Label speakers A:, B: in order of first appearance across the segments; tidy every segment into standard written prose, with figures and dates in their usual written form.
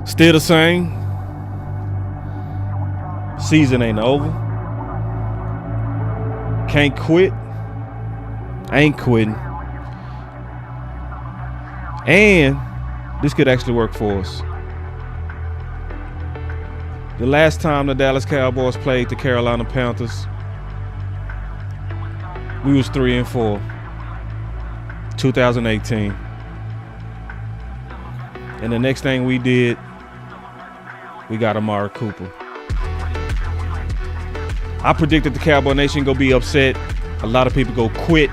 A: Still the same. Season ain't over. Can't quit. Ain't quitting. And this could actually work for us. The last time the Dallas Cowboys played the Carolina Panthers, we was 3-4. 2018. And the next thing we did, we got Amari Cooper. I predicted the Cowboy Nation gonna be upset. A lot of people go quit.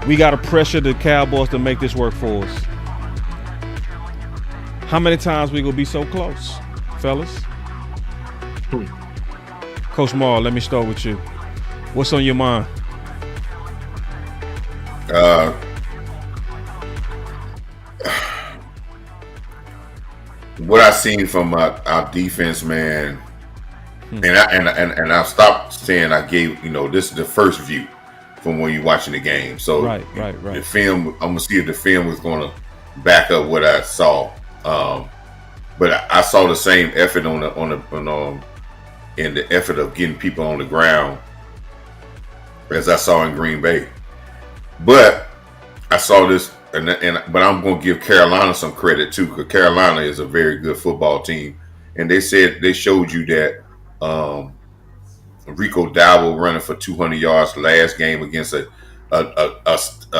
A: We gotta pressure the Cowboys to make this work for us. How many times we gonna be so close, fellas? Coach Marv, let me start with you. What's on your mind?
B: What I seen from our defense, man, and I stopped saying I gave, this is the first view from when you're watching the game. So
A: right.
B: The film, I'm gonna see if the film is gonna back up what I saw. But I saw the same effort in the effort of getting people on the ground as I saw in Green Bay. But I saw this, but I'm going to give Carolina some credit too, because Carolina is a very good football team, and they showed you that Rico Dowell running for 200 yards last game against a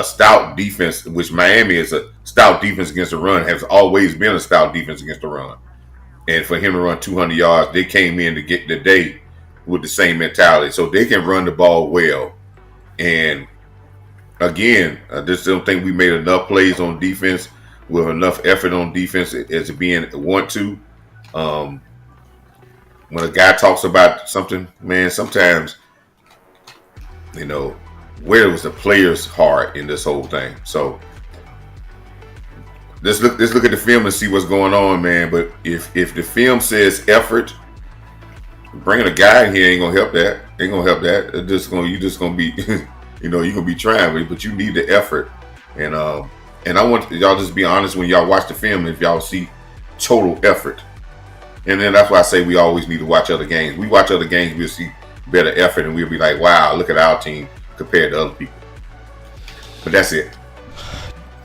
B: stout defense, which Miami is a stout defense against the run, has always been a stout defense against the run. And for him to run 200 yards, they came in to get the day with the same mentality. So they can run the ball well. And again, I just don't think we made enough plays on defense with enough effort on defense as being want to. When a guy talks about something, man, sometimes, where was the player's heart in this whole thing? So let's look at the film and see what's going on, man. But if the film says effort, bringing a guy in here ain't gonna help that. Ain't gonna help that. You just gonna be, you're gonna be trying, but you need the effort. And I want y'all just be honest when y'all watch the film. If y'all see total effort, and then that's why I say we always need to watch other games. We watch other games, we'll see better effort, and we'll be like, wow, look at our team compared to other people. But that's it.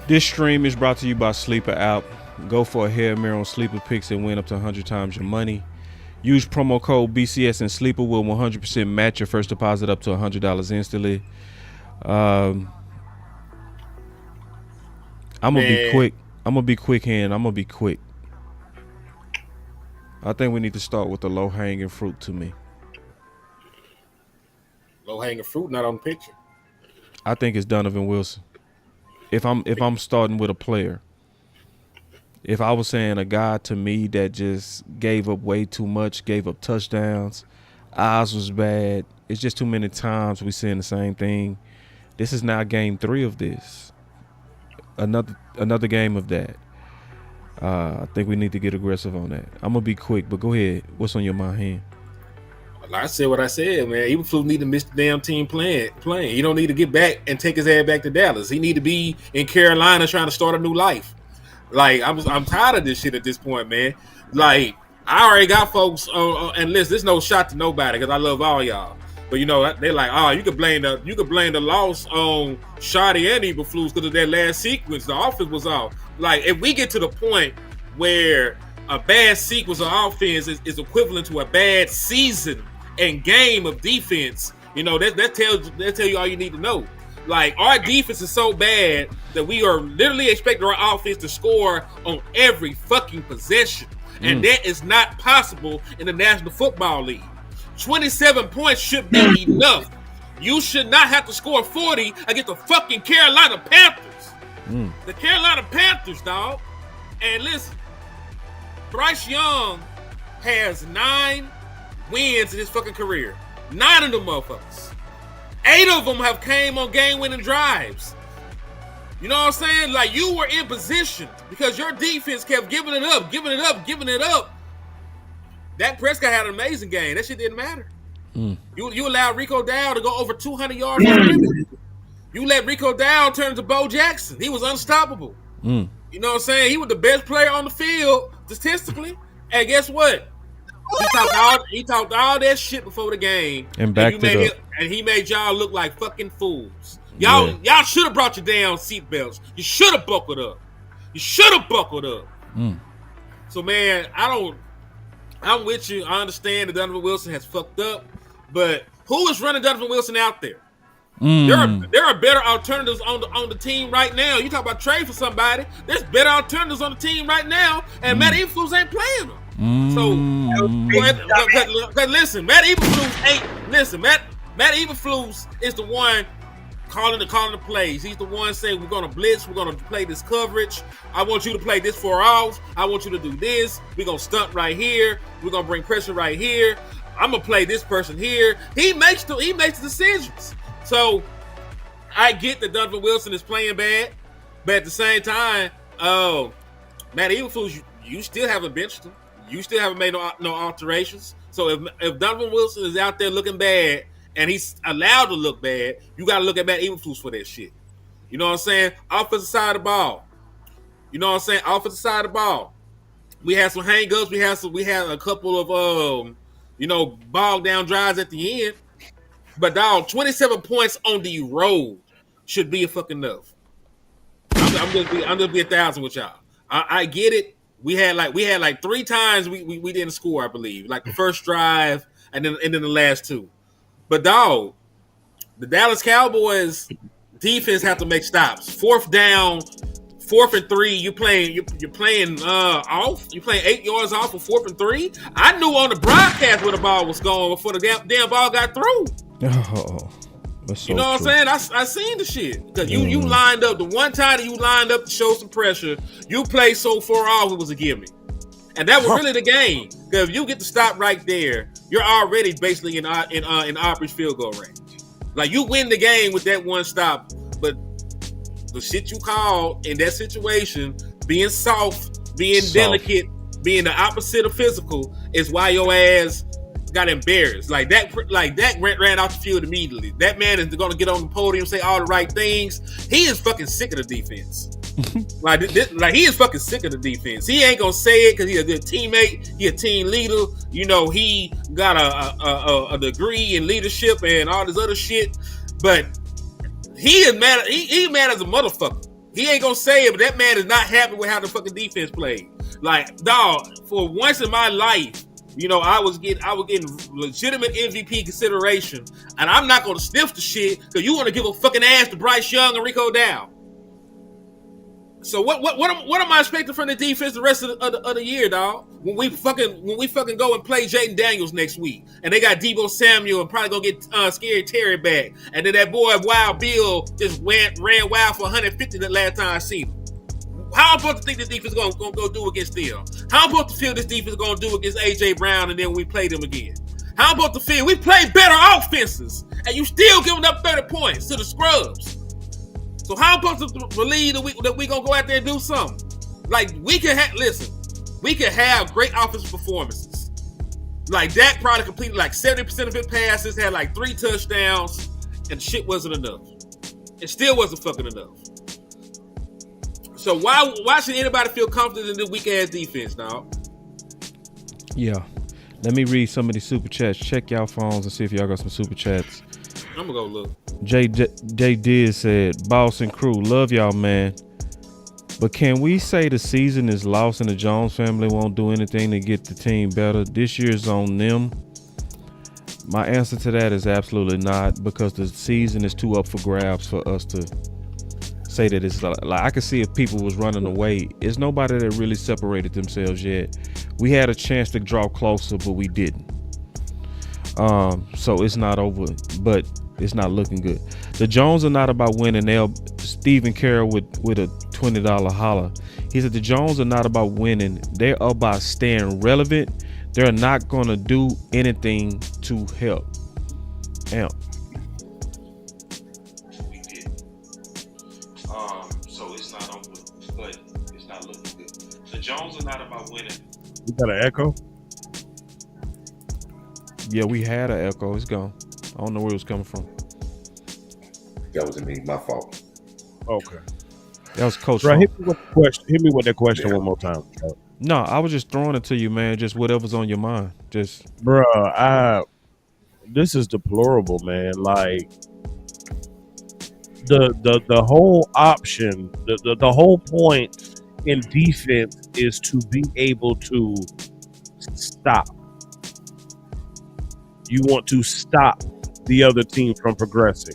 A: This stream is brought to you by Sleeper App. Go for a Hail Mary on Sleeper picks and win up to 100 times your money. Use promo code BCS and Sleeper will 100% match your first deposit up to $100 instantly. I'm gonna be quick. I'm gonna be quick quick. I think we need to start with the low hanging fruit to me.
C: Low hanging fruit, not on the picture.
A: I think it's Donovan Wilson. If I'm starting with a player, if I was saying a guy to me that just gave up way too much, gave up touchdowns, eyes was bad. It's just too many times we saying the same thing. This is now game 3 of this. Another game of that. I think we need to get aggressive on that. I'm gonna be quick, but go ahead. What's on your mind here?
C: I said what I said, man. Eberflus need to miss the damn team playing. He don't need to get back and take his ass back to Dallas. He need to be in Carolina trying to start a new life. Like I'm tired of this shit at this point, man. Like I already got folks and listen. There's no shot to nobody because I love all y'all. But they're like, oh, you could blame the loss on Shoddy and Eberflus because of that last sequence. The offense was off. Like if we get to the point where a bad sequence of offense is equivalent to a bad season and game of defense, that tell you all you need to know. Like our defense is so bad that we are literally expecting our offense to score on every fucking possession, and that is not possible in the National Football League. 27 points should be enough. You should not have to score 40 against the fucking Carolina Panthers. The Carolina Panthers, dog. And listen, Bryce Young has 9 wins in his fucking career. 9 of them motherfuckers. 8 of them have came on game-winning drives. You know what I'm saying? Like, you were in position because your defense kept giving it up. Dak Prescott had an amazing game. That shit didn't matter. You allowed Rico Dowell to go over 200 yards. You let Rico Dowell turn to Bo Jackson. He was unstoppable. You know what I'm saying? He was the best player on the field statistically. And guess what? He talked all that shit before the game,
A: And backed it up.
C: And he made y'all look like fucking fools.
A: Yeah.
C: Y'all should have brought your damn seatbelts. You should have buckled up. So man, I'm with you. I understand that Donovan Wilson has fucked up, but who is running Donovan Wilson out there? There are better alternatives on the team right now. You talk about trade for somebody. There's better alternatives on the team right now, and Matt Eberflus ain't playing them. So, listen, Matt Eberflus is the one calling the plays. He's the one saying we're gonna blitz, we're gonna play this coverage. I want you to play this far off. I want you to do this. We're gonna stunt right here. We're gonna bring pressure right here. I'm gonna play this person here. He makes the decisions. So I get that Donovan Wilson is playing bad, but at the same time, Matt Eberflus, you still haven't benched him. You still haven't made no alterations. So if Donovan Wilson is out there looking bad and he's allowed to look bad, you got to look at Matt Eberflus for that shit. You know what I'm saying? Offensive side of the ball. We had some hang-ups. We had a couple of bogged down drives at the end. But dog, 27 points on the road should be a fucking enough. I'm just be 1,000 with y'all. I get it. We had like 3 times we didn't score, I believe. Like the first drive and then the last 2. But dog, the Dallas Cowboys defense have to make stops. 4th down, 4th and 3. You're playing off. You're playing 8 yards off for 4th and 3. I knew on the broadcast where the ball was going before the damn ball got through.
A: Oh, that's so
C: you know what I'm saying? I seen the shit because you lined up the one time that you lined up to show some pressure. You played so far off, it was a gimme, and that was really the game. Because if you get to stop right there, you're already basically in Aubrey's field goal range. Like you win the game with that one stop, but the shit you called in that situation, being soft, being delicate, being the opposite of physical, is why your ass got embarrassed. Like that ran off the field immediately. That man is going to get on the podium, say all the right things. He is fucking sick of the defense. like he is fucking sick of the defense. He ain't gonna say it because he's a good teammate. He a team leader. You know, he got a degree in leadership and all this other shit. But he is mad. He mad as a motherfucker. He ain't gonna say it, but that man is not happy with how the fucking defense played. Like, dog, for once in my life, you know, I was getting legitimate MVP consideration, and I'm not going to sniff the shit because you want to give a fucking ass to Bryce Young and Rico Dow. So what am I expecting from the defense the rest of the year, dog? When we fucking go and play Jaden Daniels next week, and they got Deebo Samuel and probably gonna get Scary Terry back, and then that boy Wild Bill just ran wild for 150 the last time I seen him. How I'm supposed to think this defense is going to go do against them? How I'm supposed to feel this defense is going to do against A.J. Brown and then we play them again? How I'm supposed to feel? We play better offenses and you still giving up 30 points to the scrubs. So how I'm supposed to believe that we going to go out there and do something? Like, we can have great offensive performances. Like, Dak probably completed like 70% of his passes, had like 3 touchdowns, and shit wasn't enough. It still wasn't fucking enough. So why should anybody feel confident in this weak ass defense, dog?
A: Yeah. Let me read some of these super chats. Check y'all phones and see if y'all got some super chats.
C: I'm gonna go look.
A: Jay Diz said, "Boss and crew, love y'all, man. But can we say the season is lost and the Jones family won't do anything to get the team better? This year's on them." My answer to that is absolutely not, because the season is too up for grabs for us to say that it's like I can see if people was running away. It's nobody that really separated themselves yet. We had a chance to draw closer, but we didn't. So it's not over, but it's not looking good. The Jones are not about winning. Stephen Carroll with a $20 holler. He said the Jones are not about winning. They're about staying relevant. They're not gonna do anything to help. Amp. So it's not over, but it's not looking good. The Jones are not about winning.
D: You got an echo?
A: Yeah, we had an echo. It's gone. I don't know where it was coming from.
B: That wasn't me. My fault.
D: Okay.
A: That was Coach
D: Bro,
A: Funk.
D: hit me with the question. Hit me with that question
B: Yeah.
D: one more time, bro.
A: No, I was just throwing it to you, man. Just whatever's on your mind. Just
D: Bro, this is deplorable, man. Like the whole option, the whole point in defense is to be able to stop. You want to stop the other team from progressing.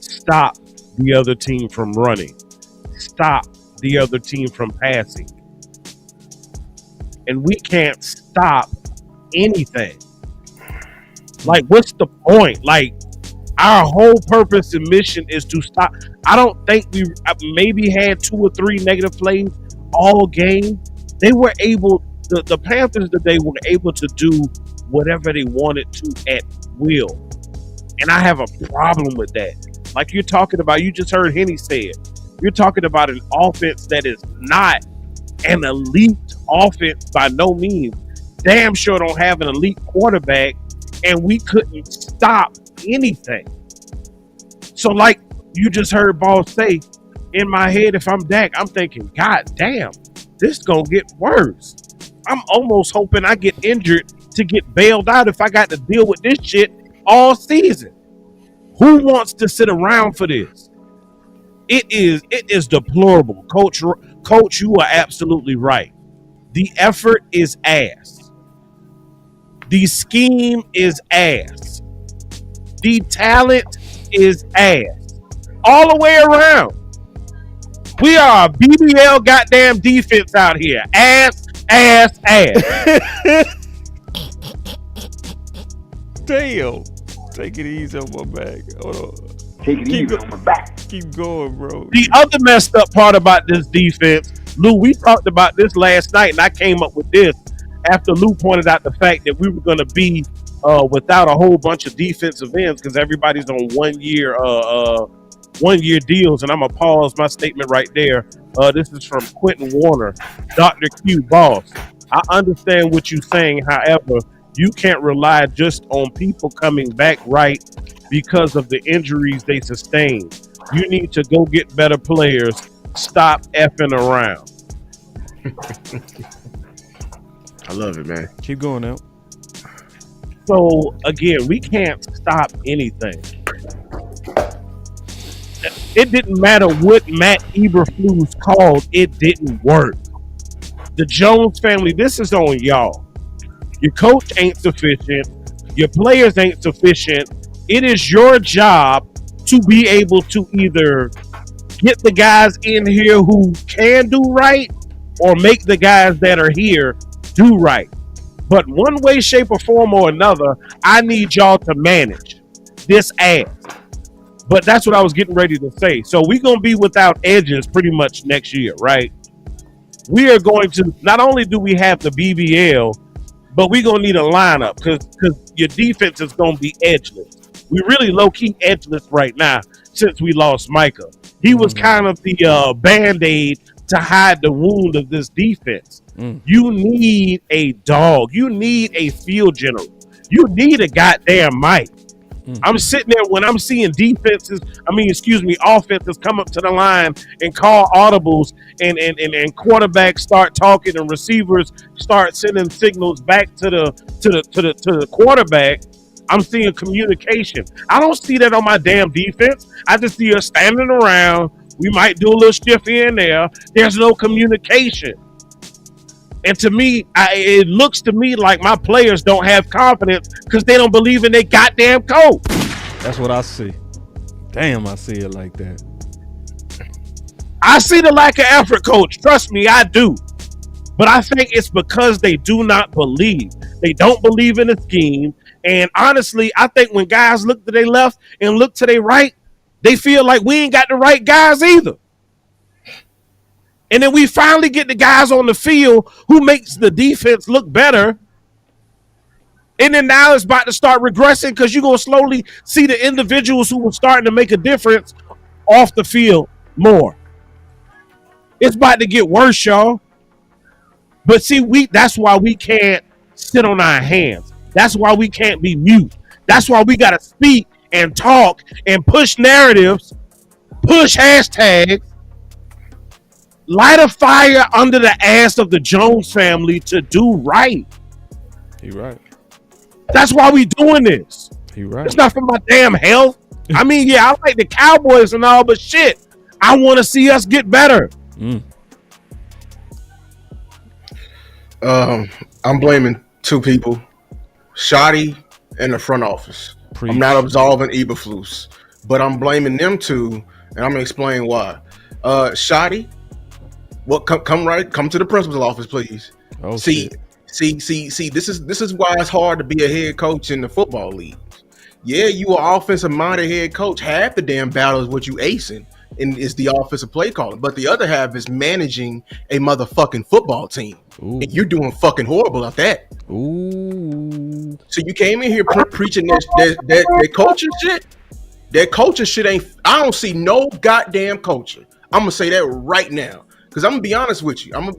D: Stop the other team from running. Stop the other team from passing. And we can't stop anything. Like, what's the point? Like, our whole purpose and mission is to stop. I don't think we maybe had 2 or 3 negative plays all game. They were able, the Panthers today were able to do whatever they wanted to at will. And I have a problem with that. Like you're talking about, you just heard Henny say it. You're talking about an offense that is not an elite offense by no means. Damn sure don't have an elite quarterback, and we couldn't stop anything. So like you just heard Boss say, in my head, if I'm Dak, I'm thinking, God damn, this gonna get worse. I'm almost hoping I get injured to get bailed out if I got to deal with this shit all season. Who wants to sit around for this? It is deplorable. Coach, you are absolutely right. The effort is ass. The scheme is ass. The talent is ass. All the way around. We are a BBL goddamn defense out here. Ass, ass, ass.
A: damn. Take it easy on my back. Hold on.
E: Take it easy on my back.
A: Keep going, bro.
D: The other messed up part about this defense, Lou, we talked about this last night, and I came up with this after Lou pointed out the fact that we were going to be without a whole bunch of defensive ends because everybody's on 1 year deals. And I'm gonna pause my statement right there. This is from Quentin Warner, Dr. Q Boss. I understand what you're saying. However, you can't rely just on people coming back right because of the injuries they sustained. You need to go get better players. Stop effing around.
E: I love it, man.
A: Keep going now.
D: So again, we can't stop anything. It didn't matter what Matt Eberflus called, it didn't work. The Jones family, this is on y'all. Your coach ain't sufficient. Your players ain't sufficient. It is your job to be able to either get the guys in here who can do right or make the guys that are here do right. But one way, shape, or form or another, I need y'all to manage this ass. But that's what I was getting ready to say. So we're going to be without edges pretty much next year, right? We are going to, not only do we have the BBL, but we're going to need a lineup because your defense is going to be edgeless. We really low-key edgeless right now since we lost Micah. He was kind of the Band-Aid to hide the wound of this defense. You need a dog. You need a field general. You need a goddamn Mike. I'm sitting there when I'm seeing offenses come up to the line and call audibles and quarterbacks start talking and receivers start sending signals back to the quarterback. I'm seeing communication. I don't see that on my damn defense. I just see us standing around. We might do a little stiff here and there. There's no communication. And to me, it looks to me like my players don't have confidence because they don't believe in their goddamn coach.
A: That's what I see. Damn, I see it like that.
D: I see the lack of effort, coach. Trust me, I do. But I think it's because they do not believe. They don't believe in the scheme. And honestly, I think when guys look to their left and look to their right, they feel like we ain't got the right guys either. And then we finally get the guys on the field who makes the defense look better. And then now it's about to start regressing because you're going to slowly see the individuals who were starting to make a difference off the field more. It's about to get worse, y'all. But see, that's why we can't sit on our hands. That's why we can't be mute. That's why we got to speak and talk and push narratives, push hashtags, Light a fire under the ass of the Jones family to do right.
A: He right.
D: That's why we doing this.
A: He right.
D: It's not for my damn health. I mean, yeah, I like the Cowboys and all, but shit, I want to see us get better.
E: I'm blaming two people, Shotty and the front office.
A: Preach.
E: I'm not absolving Eberflus, but I'm blaming them two, and I'm gonna explain why. Shotty, come to the principal's office, please.
A: Oh,
E: see,
A: shit.
E: see. This is why it's hard to be a head coach in the football league. Yeah, you are offensive minded head coach. Half the damn battle is what you acing, and is the offensive play calling. But the other half is managing a motherfucking football team.
A: Ooh.
E: And you're doing fucking horrible at that.
A: Ooh.
E: So you came in here preaching that culture shit. That culture shit ain't. I don't see no goddamn culture. I'm gonna say that right now because I'm gonna be honest with you. And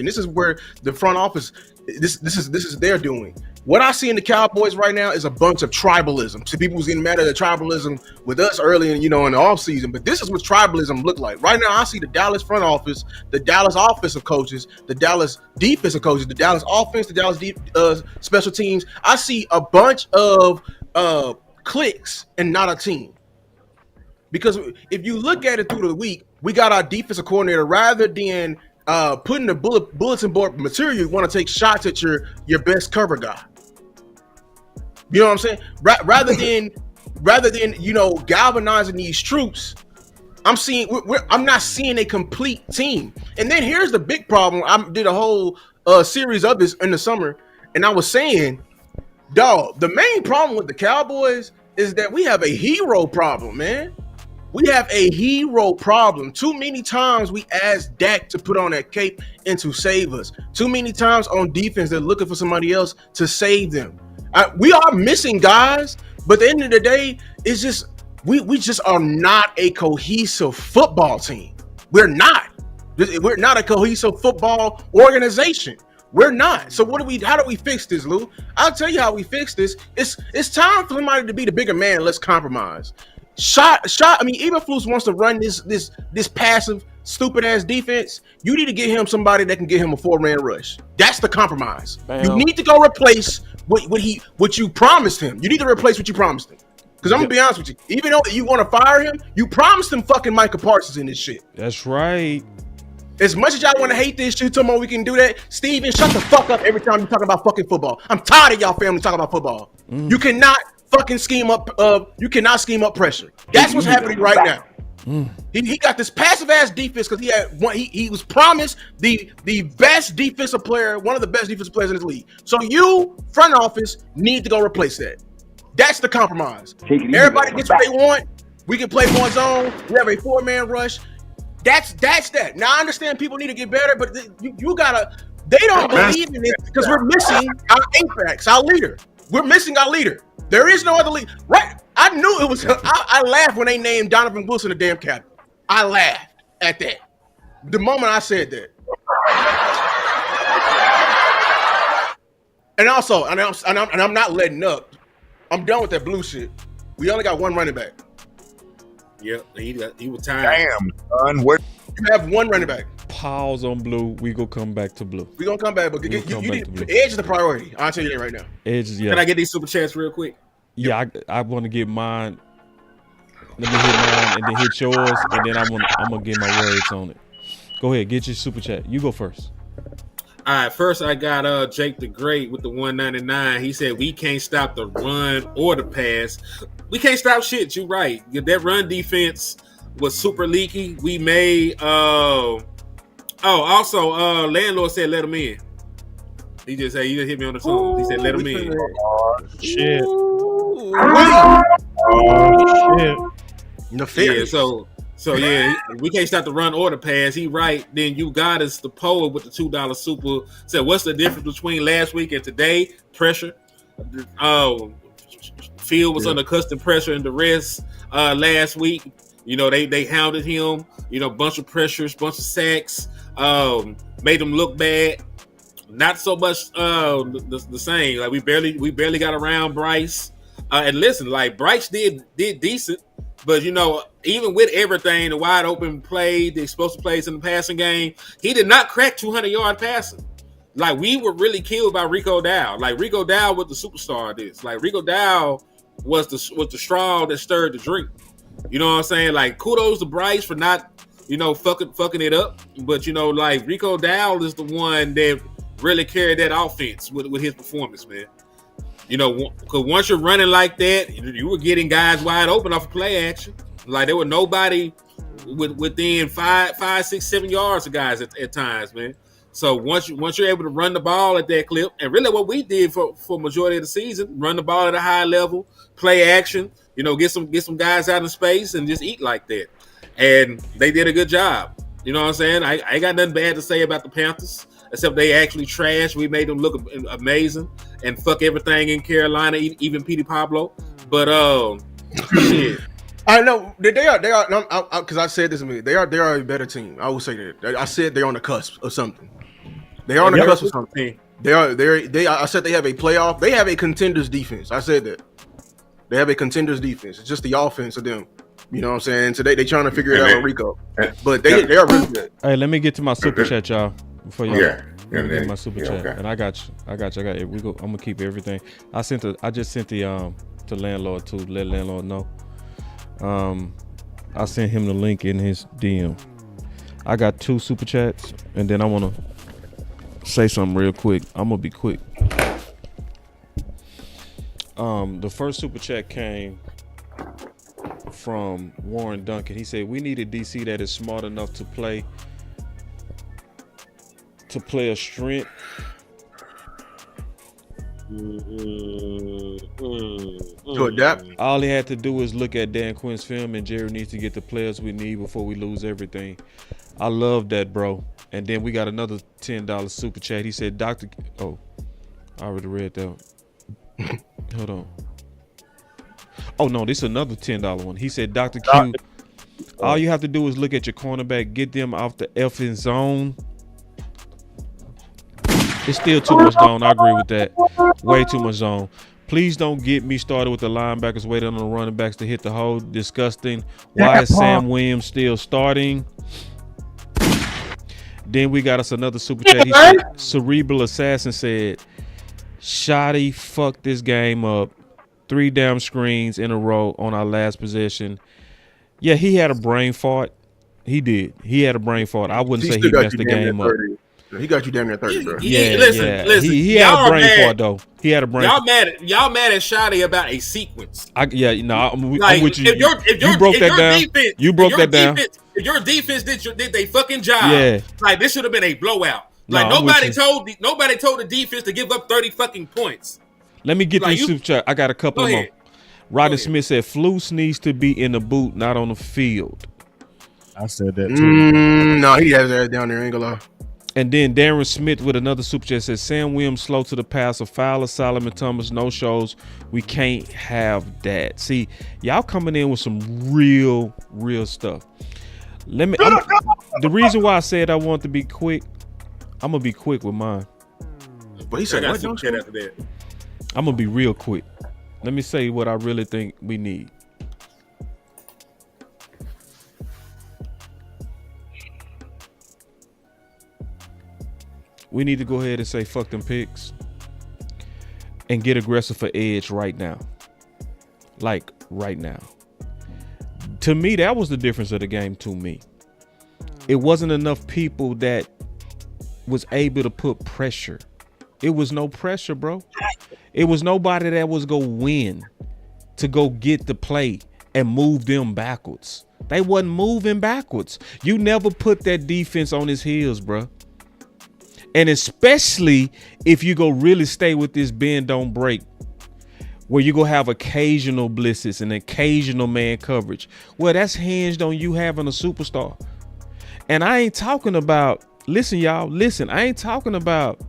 E: this is where the front office. This is their doing. What I see in the Cowboys right now is a bunch of tribalism. So people was getting mad at the tribalism with us early in the offseason, but this is what tribalism look like. Right now, I see the Dallas front office, the Dallas offensive coaches, the Dallas defensive coaches, the Dallas offense, the Dallas special teams. I see a bunch of cliques and not a team. Because if you look at it through the week, we got our defensive coordinator rather than putting the bulletin board material, you want to take shots at your best cover guy. You know what I'm saying? Rather than galvanizing these troops, I'm not seeing a complete team. And then here's the big problem. I did a whole series of this in the summer, and I was saying, dog, the main problem with the Cowboys is that we have a hero problem, man. We have a hero problem. Too many times we ask Dak to put on that cape and to save us. Too many times on defense they're looking for somebody else to save them. We are missing guys, but at the end of the day, it's just we just are not a cohesive football team. We're not. We're not a cohesive football organization. We're not. So how do we fix this, Lou? I'll tell you how we fix this. It's time for somebody to be the bigger man. Let's compromise. I mean, Eberflus wants to run this passive, stupid ass defense. You need to get him somebody that can get him a 4-man rush. That's the compromise. Bam. You need to go replace what you promised him. You need to replace what you promised him. Because I'm gonna be honest with you, even though you want to fire him, you promised him fucking Micah Parsons in this shit.
A: That's right.
E: As much as y'all want to hate this shit, tomorrow we can do that. Steven, shut the fuck up every time you talk about fucking football. I'm tired of y'all family talking about football. You cannot fucking scheme up. You cannot scheme up pressure. That's what's happening right now. He got this passive ass defense because he had one. He was promised the best defensive player, one of the best defensive players in this league. So you front office need to go replace that. That's the compromise. Everybody gets what they want. We can play more zone. We have a 4-man rush. That's that. Now I understand people need to get better, but you gotta. They don't believe in it because we're missing our apex, our leader. We're missing our leader. There is no other leader. Right? I knew it was. I laughed when they named Donovan Wilson the damn captain. I laughed at that. The moment I said that. And also, I'm not letting up. I'm done with that blue shit. We only got one running back.
C: Yep, he was tired.
F: Damn, son. Where
E: you have one running back.
A: Pause on blue. We gonna come back to blue.
E: We gonna come back, but you need edge is the priority. I'll tell you that right now.
A: Edge is, yeah.
C: Can I get these super chats real quick?
A: Yeah, I want to get mine. Let me hit mine and then hit yours, and then I'm gonna get my words on it. Go ahead, get your super chat. You go first.
C: All right, first I got Jake the Great with the 199. He said we can't stop the run or the pass. We can't stop shit. You right. That run defense was super leaky. We made also landlord said let him in. He just hit me on the phone. He said let him in.
D: Shit.
C: Yeah, so yeah, we can't stop the run or the pass. He right. Then you got us the poet with the $2 super. Said, what's the difference between last week and today? Pressure. Field was under custom pressure and the rest last week. You know, they hounded him. You know, bunch of pressures, bunch of sacks. Made him look bad. Not so much the same. Like we barely got around Bryce. And listen, like Bryce did decent, but even with everything, the wide open play, the explosive plays in the passing game, he did not crack 200-yard passing. Like we were really killed by Rico Dow. Like Rico Dow was the superstar of this. Like Rico Dow was the straw that stirred the drink. You know what I'm saying? Like kudos to Bryce for not fucking it up, but like Rico Dow is the one that really carried that offense with his performance, man. Because once you're running like that, you were getting guys wide open off of play action. Like there were nobody within 5, 6, 7 yards of guys at times, man. So once you're able to run the ball at that clip, and really what we did for majority of the season, run the ball at a high level, play action, get some guys out in space and just eat like that. And they did a good job. You know what I'm saying? I ain't got nothing bad to say about the Panthers, except they actually trash. We made them look amazing and fuck everything in Carolina, even Petey Pablo. But shit.
E: I know they are because I said this to me. They are a better team. I will say that. I said they're on the cusp of something. They are on the cusp of something. I said they have a playoff. They have a contenders defense. I said that. They have a contenders defense. It's just the offense of them. You know what I'm saying? Today they trying to figure it out on Rico, but they are really good.
A: Hey, let me get to my super chat, y'all. Before y'all,
B: let me
A: get my super chat, and I got you. I got it. I'm gonna keep everything. I just sent the to landlord to let landlord know. I sent him the link in his DM. I got 2 super chats, and then I want to say something real quick. I'm gonna be quick. The first super chat came from Warren Duncan. He said we need a DC that is smart enough to play a strength.
E: To adapt.
A: All he had to do is look at Dan Quinn's film, and Jerry needs to get the players we need before we lose everything. I love that, bro. And then we got another $10 super chat. He said, I already read that. Hold on. Oh no, this is another $10 one. He said, Dr. Q, all you have to do is look at your cornerback, get them off the effing zone. It's still too much zone. I agree with that. Way too much zone. Please don't get me started with the linebackers waiting on the running backs to hit the hole. Disgusting. Why is Sam Williams still starting? Then we got us another super chat. He said, Cerebral Assassin said, Shoddy fucked this game up. 3 damn screens in a row on our last possession. Yeah, he had a brain fart. He did. He had a brain fart. I wouldn't say he messed the game up.
E: He got you damn near 30, bro.
C: Listen.
A: He had a brain fart though. He had a brain.
C: Y'all mad at Shoddy about a sequence?
A: I'm with you.
C: If
A: you broke that down.
C: Defense,
A: you broke that down.
C: If your defense did they fucking job, like this should have been a blowout. Like nobody told the defense to give up 30 fucking points.
A: Let me get this super chat. I got a couple more. Rodney Smith said Flus needs to be in the boot, not on the field.
D: I said that too.
E: No, he has that down there. Ain't gonna lie.
A: And then Darren Smith with another super chat says Sam Williams slow to the pass, a Fowler, Solomon Thomas, no shows. We can't have that. See, y'all coming in with some real stuff. The reason why I said I want to be quick, I'm gonna be quick with mine.
E: But he said,
C: I got some shit after that.
A: I'm gonna be real quick. Let me say what I really think we need. We need to go ahead and say fuck them picks and get aggressive for edge right now. Like right now. To me, that was the difference of the game to me. It wasn't enough people that was able to put pressure. It was no pressure, bro. It was nobody that was going to win to go get the play and move them backwards. They wasn't moving backwards. You never put that defense on his heels, bro. And especially if you go really stay with this bend don't break, where you go have occasional blitzes and occasional man coverage. Well, that's hinged on you having a superstar. And I ain't talking about, listen, y'all, I ain't talking about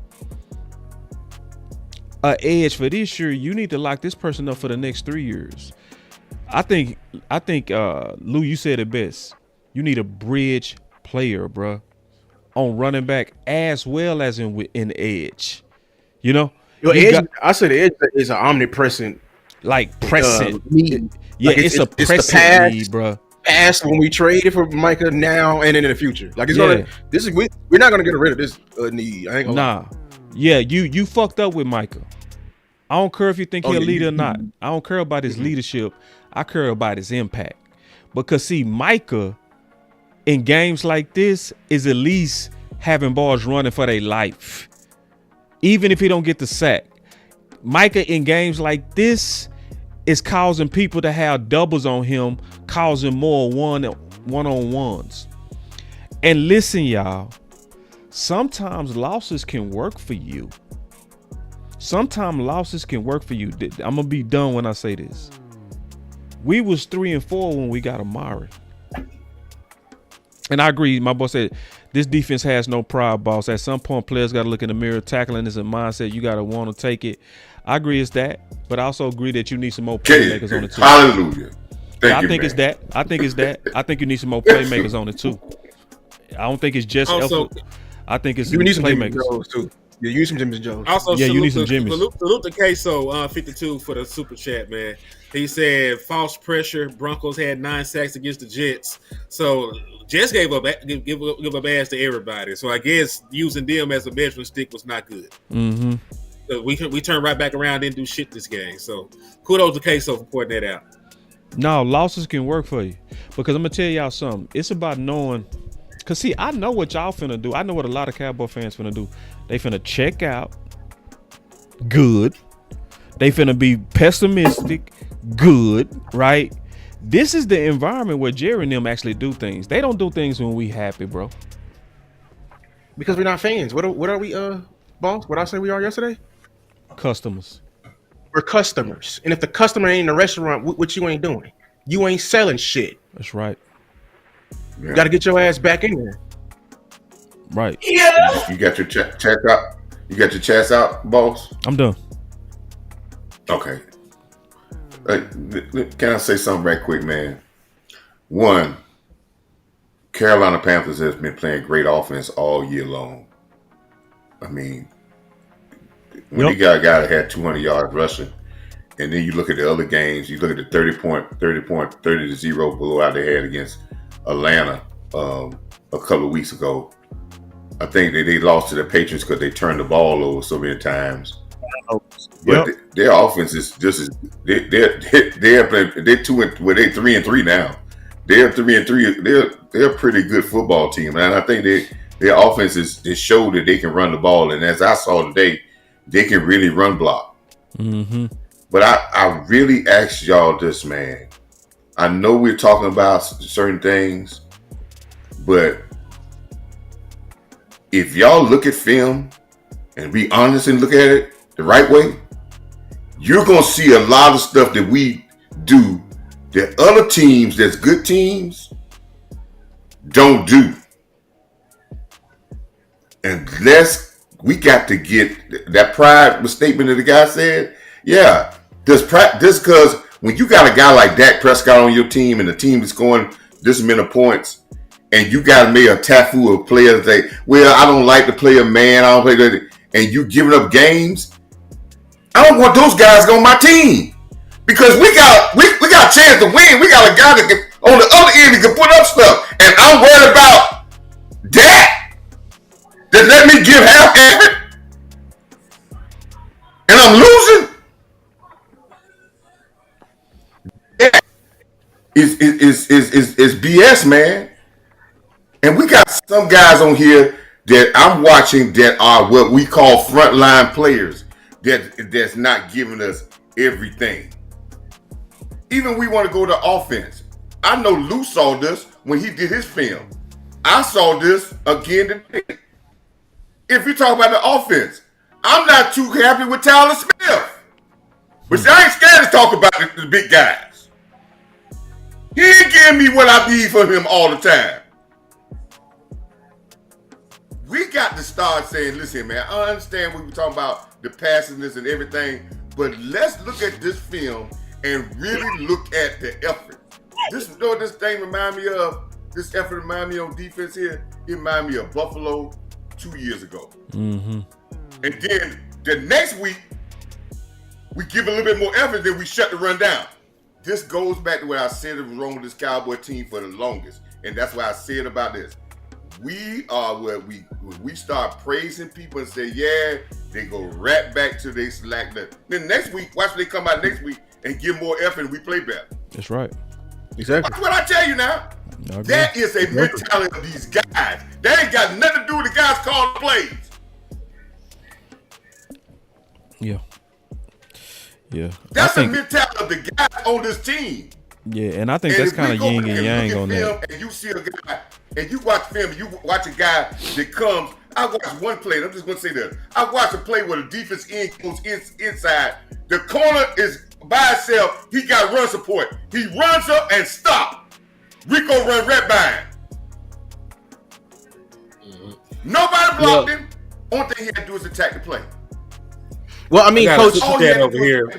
A: an edge for this year. You need to lock this person up for the next 3 years. I think, Lou, you said it best. You need a bridge player, bro, on running back as well as in edge. You know?
E: I said the edge is an omnipresent
A: like pressing.
E: Need.
A: Yeah,
E: Like,
A: it's a
E: the
A: pressing
E: past.
A: need, bro.
E: Past when we traded for Micah now and then in the future. Like it's
A: Yeah.
E: we're not gonna get rid of this need. I ain't gonna lie.
A: Nah. Yeah, you fucked up with Micah. I don't care if you think he's a leader or not. I don't care about his leadership. I care about his impact. Because see, Micah in games like this is at least having balls running for their life. Even if he don't get the sack. Micah in games like this is causing people to have doubles on him, causing more one-on-ones. And listen, y'all, sometimes losses can work for you. Sometimes losses can work for you. I'm gonna be done when I say this. We was 3-4 when we got Amari. And I agree. My boss said this defense has no pride, boss. At some point, players got to look in the mirror. Tackling is a mindset. You got to want to take it. I agree it's that, but I also agree that you need some more playmakers on it too.
B: Hallelujah.
A: I think it's that. I think you need some more playmakers on it too. I don't think it's just
C: Also,
A: effort. I think it's
E: You need some Jimmy
A: playmakers.
E: Jones too. Yeah, use some Jimmy Jones.
C: Also,
A: Yeah, you need some Jimmys.
C: Salute to Queso 52 for the super chat, man. He said false pressure. Broncos had 9 sacks against the Jets, so Jets gave up ass to everybody. So I guess using them as a measuring stick was not good.
A: Mm-hmm.
C: So we turned right back around, didn't do shit this game. So kudos to Queso for pointing that out.
A: No, losses can work for you because I'm gonna tell y'all something. It's about knowing. Cause see, I know what y'all finna do. I know what a lot of Cowboy fans finna do. They finna check out. Good. They finna be pessimistic. Good. Right. This is the environment where Jerry and them actually do things. They don't do things when we happy, bro.
E: Because we're not fans. What are we, boss? What I say we are yesterday?
A: Customers.
E: We're customers. And if the customer ain't in the restaurant, what you ain't doing? You ain't selling shit.
A: That's right.
E: You got to get your ass back in there.
A: Right.
B: Yeah. You got your chats out. You got your chats out, boss.
A: I'm done.
B: Okay. Can I say something right quick, man? One, Carolina Panthers has been playing great offense all year long. I mean, when you got a guy that had 200 yards rushing, and then you look at the other games, you look at the 30-0 blowout they had against Atlanta a couple of weeks ago. I think they lost to the Patriots because they turned the ball over so many times. But their offense is just as they're 3-3 now. They're 3-3. They're a pretty good football team, and I think their offense is showed that they can run the ball. And as I saw today, they can really run block.
A: Mm-hmm.
B: But I really ask y'all this, man. I know we're talking about certain things, but if y'all look at film and be honest and look at it the right way, you're going to see a lot of stuff that we do that other teams that's good teams don't do. Unless we got to get that pride statement that the guy said. Yeah, this because when you got a guy like Dak Prescott on your team and the team is scoring this many points, and you got to make a tafu of players that say, well, I don't like to play a man, I don't play that, and you giving up games, I don't want those guys on my team. Because we got a chance to win. We got a guy that can, on the other end that can put up stuff. And I'm worried about Dak that let me give half of it. And I'm losing. That is BS, man. And we got some guys on here that I'm watching that are what we call frontline players that's not giving us everything. Even we want to go to offense. I know Lou saw this when he did his film. I saw this again today. If you talk about the offense, I'm not too happy with Tyler Smith. But I ain't scared to talk about the big guys. He ain't giving me what I need from him all the time. We got to start saying, listen, man, I understand what we're talking about, the passingness and everything, but let's look at this film and really look at the effort. This, you know what this thing remind me of? This effort remind me on defense here? It remind me of Buffalo 2 years ago.
A: Mm-hmm.
B: And then the next week, We give a little bit more effort, then we shut the run down. This goes back to what I said was wrong with this Cowboy team for the longest, and that's why I said about this. We are where we start praising people and say, yeah, they go right back to their slack. Then next week, watch they come out next week and give more effort and we play better.
A: That's right.
E: Exactly.
B: That's what I tell you now. That is a mentality of these guys. They ain't got nothing to do with the guys calling plays.
A: Yeah. Yeah.
B: That's the mentality of the guys on this team.
A: Yeah, and I think that's kind of yin and yang on that.
B: And you see a guy, and you watch film, you watch a guy that comes. I watched one play, and I'm just going to say this. I watched a play where the defense end goes inside. The corner is by itself. He got run support. He runs up and stop. Rico run right by him. Nobody blocked him. Only thing he had to do is attack the play.
E: Well, I mean, Coach,
C: over here.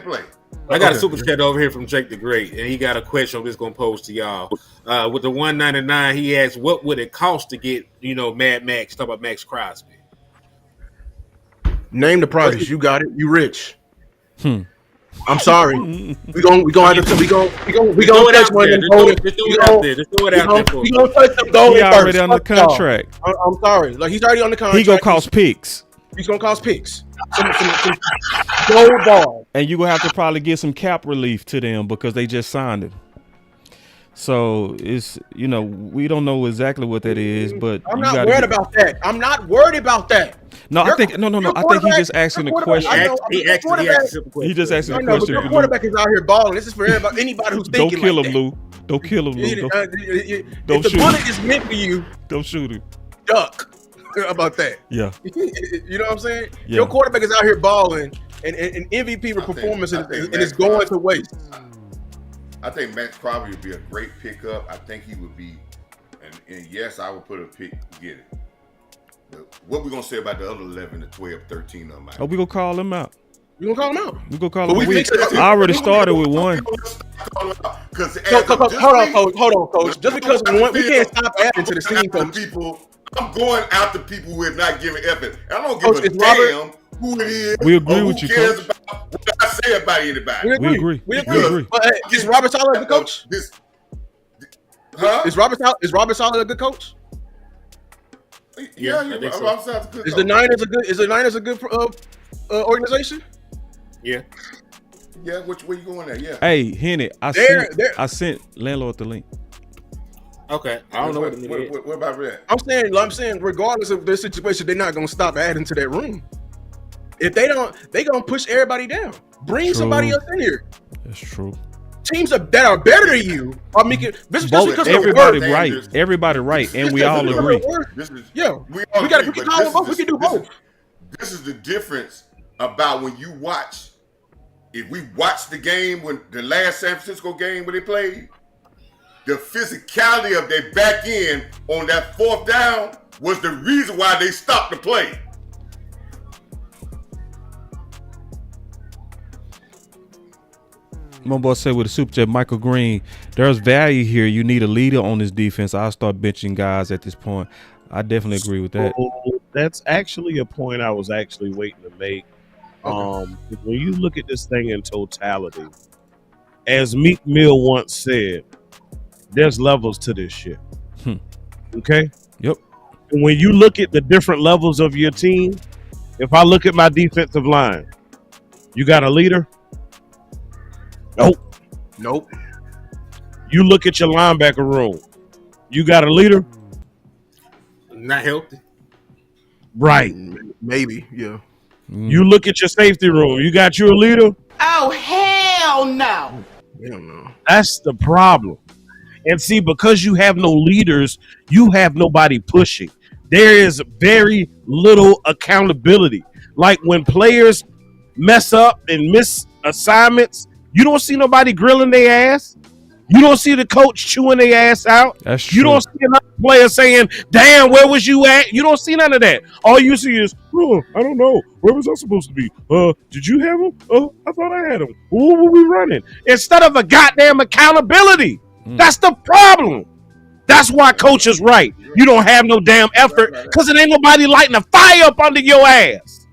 C: I got a super chat over here from Jake the Great, and he got a question I'm just going to pose to y'all. With the 199, he asked, what would it cost to get, Mad Max, talk about Max Crosby?
E: Name the price. You got it. You rich. I'm sorry. We gonna touch one of them golden.
C: Just throw it out there.
E: We gonna touch them golden.
A: He already on the contract.
E: I'm sorry. Like, he's already on the contract.
A: He gonna cost picks.
E: He's gonna cost picks. Some gold ball.
A: And you gonna have to probably give some cap relief to them because they just signed him. So it's we don't know exactly what that is, but
E: I'm not worried about that. I'm not worried about that.
A: No, I think I think he's just asking a question. He just asking a question.
E: Your quarterback is out here balling. This is for anybody who's thinking.
A: Don't kill
E: like
A: him,
E: that.
A: Lou. Don't kill him, Lou.
E: Don't shoot. If the bullet is meant for you,
A: don't shoot him.
E: Duck. How about that?
A: Yeah.
E: You know what I'm saying?
A: Yeah.
E: Your quarterback is out here balling, and MVP performance, and it's going to waste.
B: I think Max Crosby would be a great pickup. I think he would be, and yes, I would put a pick to get it. But what we gonna say about the other 11, the 12, 13 of them?
A: Oh, we gonna call him out.
E: We gonna call him out.
A: We gonna call him out. I already started with one.
E: Hold on, Coach. Just because we can't stop adding to the team, Coach.
B: I'm going after people who are not giving effort. I don't give a damn who it is.
A: We agree with you,
B: cares
A: Coach.
B: about what I say about anybody.
E: We agree. But is Robert Saleh a good coach? Is Robert Saleh a good coach?
B: Yeah, I think so. Robert Saleh's a good coach.
E: Is the Niners a good organization?
B: Yeah. Yeah, which way you going there? Yeah.
A: Hey, Henny, I sent landlord the link.
C: Okay, I don't know
B: what about that?
E: I'm saying, regardless of their situation, they're not gonna stop adding to that room. If they don't, they gonna push everybody down. Bring somebody else in here.
A: That's true.
E: Teams that are better than you are making
A: everybody right. Everybody right, and we all agree.
E: We can do both.
B: This is the difference about when you watch. If we watch the game when the last San Francisco game when they played. The physicality of their back end on that fourth down was the reason why they stopped the play.
A: My boy said with a super chat, Michael Green, there's value here. You need a leader on this defense. I'll start benching guys at this point. I definitely agree with that.
D: That's actually a point I was actually waiting to make. When you look at this thing in totality, as Meek Mill once said, there's levels to this shit. Okay?
A: Yep.
D: And when you look at the different levels of your team, if I look at my defensive line, you got a leader? Nope. You look at your linebacker room, you got a leader?
C: Not healthy.
D: Right.
E: Maybe, yeah.
D: You look at your safety room, you got you a leader?
F: Oh, hell no.
E: Hell no.
D: That's the problem. And see, because you have no leaders, you have nobody pushing. There is very little accountability. Like when players mess up and miss assignments, you don't see nobody grilling their ass. You don't see the coach chewing their ass out.
A: That's true.
D: You don't see another player saying, damn, where was you at? You don't see none of that. All you see is, I don't know. Where was I supposed to be? Did you have him? I thought I had him. Who were we running? Instead of a goddamn accountability. That's the problem. That's why coach is right. You don't have no damn effort because it ain't nobody lighting a fire up under your ass.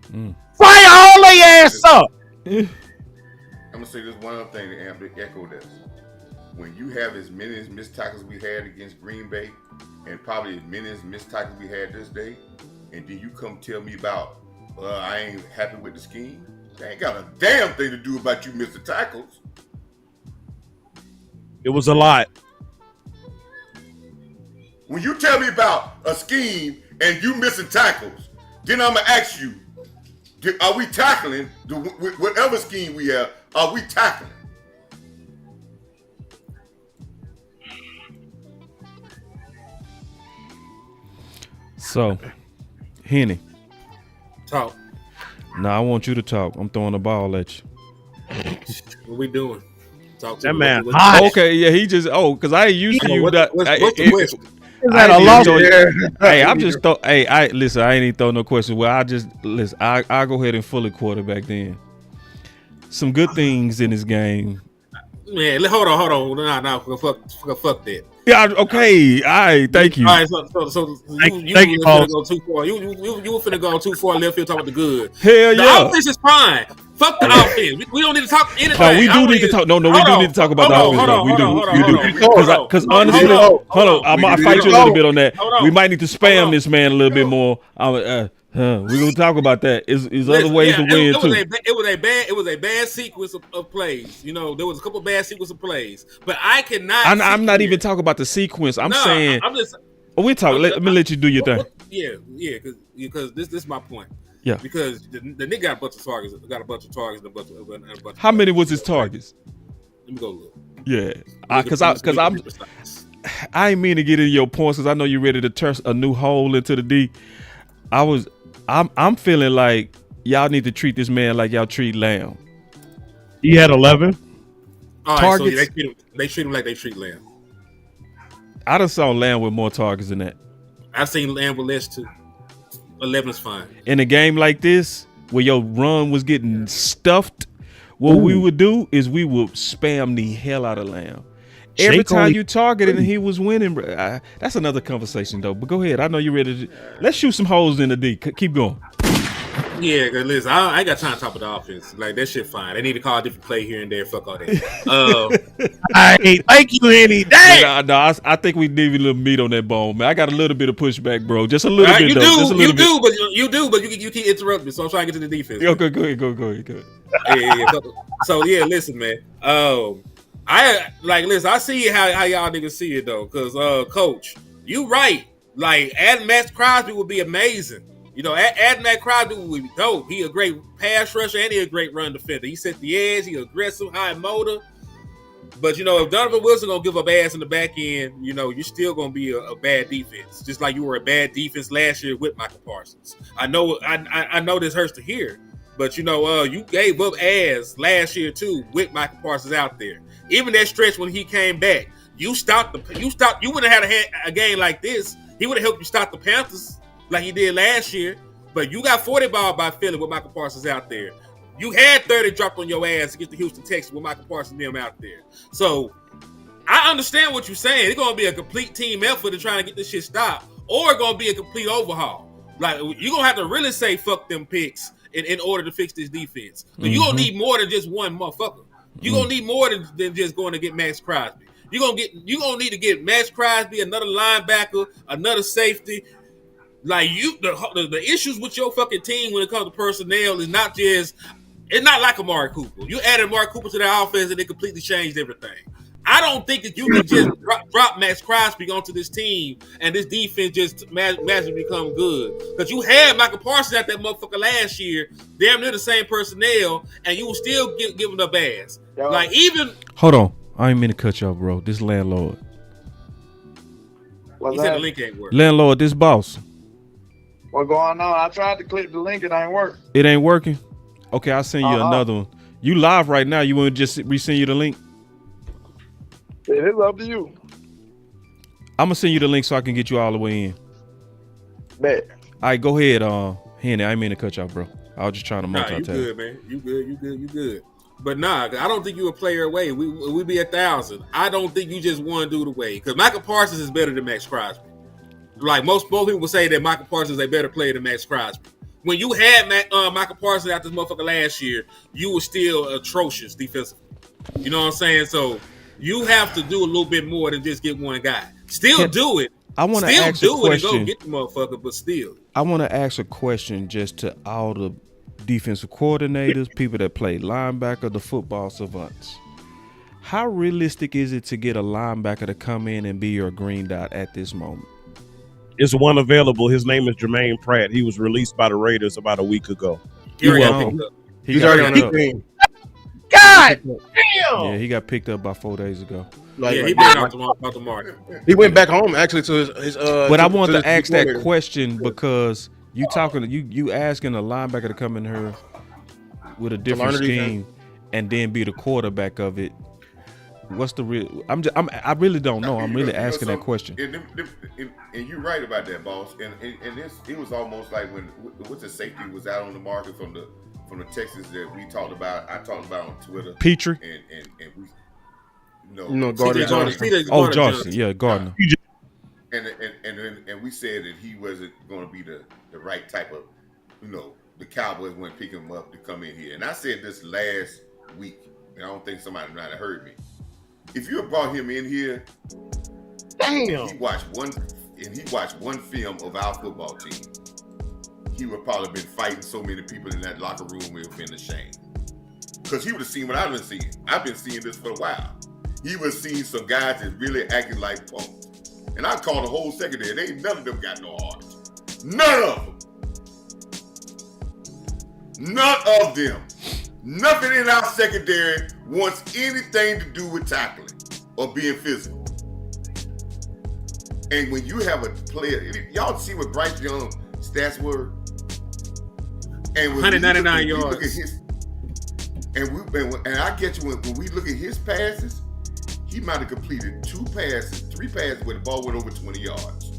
D: Fire all their ass up.
B: gonna say this one other thing to echo this. When you have as many as missed tackles we had against Green Bay, and probably as many as missed tackles we had this day, and then you come tell me about, I ain't happy with the scheme. That ain't got a damn thing to do about you missing tackles.
D: It was a lot.
B: When you tell me about a scheme and you missing tackles, then I'm gonna ask you, are we tackling whatever scheme we have? Are we tackling?
A: So, Henny.
C: Talk.
A: Now I want you to talk. I'm throwing the ball at you.
C: What we doing? Talk to
D: That
C: me.
D: man
C: What-
D: hot.
A: Okay, yeah, he just because I ain't used to you.
C: What's
A: that,
C: what's the question?
D: Had a loss there.
A: Hey, I'm just I listen. I ain't even throw no question. Well, I just listen. I go ahead and fully quarterback then. Some good things in this game.
C: Man, hold on. No, fuck that.
A: Yeah, okay. All right, thank you.
C: All right, so you
D: Thank you,
C: finna
D: Paul.
C: go too far. You were finna go too far left field talking about the good.
A: Hell
C: The
A: yeah.
C: offense is fine. Fuck the offense. We don't need to talk anything.
A: No, we do need to talk. No, we do need to talk about the offense. though. We do. Because honestly, hold on. I might fight you a little bit on that.
C: Hold on.
A: We might need to spam
C: Hold on.
A: this man a little bit more. We're gonna talk about that. Is other ways to win too.
C: It was a bad sequence of plays. You know, there was a couple bad sequence of plays, but I cannot.
A: I'm not even talking about the sequence. I'm saying
C: I'm just.
A: we talk. Let me let you do your thing.
C: Yeah, because this is my point.
A: Yeah.
C: Because the nigga got a bunch of targets, and a bunch of
A: How many was his targets?
C: Let me go look.
A: Yeah, because I ain't mean to get into your points because I know you're ready to turn a new hole into the D. I'm feeling like y'all need to treat this man like y'all treat Lamb.
D: He had 11.
C: All right,
A: Targets.
C: so they treat him like they treat Lamb.
A: I done saw Lamb with more targets than that.
C: I've seen Lamb with less too. 11 is fine.
A: In a game like this, where your run was getting stuffed, what we would do is we would spam the hell out of Lamb. Every
D: Shake
A: time
D: only-
A: you targeted and he was winning, bro. That's another conversation though. But go ahead. I know you're ready to. Let's shoot some holes in the D. Keep going.
C: Yeah, because listen, I ain't got time to talk about the offense. Like, that shit fine. They need to call a different play here and there. Fuck all that.
D: Thank you, Henny. Dang.
A: No, I think we need a little meat on that bone, man. I got a little bit of pushback, bro. Just a little bit, though. Just a little bit.
C: You do, but you keep interrupting me, so I'm trying to get to the defense.
A: Okay, go ahead.
C: Yeah. So yeah, listen, man. I see how y'all niggas see it though, because Coach, you right. Like, adding Max Crosby would be amazing. You know, adding that Crosby would be dope. He a great pass rusher and he a great run defender. He set the edge. He aggressive, high motor. But, you know, if Donovan Wilson going to give up ass in the back end, you know, you're still going to be a bad defense. Just like you were a bad defense last year with Michael Parsons. I know this hurts to hear. But, you know, you gave up ass last year, too, with Michael Parsons out there. Even that stretch when he came back, you wouldn't have had a game like this. He would have helped you stop the Panthers like he did last year. But you got 40 ball by Philly with Michael Parsons out there. You had 30 dropped on your ass against the Houston Texans with Michael Parsons and them out there. So I understand what you're saying. It's going to be a complete team effort to try to get this shit stopped, or it's going to be a complete overhaul. Like, you're going to have to really say fuck them picks in order to fix this defense. You're going to need more than just one motherfucker. You're going to need more than just going to get Max Crosby. You're going to need to get Max Crosby, another linebacker, another safety. Like, the issues with your fucking team when it comes to personnel is not just, it's not like Amari Cooper. You added Amari Cooper to the offense and it completely changed everything. I don't think that you can just drop Max Crosby onto this team and this defense just magically become good. Because you had Michael Parsons at that motherfucker last year, damn near the same personnel, and you were still giving up ass.
F: Yo.
C: Like, even...
A: Hold on. I ain't mean to cut you off, bro. This landlord.
C: He said the link ain't working.
A: Landlord, this boss.
F: What going on? I tried to click the link, it ain't work.
A: It ain't working? Okay, I'll send you another one. You live right now. You want to just resend you the link?
F: It is up to you.
A: I'm going to send you the link so I can get you all the way in.
F: Bet.
A: All right, go ahead, Henny. I ain't mean to cut you off, bro. I was just trying to
C: Nah,
A: multitask.
C: you good, man. You good. But nah, I don't think you a player away. We be 1,000. I don't think you just one dude away. Because Michael Parsons is better than Max Crosby. Like, most people say that Michael Parsons is a better player than Max Crosby. when you had Michael Parsons out this motherfucker last year, you were still atrocious defensively. You know what I'm saying? So you have to do a little bit more than just get one guy. Still do it.
A: I want to
C: still
A: ask
C: do
A: a
C: it
A: question.
C: and go get the motherfucker, but still.
A: I want to ask a question just to all the defensive coordinators, people that play linebacker, the football savants. How realistic is it to get a linebacker to come in and be your green dot at this moment?
D: There's one available. His name is Jermaine Pratt. He was released by the Raiders about a week ago.
C: He's
D: already on the team.
E: God damn!
A: Yeah, he got picked up about 4 days ago.
E: Like,
C: he been out the market.
E: He went back home actually to his
A: But I want to ask that question because you asking a linebacker to come in here with a different scheme and then be the quarterback of it. What's the real? I really don't know. I'm really asking that question.
B: And you're right about that, boss. And it was almost like when what's the safety was out on the market from the Texans that we talked about. I talked about on Twitter.
A: Petrie.
B: And we
E: Gardner Johnson.
A: Johnson. Yeah, Gardner.
B: And we said that he wasn't going to be the right type of, the Cowboys wouldn't pick him up to come in here. And I said this last week, and I don't think somebody might have heard me. If you had brought him in here, and he watched one film of our football team, he would probably been fighting so many people in that locker room. It would have been a shame. Because he would have seen what I've been seeing. I've been seeing this for a while. He would have seen some guys that really acting like punks. And I called the whole secondary. They ain't none of them got no heart. None of them. None of them. Nothing in our secondary wants anything to do with tackling or being physical. And when you have a player, y'all see what Bryce Young stats were? And
C: 199 yards.
B: And I get you when we look at his passes, he might have completed 3 passes where the ball went over 20 yards.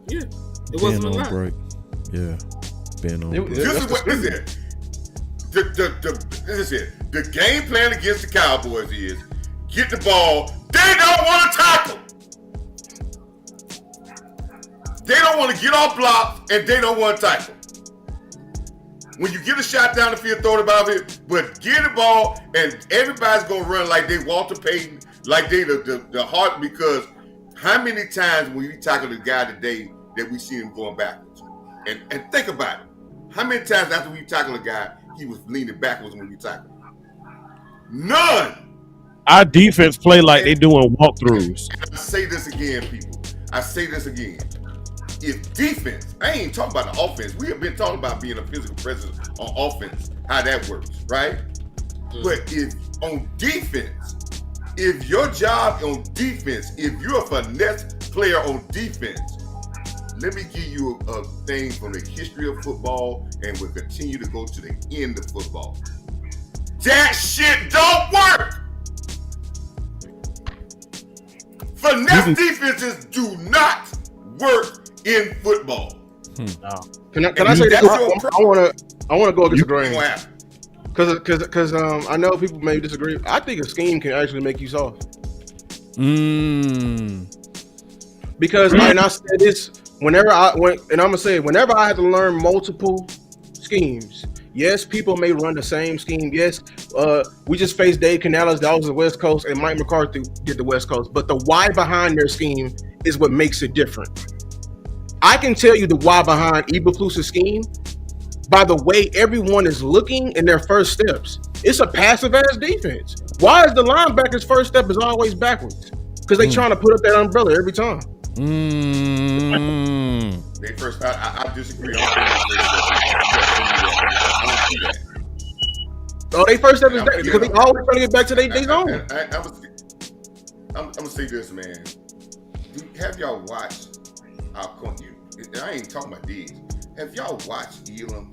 C: Yeah, it wasn't a lot.
A: Break. Yeah, being on break.
B: This is what this is. The game plan against the Cowboys is get the ball. They don't want to tackle. They don't want to get off blocks, and they don't want to tackle. When you get a shot down the field, throw it about it, but get the ball, and everybody's going to run like they Walter Payton, like they the heart, because how many times when we tackle the guy today that we see him going backwards? And think about it. How many times after we tackle a guy, he was leaning backwards when we tackled him? None.
D: Our defense play like they doing walkthroughs.
B: I say this again, people. I say this again. If defense, I ain't talking about the offense. We have been talking about being a physical presence on offense, how that works, right? But if on defense, if your job on defense, if you're a finesse player on defense, let me give you a thing from the history of football and will continue to go to the end of football. That shit don't work. Finesse defenses do not work in football.
E: No. Can I say that? I want to go against the grain. Because I know people may disagree. I think a scheme can actually make you soft. Because and I said this whenever I had to learn multiple schemes. Yes, people may run the same scheme. Yes, we just faced Dave Canales, that was the West Coast, and Mike McCarthy did the West Coast. But the why behind their scheme is what makes it different. I can tell you the why behind Eberflus's scheme by the way everyone is looking in their first steps. It's a passive-ass defense. Why is the linebacker's first step is always backwards? Because they trying to put up that umbrella every time.
B: They first, I disagree.
E: Oh, they first step is that because they always trying to get back to their zone.
B: I'm gonna say this, man. Have y'all watched our country? I ain't talking about these. Have y'all watched Elam?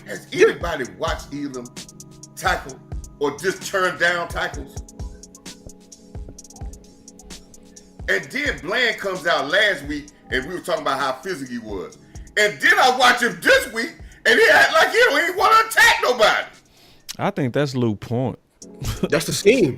B: Has anybody watched Elam tackle or just turn down tackles? And then Bland comes out last week and we were talking about how physical he was. And then I watch him this week and he act like he don't even want to attack nobody.
A: I think that's Lou Point.
E: That's the scheme.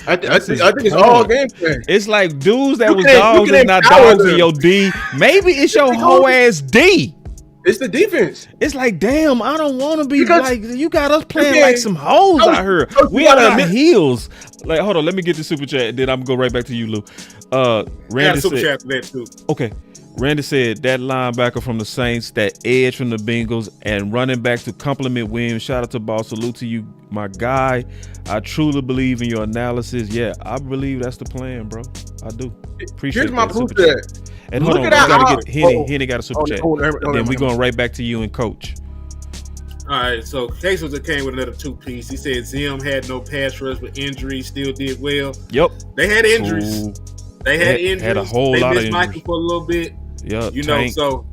E: I think it's all gameplay.
A: It's like dudes that was dogs and not dogs in your D. Maybe it's your whole ass D.
E: It's the defense.
A: It's like, damn, I don't want to be
E: Because-
A: like you got us playing
E: Yeah.
A: like some hoes out here.
E: Coach,
A: We
E: you
A: on
E: gotta
A: our
E: admit-
A: heels. Like, hold on, let me get the super chat. Then I'm gonna go right back to you, Lou.
C: I got
A: Randy
C: a super
A: said,
C: chat for that too.
A: okay. Randy said that linebacker from the Saints, that edge from the Bengals, and running back to compliment Williams. Shout out to Boss. Salute to you, my guy. I truly believe in your analysis. Yeah, I believe that's the plan, bro. I do. Appreciate
E: Here's my
A: that
E: proof
A: super
E: to
A: chat.
E: that.
A: And hold
E: Look
A: on,
E: at
A: we gotta
E: how-
A: get Henny.
E: oh,
A: Henny got a super
E: oh,
A: chat.
E: oh,
A: And then we going right back to you and Coach.
C: All right, so Case just came with another 2-piece. He said Zim had no pass rush with injuries, still did well.
A: Yep.
C: They had injuries.
A: Ooh.
C: They had injuries.
A: Had a whole
C: they
A: lot of
C: missed
A: injuries.
C: Michael for a little bit.
A: Yep.
C: You know,
A: Tank.
C: so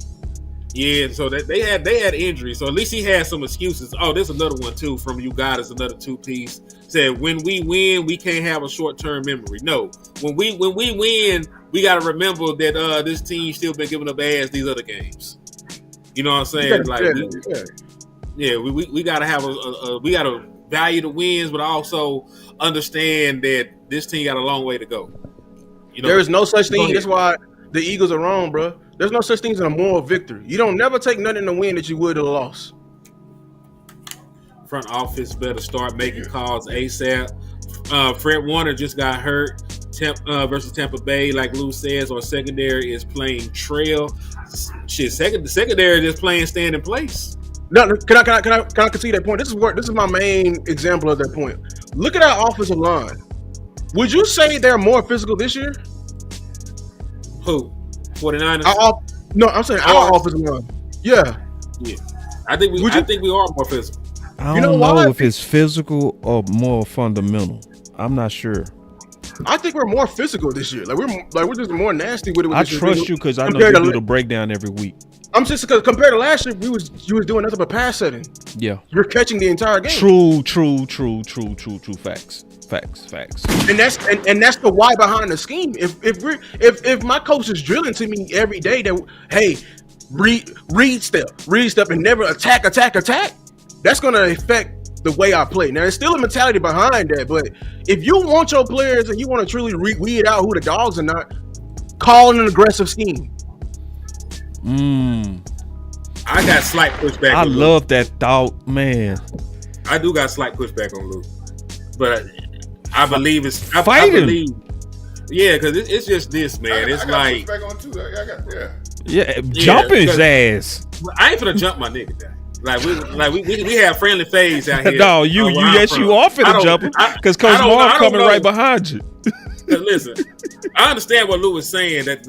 C: yeah, so that they had injuries. So at least he had some excuses. Oh, there's another one too from you guys. Another 2-piece said when we win, we can't have a short-term memory. No, when we win, we got to remember that this team still been giving up ass these other games. You know what I'm saying? Like, we got to have we got to value the wins, but also understand that this team got a long way to go. You know,
E: There is no such thing. That's why the Eagles are wrong, bro. There's no such thing as a moral victory. You don't never take nothing to win that you would in a loss.
C: front office better start making calls ASAP. Fred Warner just got hurt versus Tampa Bay, like Lou says, or secondary is playing trail. Shit, the secondary is playing stand in place.
E: No, can I concede that point? This is my main example of that point. Look at our offensive line. Would you say they're more physical this year?
C: Who? 49ers?
E: No, I'm saying our offensive line. Yeah.
C: I think we are more physical.
A: I don't know if it's physical or more fundamental. I'm not sure.
E: I think we're more physical this year. Like we're just more nasty with it.
A: I trust you because I know you do the breakdown every week.
E: I'm just because compared to last year, you was doing nothing but pass setting.
A: Yeah.
E: You're catching the entire game.
A: True. Facts.
E: And that's the why behind the scheme. If my coach is drilling to me every day that, hey, read step and never attack, that's gonna affect the way I play. Now there's still a mentality behind that, but if you want your players and you want to truly weed out who the dogs are not, call an aggressive scheme.
C: I got slight pushback.
A: I love that thought, man.
C: I do got slight pushback on Luke, but I believe it's I
A: Fighting.
C: Yeah, because it's just this, man. It's like
B: back on too.
A: Jumping his ass.
C: I ain't finna jump my nigga down. We have friendly phase out here.
A: No, you are finna jump him because Coach Marv coming right behind you.
C: Listen, I understand what Lou is saying that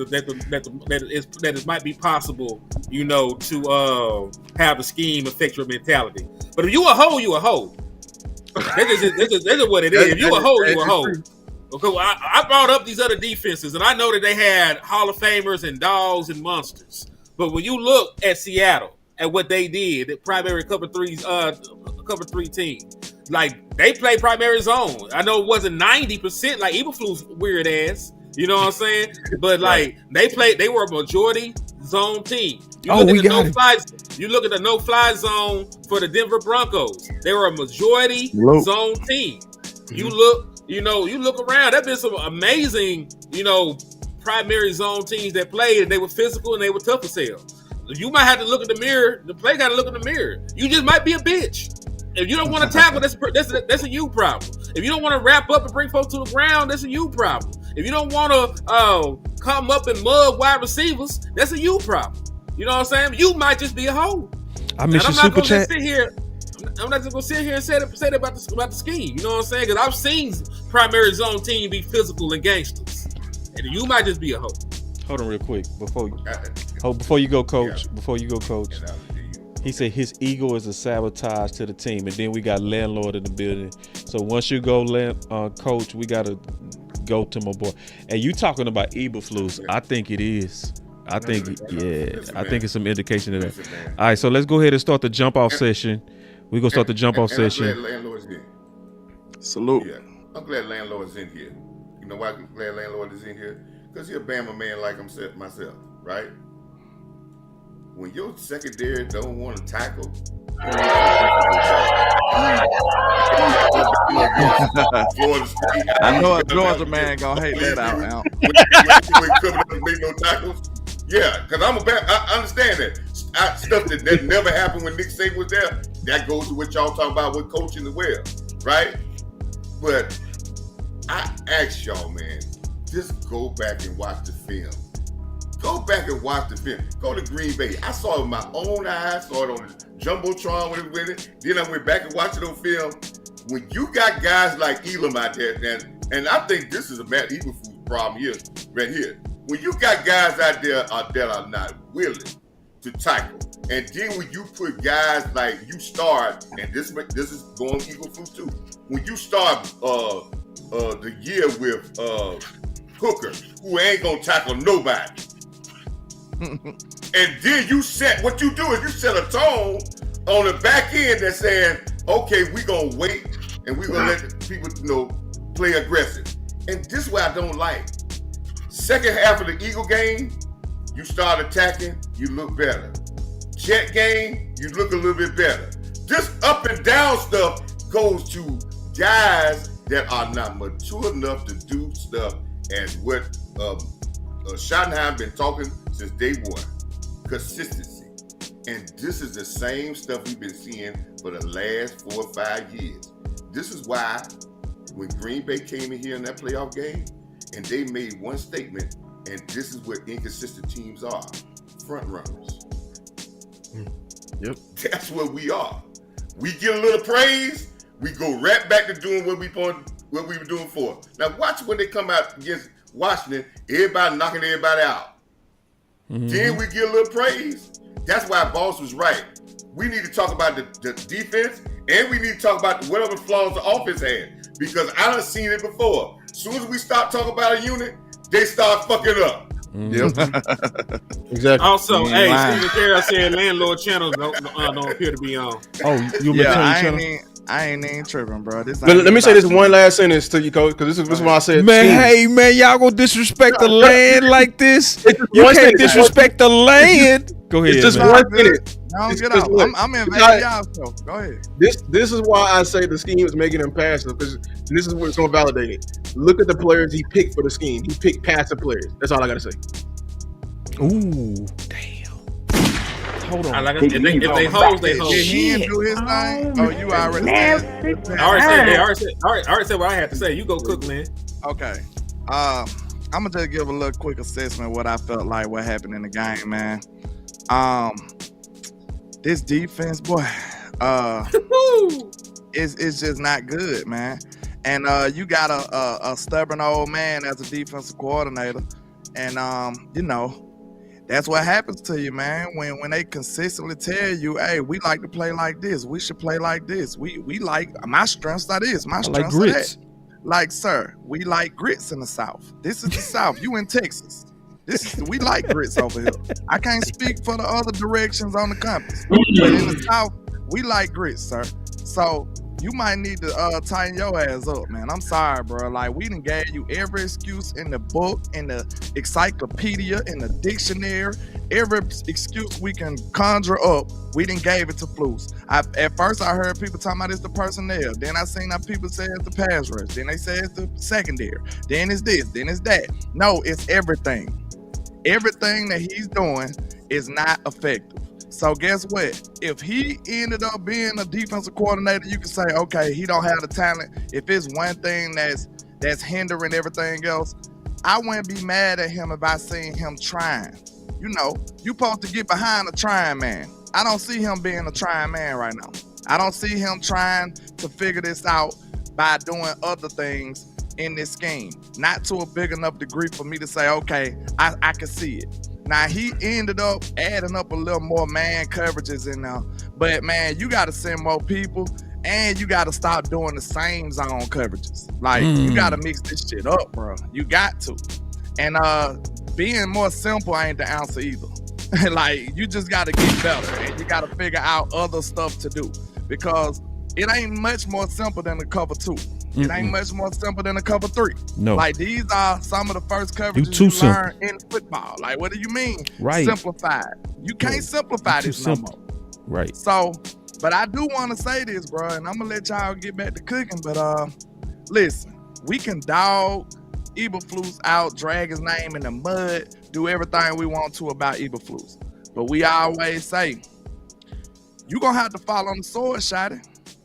C: it might be possible, you know, to have the scheme affect your mentality. But if you a hoe, you a hoe. That's just what it is. If you a hoe, you a hoe. Okay, well, I brought up these other defenses, and I know that they had Hall of Famers and dogs and monsters. But when you look at Seattle, at what they did, that primary cover three team, like they play primary zone. I know it wasn't 90% like Eberflus weird ass, you know what I'm saying? But like they were a majority zone team. You look at the no-fly zone for the Denver Broncos. They were a majority zone team. You look around. There's been some amazing, primary zone teams that played, and they were physical and they were tough as hell. You might have to look in the mirror. The play got to look in the mirror. You just might be a bitch. If you don't want to tackle, that's a you problem. If you don't want to wrap up and bring folks to the ground, that's a you problem. If you don't want to come up and mug wide receivers, that's a you problem. You know what I'm saying? You might just be a hoe.
A: I miss your super chat.
C: I'm not just gonna sit here and say that about the scheme. You know what I'm saying? Because I've seen primary zone team be physical and gangsters, and you might just be a hoe.
A: Hold on real quick before you go, Coach. He said his ego is a sabotage to the team, and then we got landlord in the building. So once you go, Coach, we gotta go to my boy. And you talking about Eberflus? I think it is. I think it's some indication of that. All right, so let's go ahead and start the jump off session. We're gonna start the jump off session.
B: I'm glad landlord's here.
G: Salute.
B: Yeah, I'm glad landlord's in here. You know why I'm glad landlord is in here? Because he's a Bama man like myself, right? When your secondary don't want to tackle,
G: I know a Georgia man gonna hate that out.
B: When coming up and make no tackles, yeah, because I understand that. stuff that never happened when Nick Saban was there. That goes to what y'all talking about with coaching as well, right? But I ask y'all, man, just go back and watch the film. Go back and watch the film. Go to Green Bay. I saw it with my own eyes. Saw it on the Jumbotron when it was with it. Then I went back and watched it on film. When you got guys like Elam out there, and I think this is a Matt Eberflus problem here, right here. When you got guys out there that are not willing to tackle, and then when you put guys like you start, and this is going Eberflus too. When you start the year with Hooker, who ain't gonna tackle nobody. And then you set what you do is you set a tone on the back end that's saying, okay, we're gonna wait and we're gonna let the people play aggressive. And this is what I don't like. Second half of the Eagle game, you start attacking, you look better. Jet game, you look a little bit better. This up and down stuff goes to guys that are not mature enough to do stuff as what Schottenheim been talking since day one. Consistency. And this is the same stuff we've been seeing for the last 4 or 5 years. This is why when Green Bay came in here in that playoff game and they made one statement, and this is what inconsistent teams are, front runners.
E: Yep.
B: That's what we are. We get a little praise, we go right back to doing what we were doing before. Now watch when they come out against Washington, everybody knocking everybody out. Mm-hmm. Then we get a little praise. That's why Boss was right. We need to talk about the defense, and we need to talk about whatever flaws the offense had, because I done seen it before. As soon as we start talking about a unit, they start fucking up.
E: Yep. Exactly.
C: Also, Stephen Carroll said landlord channels don't appear to be on.
A: Oh, you
G: I ain't even tripping, bro.
E: Let me say this one last sentence to you, Coach, because this is what I said.
A: Man, hey, man, y'all gonna disrespect the land like this? You can't disrespect the land. Go ahead.
E: It's just
A: man.
E: 1 minute.
G: Get out. I'm invading y'all, so go ahead.
E: This is why I say the scheme is making him passive, because this is what's going to validate it. Look at the players he picked for the scheme. He picked passive players. That's all I got to say.
A: Ooh, damn. Hold on.
C: If they hold, they hold.
G: Did he do his thing? Oh, you already said.
C: I already said what I had to say. You go cook, man.
G: Okay. I'm gonna just give a little quick assessment of what I felt like what happened in the game, man. This defense, boy, it's just not good, man. And you got a stubborn old man as a defensive coordinator, and that's what happens to you, man. When they consistently tell you, hey, we like to play like this, we should play like this. We like, my strengths are this, my strengths are that. Like, sir, we like grits in the South. This is the South. You in Texas. We like grits over here. I can't speak for the other directions on the campus, but in the South, we like grits, sir. So you might need to tighten your ass up, man. I'm sorry, bro. Like, we done gave you every excuse in the book, in the encyclopedia, in the dictionary, every excuse we can conjure up, we done gave it to Flus. At first, I heard people talking about it's the personnel. Then I seen how people say it's the pass rush. Then they say it's the secondary. Then it's this. Then it's that. No, it's everything. Everything that he's doing is not effective. So guess what? If he ended up being a defensive coordinator, you can say, okay, he don't have the talent. If it's one thing that's hindering everything else, I wouldn't be mad at him if I seen him trying. You supposed to get behind a trying man. I don't see him being a trying man right now. I don't see him trying to figure this out by doing other things in this scheme. Not to a big enough degree for me to say, okay, I can see it. Now, he ended up adding up a little more man coverages in there. But, man, you got to send more people, and you got to stop doing the same zone coverages. Like, you got to mix this shit up, bro. You got to. And being more simple ain't the answer either. Like, you just got to get better, and you got to figure out other stuff to do. Because it ain't much more simple than a cover 2. It ain't much more simple than a cover 3. No. Like, these are some of the first coverages you learn in football. Like, what do you mean?
A: Right.
C: Simplified. You can't simplify this no more.
A: Right.
C: So, but I do want to say this, bro, and I'm going to let y'all get back to cooking. But listen, we can dog Eberflus out, drag his name in the mud, do everything we want to about Eberflus.
G: But we always say, you gonna have to fall on the sword, Shotty.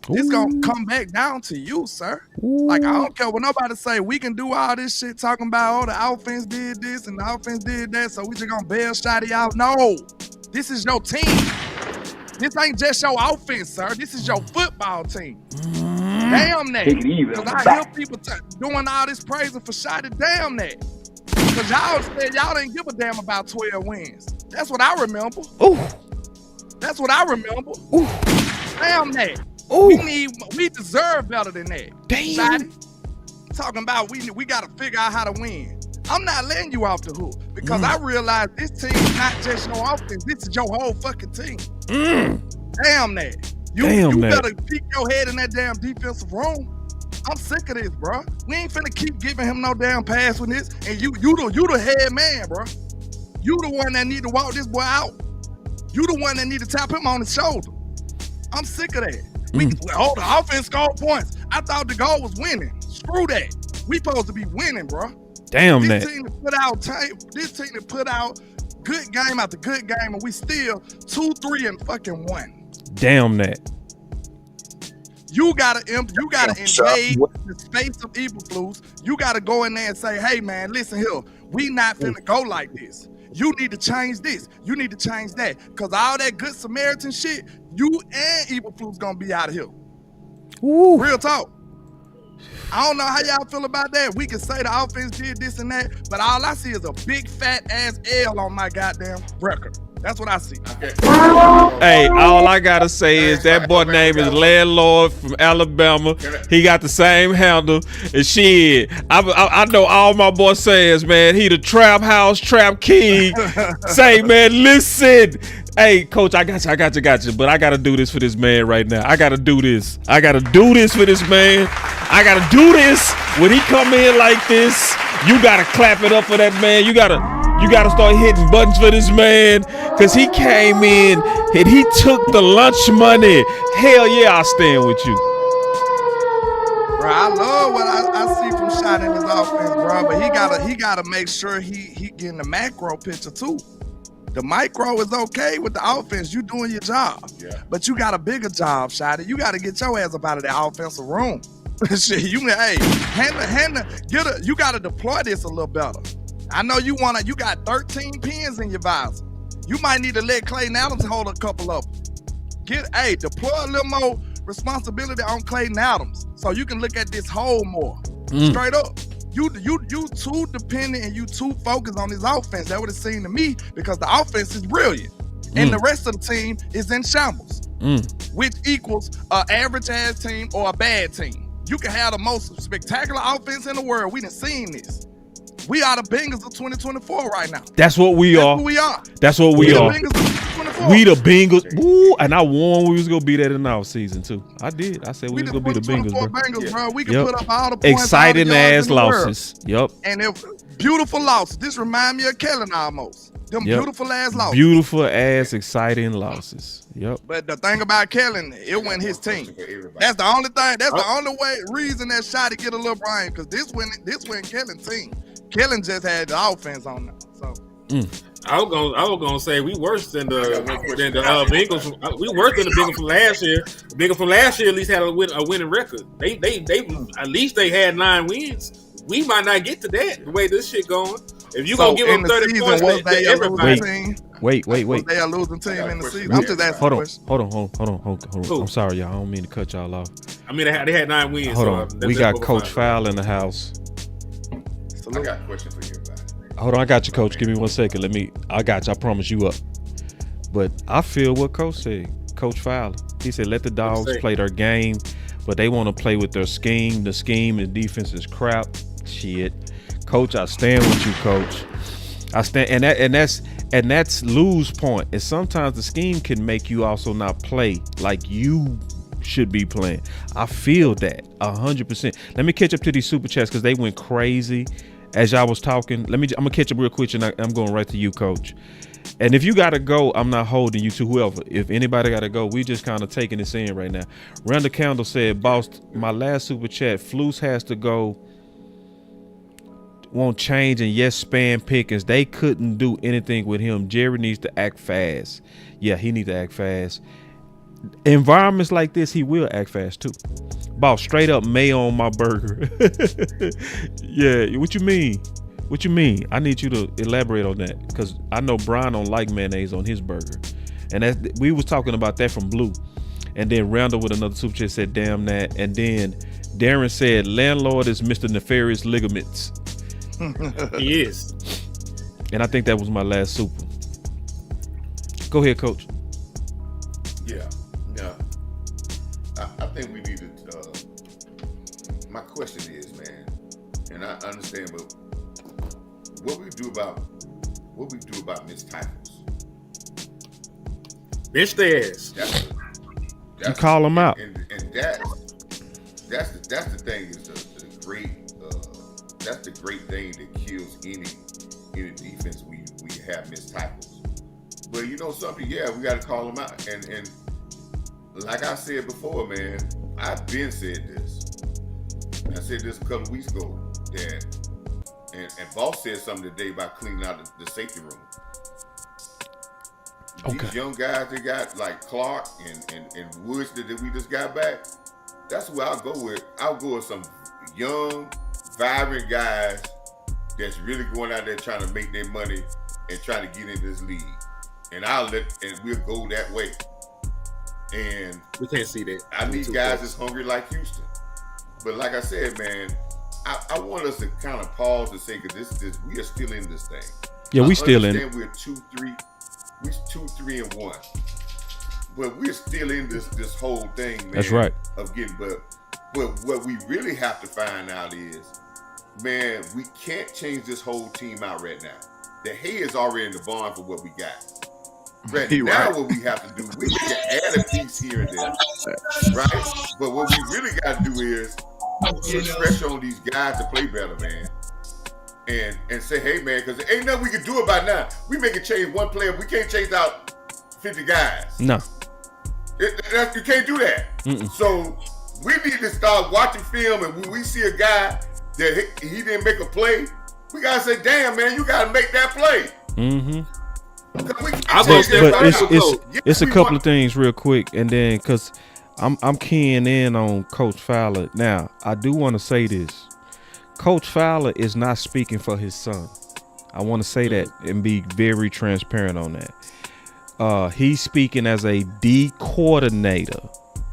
G: It's gonna come back down to you, sir. Like, I don't care what nobody say. We can do all this shit talking about, oh, the offense did this and the offense did that, so we just gonna bail Shotty out. No, this is your team. This ain't just your offense, sir. This is your football team. Damn that. Because I hear people doing all this praising for Shotty. Damn that. Because y'all said y'all didn't give a damn about 12 wins. That's what I remember.
A: Ooh.
G: That's what I remember.
A: Ooh.
G: Damn that.
A: Ooh.
G: We deserve better than that.
A: Damn.
G: Shotty. Talking about we got to figure out how to win. I'm not letting you off the hook because I realize this team is not just your offense. This is your whole fucking team. Damn that. You better peek your head in that damn defensive room. I'm sick of this, bro. We ain't finna keep giving him no damn pass with this. And you the head man, bro. You the one that need to walk this boy out. You the one that need to tap him on the shoulder. I'm sick of that. The offense scored points. I thought the goal was winning. Screw that. We supposed to be winning, bro.
A: Damn
G: this
A: that.
G: Team that put out good game after good game, and we still 2-3 and fucking 1.
A: Damn that.
G: You gotta invade the space of Eberflus. You gotta go in there and say, hey man, listen here, we not finna go like this. You need to change this. You need to change that. Cause all that good Samaritan shit, you and Eberflus gonna be out of here.
A: Ooh.
G: Real talk. I don't know how y'all feel about that. We can say the offense did this and that, but all I see is a big fat ass L on my goddamn record. That's what I see.
B: Okay.
A: Hey, all I gotta say is that boy name is Landlord from Alabama. He got the same handle. And shit, I know all my boy saying, man, he the trap house, trap king. Say, man, listen. Hey, coach, I got you. But I gotta do this for this man right now. I gotta do this for this man. I gotta do this. When he come in like this, you gotta clap it up for that man. You gotta start hitting buttons for this man, because he came in and he took the lunch money. Hell yeah, I stand with you.
G: Bro, I love what I see from Shot in his offense, bro. But he gotta make sure he getting the macro picture too. The micro is okay with the offense. You doing your job. Yeah. But you got a bigger job, Shotty. You gotta get your ass up out of that offensive room. Shit, you gotta deploy this a little better. I know you got 13 pins in your visor. You might need to let Clayton Adams hold a couple of them. Deploy a little more responsibility on Clayton Adams so you can look at this hole more. Straight up. You too dependent and you too focused on this offense. That would have seemed to me, because the offense is brilliant. And the rest of the team is in shambles. Which equals an average ass team or a bad team. You can have the most spectacular offense in the world. We done seen this. We are the Bengals of 2024 right now.
A: That's what we are.
G: Who we are.
A: That's what we are.
G: The Bengals of 2024.
A: We the Bengals. Woo, and I warned we was gonna be that in our season too. I did. I said we was gonna be the Bengals,
G: bro. We can put up all the points.
A: Exciting ass losses. Yep.
G: And beautiful losses. This remind me of Kellen almost. Them beautiful ass losses.
A: Beautiful ass, exciting losses. Yep.
G: But the thing about Kellen, it wasn't his team. That's the only thing. That's the only reason that Shotty get a little brain, because this went Kellen's team. Kellen just had the offense on them. So
C: I was gonna say we worse than the Bengals. We worse than the Bengals from last year. The Bengals from last year at least had a winning record. They at least they had 9 wins. We might not get to that the way this shit going. If you gonna give them 30 points,
G: they everybody.
A: Wait.
G: Was they a losing team in the season? I'm just asking.
A: Hold on. I'm sorry, y'all. I don't mean to cut y'all off.
C: I mean, they had 9 wins.
A: Hold on. We got Coach Fowl in the house.
B: I got a question for you about it.
A: Hold on, I got you, Coach. Give me 1 second. I got you. I promise you up. But I feel what Coach said. Coach Fowler. He said, let the dogs play their game, but they want to play with their scheme. The scheme and defense is crap. Shit. Coach, I stand with you, Coach. I stand, and that's lose point. And sometimes the scheme can make you also not play like you should be playing. I feel that 100%. Let me catch up to these super chats because they went crazy as y'all was talking. I'm gonna catch up real quick, and I'm going right to you, Coach. And if you gotta go, I'm not holding you to whoever. If anybody gotta go, we just kind of taking this in right now. Randall Candle said, "Boss, my last super chat, Flus has to go." won't change, and yes, Span Pickens, they couldn't do anything with him. Jerry needs to act fast. Yeah, he needs to act fast. Environments like this, he will act fast too. Boss, straight up mayo on my burger. Yeah, what you mean? What you mean? I need you to elaborate on that, because I know Brian don't like mayonnaise on his burger, and we was talking about that from Blue, and then Randall with another super chat said, "Damn that," and then Darren said, "Landlord is Mr. Nefarious Ligaments."
C: He is.
A: And I think that was my last super. Go ahead, Coach.
B: Yeah. I think we need to. My question is, man, and I understand, but what we do about missed tackles?
C: Bitch their ass.
A: You call them out,
B: and that's the thing is the great. That's the great thing that kills any defense. We have missed tackles, but you know something? Yeah, we got to call them out. And like I said before, man, I've been said this. I said this a couple of weeks ago that, and Boss said something today about cleaning out the safety room.
A: Okay.
B: These young guys they got like Clark and Woods that we just got back. That's who I'll go with. I'll go with some young, vibrant guys that's really going out there trying to make their money and trying to get in this league. And we'll go that way. And
C: We can't see that.
B: I need guys that's hungry like Houston. But like I said, man, I want us to kind of pause and say, because this we are still in this thing.
A: Yeah, we still in it.
B: We're 2-3, we're 2-3-1, but we're still in this whole thing, man.
A: That's right.
B: Of getting, but what we really have to find out is, man, we can't change this whole team out right now. The hay is already in the barn for what we got. Right now, what we have to do, we can add a piece here and there, right? But what we really got to do is put pressure on these guys to play better, man. And say, hey, man, because there ain't nothing we can do about now. We make a change one player. We can't change out 50 guys.
A: No.
B: You can't do that.
A: Mm-mm.
B: So we need to start watching film, and when we see a guy that he didn't make a play, we got to say, damn, man, you got to make that play.
A: Mm-hmm.
B: But
A: it's a couple of things real quick, and then because I'm keying in on Coach Fowler. Now, I do want to say this. Coach Fowler is not speaking for his son. I want to say that and be very transparent on that. He's speaking as a D coordinator,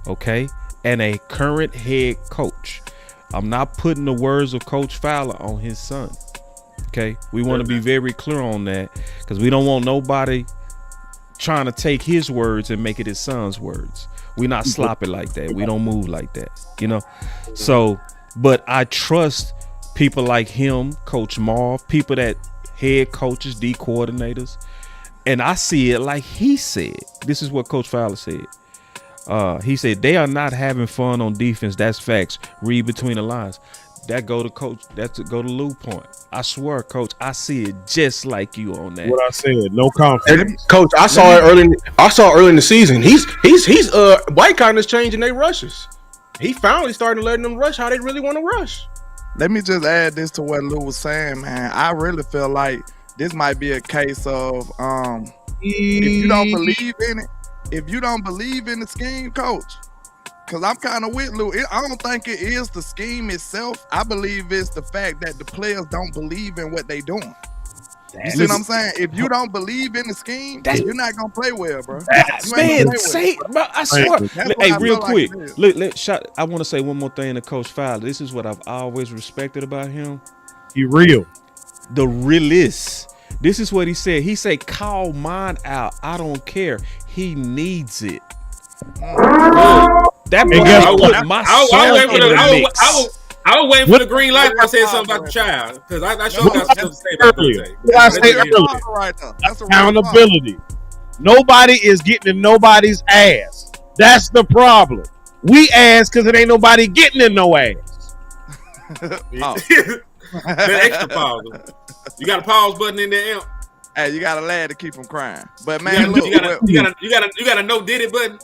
A: okay, and a current head coach. I'm not putting the words of Coach Fowler on his son. Okay, we want to be very clear on that, because we don't want nobody trying to take his words and make it his son's words. We're not sloppy like that. We don't move like that, you know. So, but I trust people like him, Coach Marv, people that head coaches, D coordinators, and I see it like he said. This is what Coach Fowler said. He said they are not having fun on defense. That's facts. Read between the lines. That go to Coach. That's to go to Lou point. I swear, Coach, I see it just like you on that.
D: What I said, no confidence.
E: Coach, I saw it early in the season. He's White Cotton is changing their rushes. He finally started letting them rush how they really want to rush.
G: Let me just add this to what Lou was saying, man. I really feel like this might be a case of if you don't believe in it, if you don't believe in the scheme, Coach. Because I'm kind of with Lou. I don't think it is the scheme itself. I believe it's the fact that the players don't believe in what they doing. You see what I'm saying? If you don't believe in the scheme, you're not gonna play well, bro.
A: Man, say, bro, I swear. Hey, real quick, I want to say one more thing to Coach Fowler. This is what I've always respected about him.
D: He real.
A: The realist. This is what he said. He said, "Call mine out. I don't care. He needs it." That boy put my son in the mix.
C: I was waiting for the green light when I said something about the child, because I sure got stuff to say about that.
D: What I said earlier.
G: That's
D: accountability. Nobody is getting in nobody's ass. That's the problem. We ass because it ain't nobody getting in no ass.
C: That extra pause. You got a pause button in there, Amp?
G: Hey, you got a lad to keep him crying. But man,
C: you got a no did it button.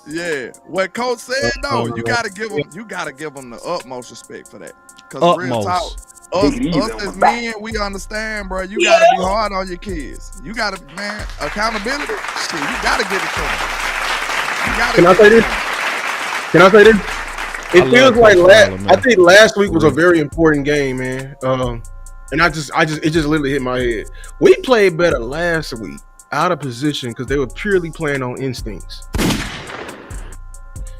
G: Yeah, what Coach said though, you gotta give him the utmost respect for that. Cause real talk, Us as men, we understand, bro. You gotta be hard on your kids. You gotta, man, accountability. Shit, you gotta get it to them.
E: Can I say this? Can I say this? It feels like I think last week was a very important game, man. And it just literally hit my head. We played better last week, out of position, because they were purely playing on instincts.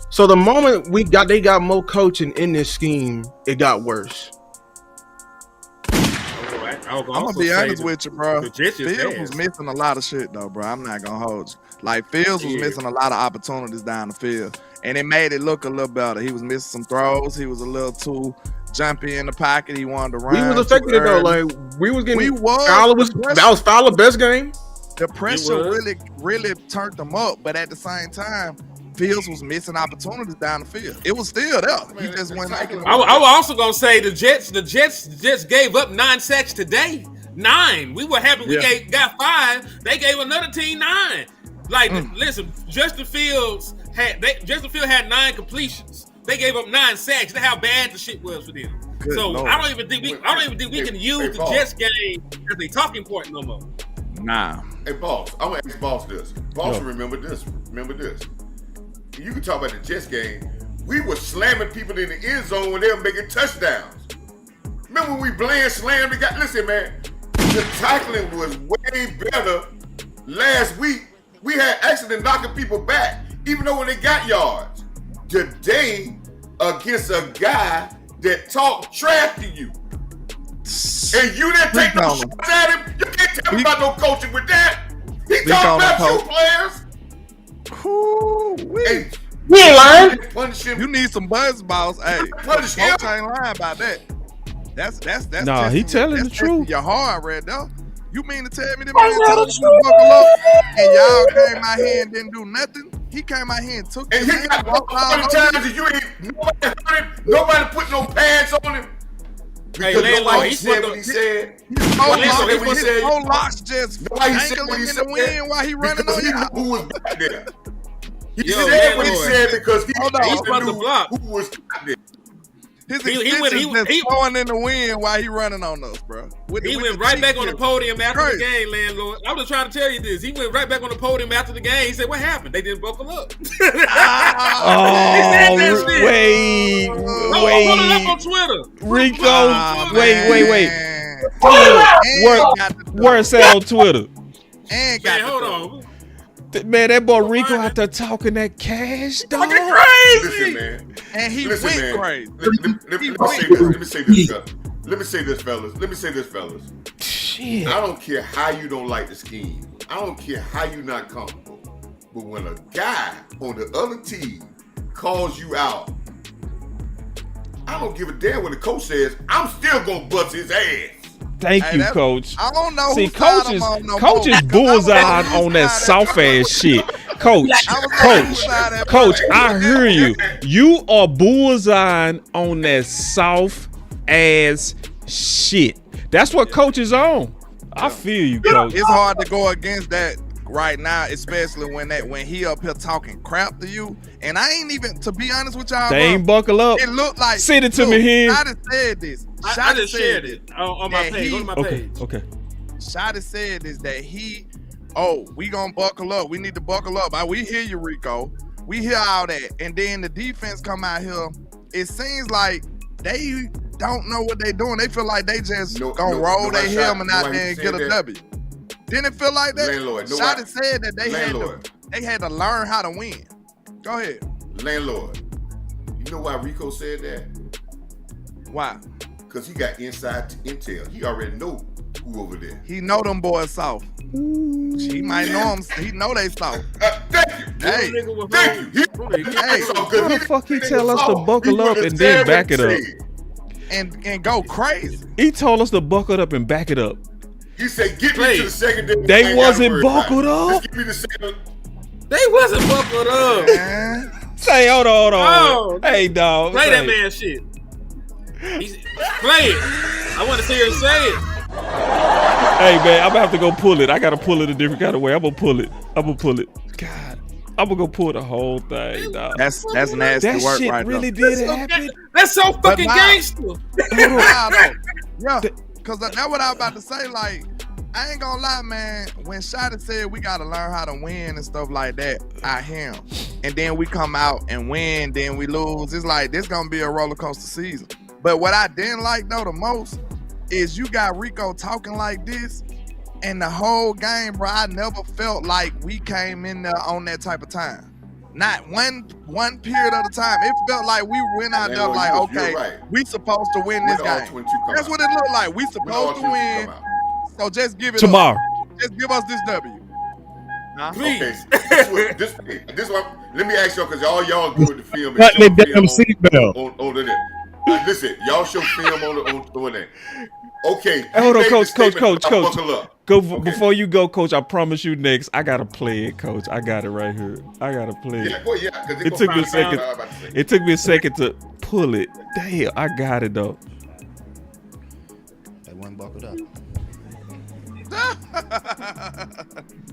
E: So the moment they got more coaching in this scheme, it got worse.
G: I'm gonna be honest with you, bro. Fields was missing a lot of shit, though, bro. I'm not gonna hold you. Like, Fields was missing a lot of opportunities down the field, and it made it look a little better. He was missing some throws. He was a little too jumpy in the pocket. He wanted to run.
E: We was affected though. Like, we was getting. That was Fowler's best game.
G: The pressure really turned them up, but at the same time, Fields was missing opportunities down the field. It was still there. He just went making.
C: I was also gonna say the Jets just gave up 9 sacks today. 9. We were happy we got 5. They gave another team 9. Like, listen, Justin Fields had 9 completions. They gave up 9 sacks. That's how bad the shit was for them.
G: Good
C: so
G: Lord.
C: I don't even think we can use the Jets game as a talking point no more.
G: Nah.
B: Hey, Boss, I'm gonna ask Boss this. Boss, remember this. You can talk about the Jets game. We were slamming people in the end zone when they were making touchdowns. Remember when we slammed the guy? Listen, man, the tackling was way better last week. We had accident knocking people back, even though when they got yards. Today, against a guy that talked trash to you, and you didn't take no shots at him, you can't tell me about no coaching with that. He talking about you players.
E: Hey, we ain't lying.
G: You need some buzz balls. Hey, Coach ain't lying about that. That's
A: nah, he telling the truth.
G: You're hard, Red though. You mean to tell me that man told you to buckle up and y'all came out here and didn't do nothing? He came out here and took
B: and he got all the times that you ain't nobody put no pads on him. Because nobody said what he said.
G: His whole locks just dangling in the wind while he running on y'all.
B: Who was back there? He said what he said because he knew who was back there.
G: His extensions just blowing in the wind while he running on us, bro.
C: He went right back on the podium after the game, landlord. I was trying to tell you this. He went right back on the podium after the game. He said, "What happened? They didn't buckle up."
A: Wait.
C: Pull it up on Twitter.
A: Rico, wait. Where's that on Twitter?
G: And
C: hold on.
A: Man, that boy Rico out there talking that cash, dog.
B: Listen, man.
G: And he went crazy.
B: Let me say this, fellas.
A: Shit.
B: I don't care how you don't like the scheme. I don't care how you not comfortable. But when a guy on the other team calls you out, I don't give a damn what the coach says. I'm still gonna bust his ass.
A: Thank you, Coach.
G: I don't know.
A: See, coaches bullseye on that soft ass shit. Coach, I hear you. You are bullseye on that soft ass shit. That's what Coach is on. I feel you, Coach.
G: It's hard to go against that right now, especially when he up here talking crap to you. And I ain't even, to be honest with y'all,
A: they ain't buckle up.
G: It looked like,
A: send it to me here.
G: I just said this.
C: I just shared it on my page. Go to my page.
A: Okay.
G: Shotty said is that we gonna buckle up. We need to buckle up. We hear you, Rico. We hear all that. And then the defense come out here. It seems like they don't know what they doing. They feel like they just gonna roll their helmet out there and get a W. Didn't it feel like that?
B: Landlord.
G: Shotty said that they had to learn how to win. Go ahead.
B: Landlord. You know why Rico said that?
G: Why?
B: Because he got inside intel. He already know who over there.
G: He know them boys soft. He might know them. He know they soft.
B: Thank you.
G: Hey,
B: thank you.
A: How the fuck he tell us to buckle up and then back it up?
G: And go crazy.
A: He told us to buckle up and back it up.
B: He said, "Get me to the secondary."
A: They wasn't buckled up.
B: Just give me the second.
C: They wasn't buckled up.
A: Say, hold on.
C: Oh,
A: hey, dog.
C: Play that man shit. Play it. I want to see her say it.
A: Hey, man, I'm going to have to go pull it. I got to pull it a different kind of way. I'm going to pull it. God, I'm going to go pull the whole thing, dog.
G: That's nasty
A: that
G: work
A: shit
G: right
A: really
G: there.
A: did happen.
C: That's so fucking gangster.
G: Yeah, because that's what I was about to say. Like, I ain't gonna lie, man. When Shotty said we gotta learn how to win and stuff like that, I hear him. And then we come out and win, then we lose. It's like, this gonna be a roller coaster season. But what I didn't like, though, the most is you got Rico talking like this, and the whole game, bro, I never felt like we came in there on that type of time. Not one period of the time. It felt like we went out there like, okay, we supposed to win this game. That's what it looked like. We supposed to win. So just give it
A: tomorrow.
G: Just give us this W. Huh?
C: Please.
B: Okay, this one. Let me ask y'all, because y'all good with the film.
D: Cut the damn seatbelt.
B: On the listen, y'all show film on that. Okay.
A: Hey, hold on, coach.
B: Buckle up.
A: Go before you go, coach. I promise you next. I gotta play it, coach. I got it right here. I gotta play it.
B: Yeah,
A: it took me a second. It took me a second to pull it. Damn, I got it though.
H: That one buckled up.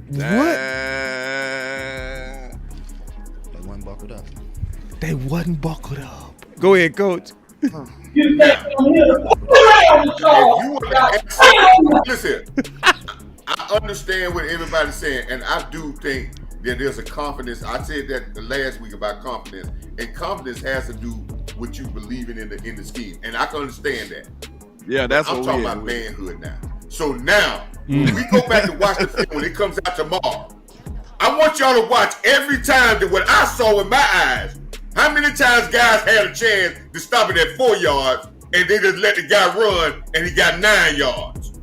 A: What?
H: They wasn't buckled up.
A: They wasn't buckled up. Go ahead, coach.
B: Listen, I understand what everybody's saying, and I do think that there's a confidence. I said that last week about confidence, and confidence has to do with you believing in the scheme, and I can understand that.
G: Yeah, that's
B: I'm
G: what
B: talking about manhood now. So now, when we go back and watch the film when it comes out tomorrow, I want y'all to watch every time that what I saw with my eyes. How many times guys had a chance to stop it at 4 yards and they just let the guy run and he got 9 yards?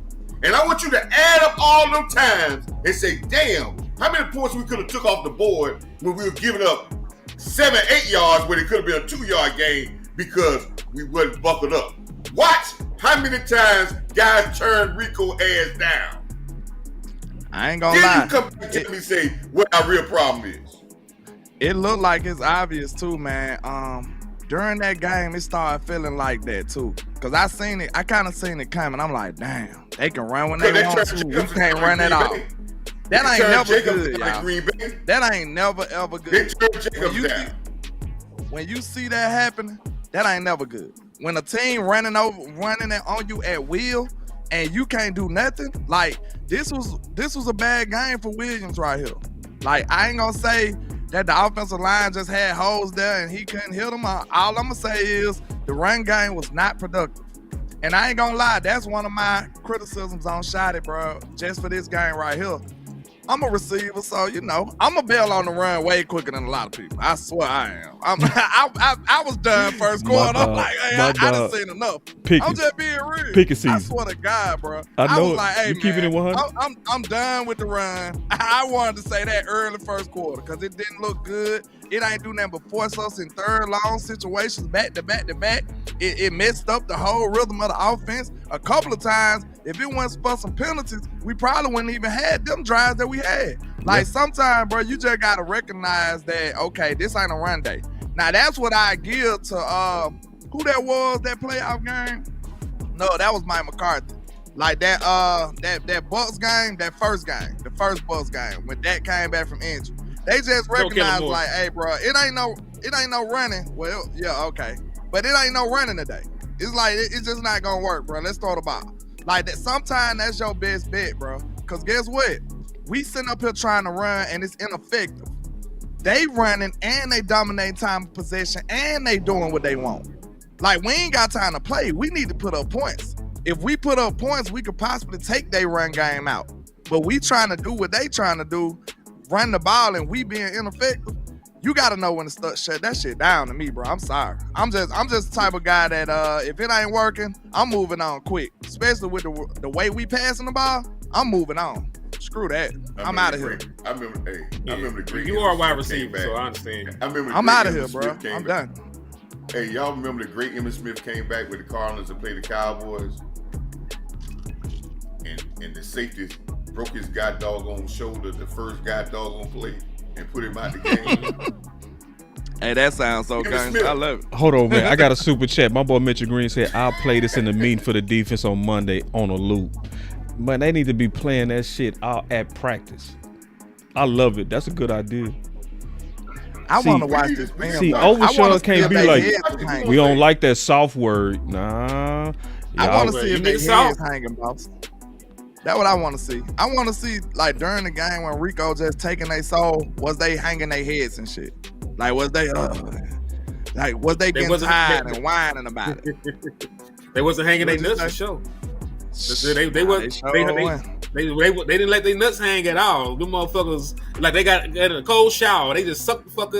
B: And I want you to add up all them times and say, damn, how many points we could have took off the board when we were giving up 7, 8 yards when it could have been a 2-yard game because we wasn't buckled up. Watch how many times guys turned Rico ass down.
G: I ain't gonna lie.
B: Then you come back to me and say what our real problem is.
G: It looked like it's obvious too, man. During that game, it started feeling like that too. Cause I seen it, I kind of seen it coming. I'm like, damn, they can run when they want to. We can't run at all. That ain't never good, y'all. That ain't never ever good. When you see that happening, that ain't never good. When a team running on you at will, and you can't do nothing, like this was a bad game for Williams right here. Like, I ain't gonna say that the offensive line just had holes there and he couldn't hit them. All I'm gonna say is the run game was not productive. And I ain't gonna lie, that's one of my criticisms on Shotty, bro, just for this game right here. I'm a receiver, so, you know, I'm a bail on the run way quicker than a lot of people. I swear I am. I was done first quarter. I'm like, hey, I done seen enough. I'm just being real.
A: Pick a season.
G: I swear to God, bro.
A: I was
G: like, hey,
A: you keeping it 100?
G: I'm done with the run. I wanted to say that early first quarter because it didn't look good. It ain't do nothing but force us in third long situations back to back to back. It messed up the whole rhythm of the offense. A couple of times, if it wasn't for some penalties, we probably wouldn't even had them drives that we had. Like, sometimes, bro, you just got to recognize that, okay, this ain't a run day. Now, that's what I give to, who that was, that playoff game? No, that was Mike McCarthy. Like that Bucks game, the first Bucks game, when that came back from injury. They just recognized, like, hey, bro, it ain't no running. Well, yeah, okay. But it ain't no running today. It's like, it's just not going to work, bro. Let's throw the ball. Like, that. Sometimes that's your best bet, bro. Because guess what? We sitting up here trying to run, and it's ineffective. They running, and they dominate time of possession, and they doing what they want. Like, we ain't got time to play. We need to put up points. If we put up points, we could possibly take their run game out. But we trying to do what they trying to do, run the ball, and we being ineffective. You got to know when to shut that shit down to me, bro. I'm sorry. I'm just the type of guy that if it ain't working, I'm moving on quick. Especially with the way we passing the ball, I'm moving on. Screw that. I'm out of here.
B: I remember the Green.
C: You are a wide receiver, so I understand.
G: I'm out of here, bro. I'm done.
B: Hey, y'all remember the great Emmitt Smith came back with the Cardinals and played the Cowboys? And the safety broke his doggone shoulder the first doggone play and put him out the game.
G: Hey, that sounds so good. I love it.
A: Hold on, man. I got a super chat. My boy Mitchell Green said, I'll play this in the meeting for the defense on Monday on a loop. Man, they need to be playing that shit out at practice. I love it. That's a good idea.
G: I want to watch this film.
A: See, Overshawn can't be like, we don't like that soft word. Nah.
G: I want to
C: Well,
G: see
C: you
G: if they
C: niggas saw.
G: heads hanging, boss. That's what I want to see. I want to see, like, during the game when Rico just taking their soul, was they hanging their heads and shit? Like, was they getting
C: wasn't-
G: tired
C: they-
G: and whining about it?
C: They wasn't hanging their
G: What you
C: nuts
G: say?
C: for sure. They
G: Nah,
C: wasn't.
G: sure
C: They
G: wasn't.
C: didn't let their nuts hang at all. Them motherfuckers, like they got in a cold shower. They just suck the fuck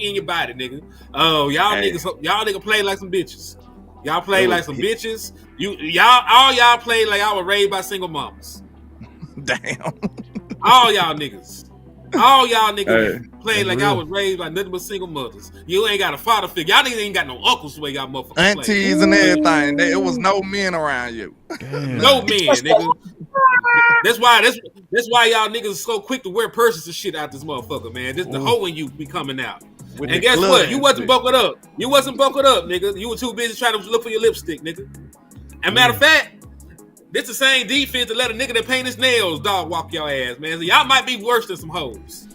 C: in your body, nigga. Oh, y'all niggas play like some bitches. Y'all play like some bitches. All y'all play like y'all were raised by single moms.
G: Damn.
C: All y'all niggas. All y'all niggas
A: Hey,
C: play like
A: that's
C: y'all was raised by nothing but single mothers. You ain't got a father figure. Y'all niggas ain't got no uncles the way y'all motherfuckers play.
G: Aunties and everything. There was no men around you.
A: damn.
C: No men, nigga. That's why y'all niggas so quick to wear purses and shit out this motherfucker, man. This the hoe in you be coming out.
G: With
C: And
G: the
C: guess
G: glove
C: what? You
G: and
C: wasn't
G: shit.
C: buckled up. You wasn't buckled up, nigga. You were too busy trying to look for your lipstick, nigga. And matter of fact, this the same defense to let a nigga that paint his nails dog walk your ass, man. So y'all might be worse than some hoes.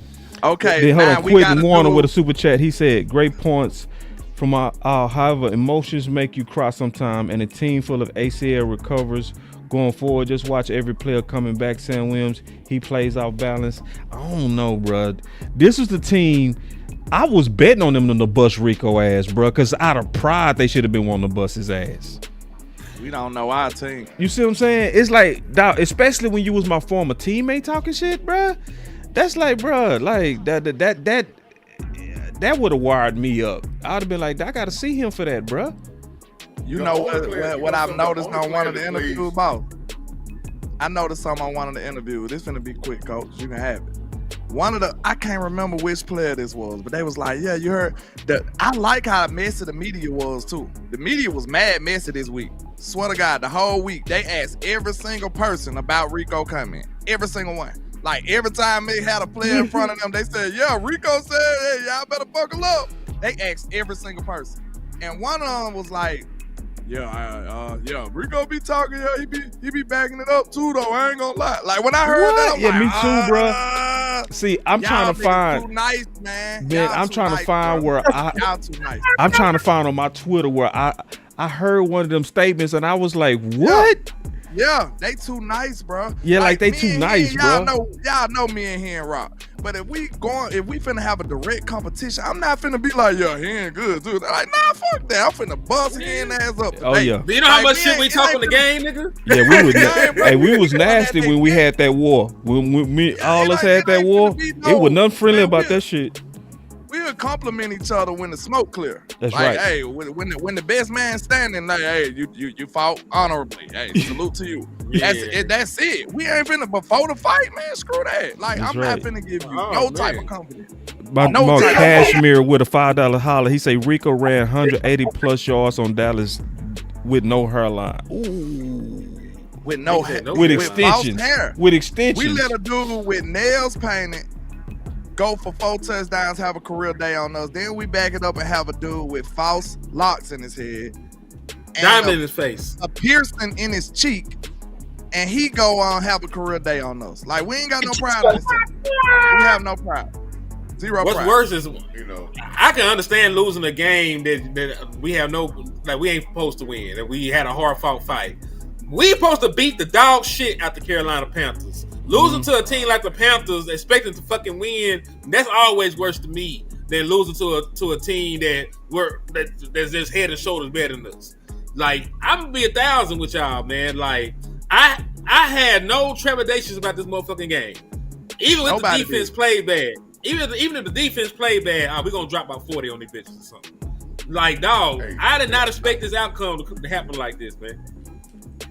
G: Okay,
A: Then hold
G: now
A: on,
G: we
A: Quentin
G: gotta
A: Warner
G: do-
A: with a super chat. He said, "Great points from our however, emotions make you cry sometime, and a team full of ACL recovers going forward. Just watch every player coming back. Sam Williams, he plays off balance. I don't know, bro. This is the team. I was betting on them to bust Rico ass, bro, because out of pride they should have been wanting to bust his ass.
G: We don't know our team.
A: You see what I'm saying? It's like, dog, especially when you was my former teammate talking shit, bro. That's like, bro, like that would have wired me up. I'd have been like, I gotta see him for that, bro.
G: You
B: The
G: know
B: only player-
G: what
B: you know
G: I've
B: something,
G: noticed
B: the only
G: on one of
B: player
G: the
B: that
G: interviews
B: plays-
G: about. I noticed something on one of the interviews. This finna be quick, coach. You can have it. I can't remember which player this was, but they was like, yeah, you heard that. I like how messy the media was too. The media was mad messy this week. Swear to God, the whole week they asked every single person about Rico coming. Every single one. Like every time they had a player in front of them, they said, yeah, Rico said, hey, y'all better buckle up. They asked every single person. And one of them was like, yeah, Rico be talking, yeah, he be backing it up too, though. I ain't gonna lie. Like when I heard that, I'm
A: Yeah,
G: like,
A: me too, bro. See, I'm trying to
G: y'all niggas
A: find.
G: too nice, man.
A: Man,
G: Y'all
A: I'm
G: too
A: trying to
G: nice,
A: find
G: bro.
A: where
G: Y'all too nice.
A: I'm trying to find on my Twitter where I heard one of them statements and I was like, what?
G: Yeah, they too nice, bro.
A: Yeah, like they
G: me
A: too
G: and
A: nice,
G: him,
A: bro.
G: Y'all know me and him rock. But if we finna have a direct competition, I'm not finna be like, yeah, he ain't good, dude. Like, nah, fuck that. I'm finna bust his ass up today.
A: Oh, yeah.
C: Do you know how
G: Like,
C: much
G: me
C: shit we
G: ain't-
C: talk
G: it
C: on the
G: ain't
C: game, nigga?
A: Yeah, we was.
G: Yeah, bro.
A: Hey, we was
G: We doing that
A: nasty
G: thing.
A: when we had that war. When we all
G: it
A: us
G: ain't-
A: had
G: it
A: that
G: ain't
A: war,
G: finna be
A: it was
G: no-
A: nothing friendly
G: man,
A: about
G: we-
A: that shit.
G: We'll compliment each other when the smoke clear.
A: That's
G: like,
A: right.
G: Hey, when the best man standing, like, hey, you fought honorably. Hey, salute to you. That's it. We ain't finna before the fight, man. Screw that. Like,
A: That's
G: I'm
A: right.
G: not finna give you
C: Oh,
G: no
C: man.
G: type of confidence.
A: My
G: No type of-
A: Cashmere with a $5 holler. He say Rico ran 180 plus yards on Dallas with no hairline. Ooh.
G: With no
C: He said no
A: With
C: hair.
A: extensions.
G: false hair.
A: With extensions.
G: We let a dude with nails painted go for 4 touchdowns, have a career day on us. Then we back it up and have a dude with false locks in his head,
C: Diamond in his face.
G: a piercing in his cheek, and he go on have a career day on us. Like, we ain't got no pride in this team. We have no pride. Zero
C: What's
G: pride.
C: worse is
B: You know,
C: I can understand losing a game that we have no, like we ain't supposed to win, that we had a hard fought fight. We supposed to beat the dog shit out the Carolina Panthers. Losing to a team like the Panthers, expecting to fucking win, that's always worse to me than losing to a team that's just head and shoulders better than us. Like, I'm gonna be 1,000 with y'all, man. Like, I had no trepidations about this motherfucking game. Even with
G: Nobody
C: the defense
G: did.
C: played bad. Even if the defense played bad, we're gonna drop about 40 on these bitches or something. Like, dog,
B: Hey,
C: I did not expect this outcome to happen like this, man.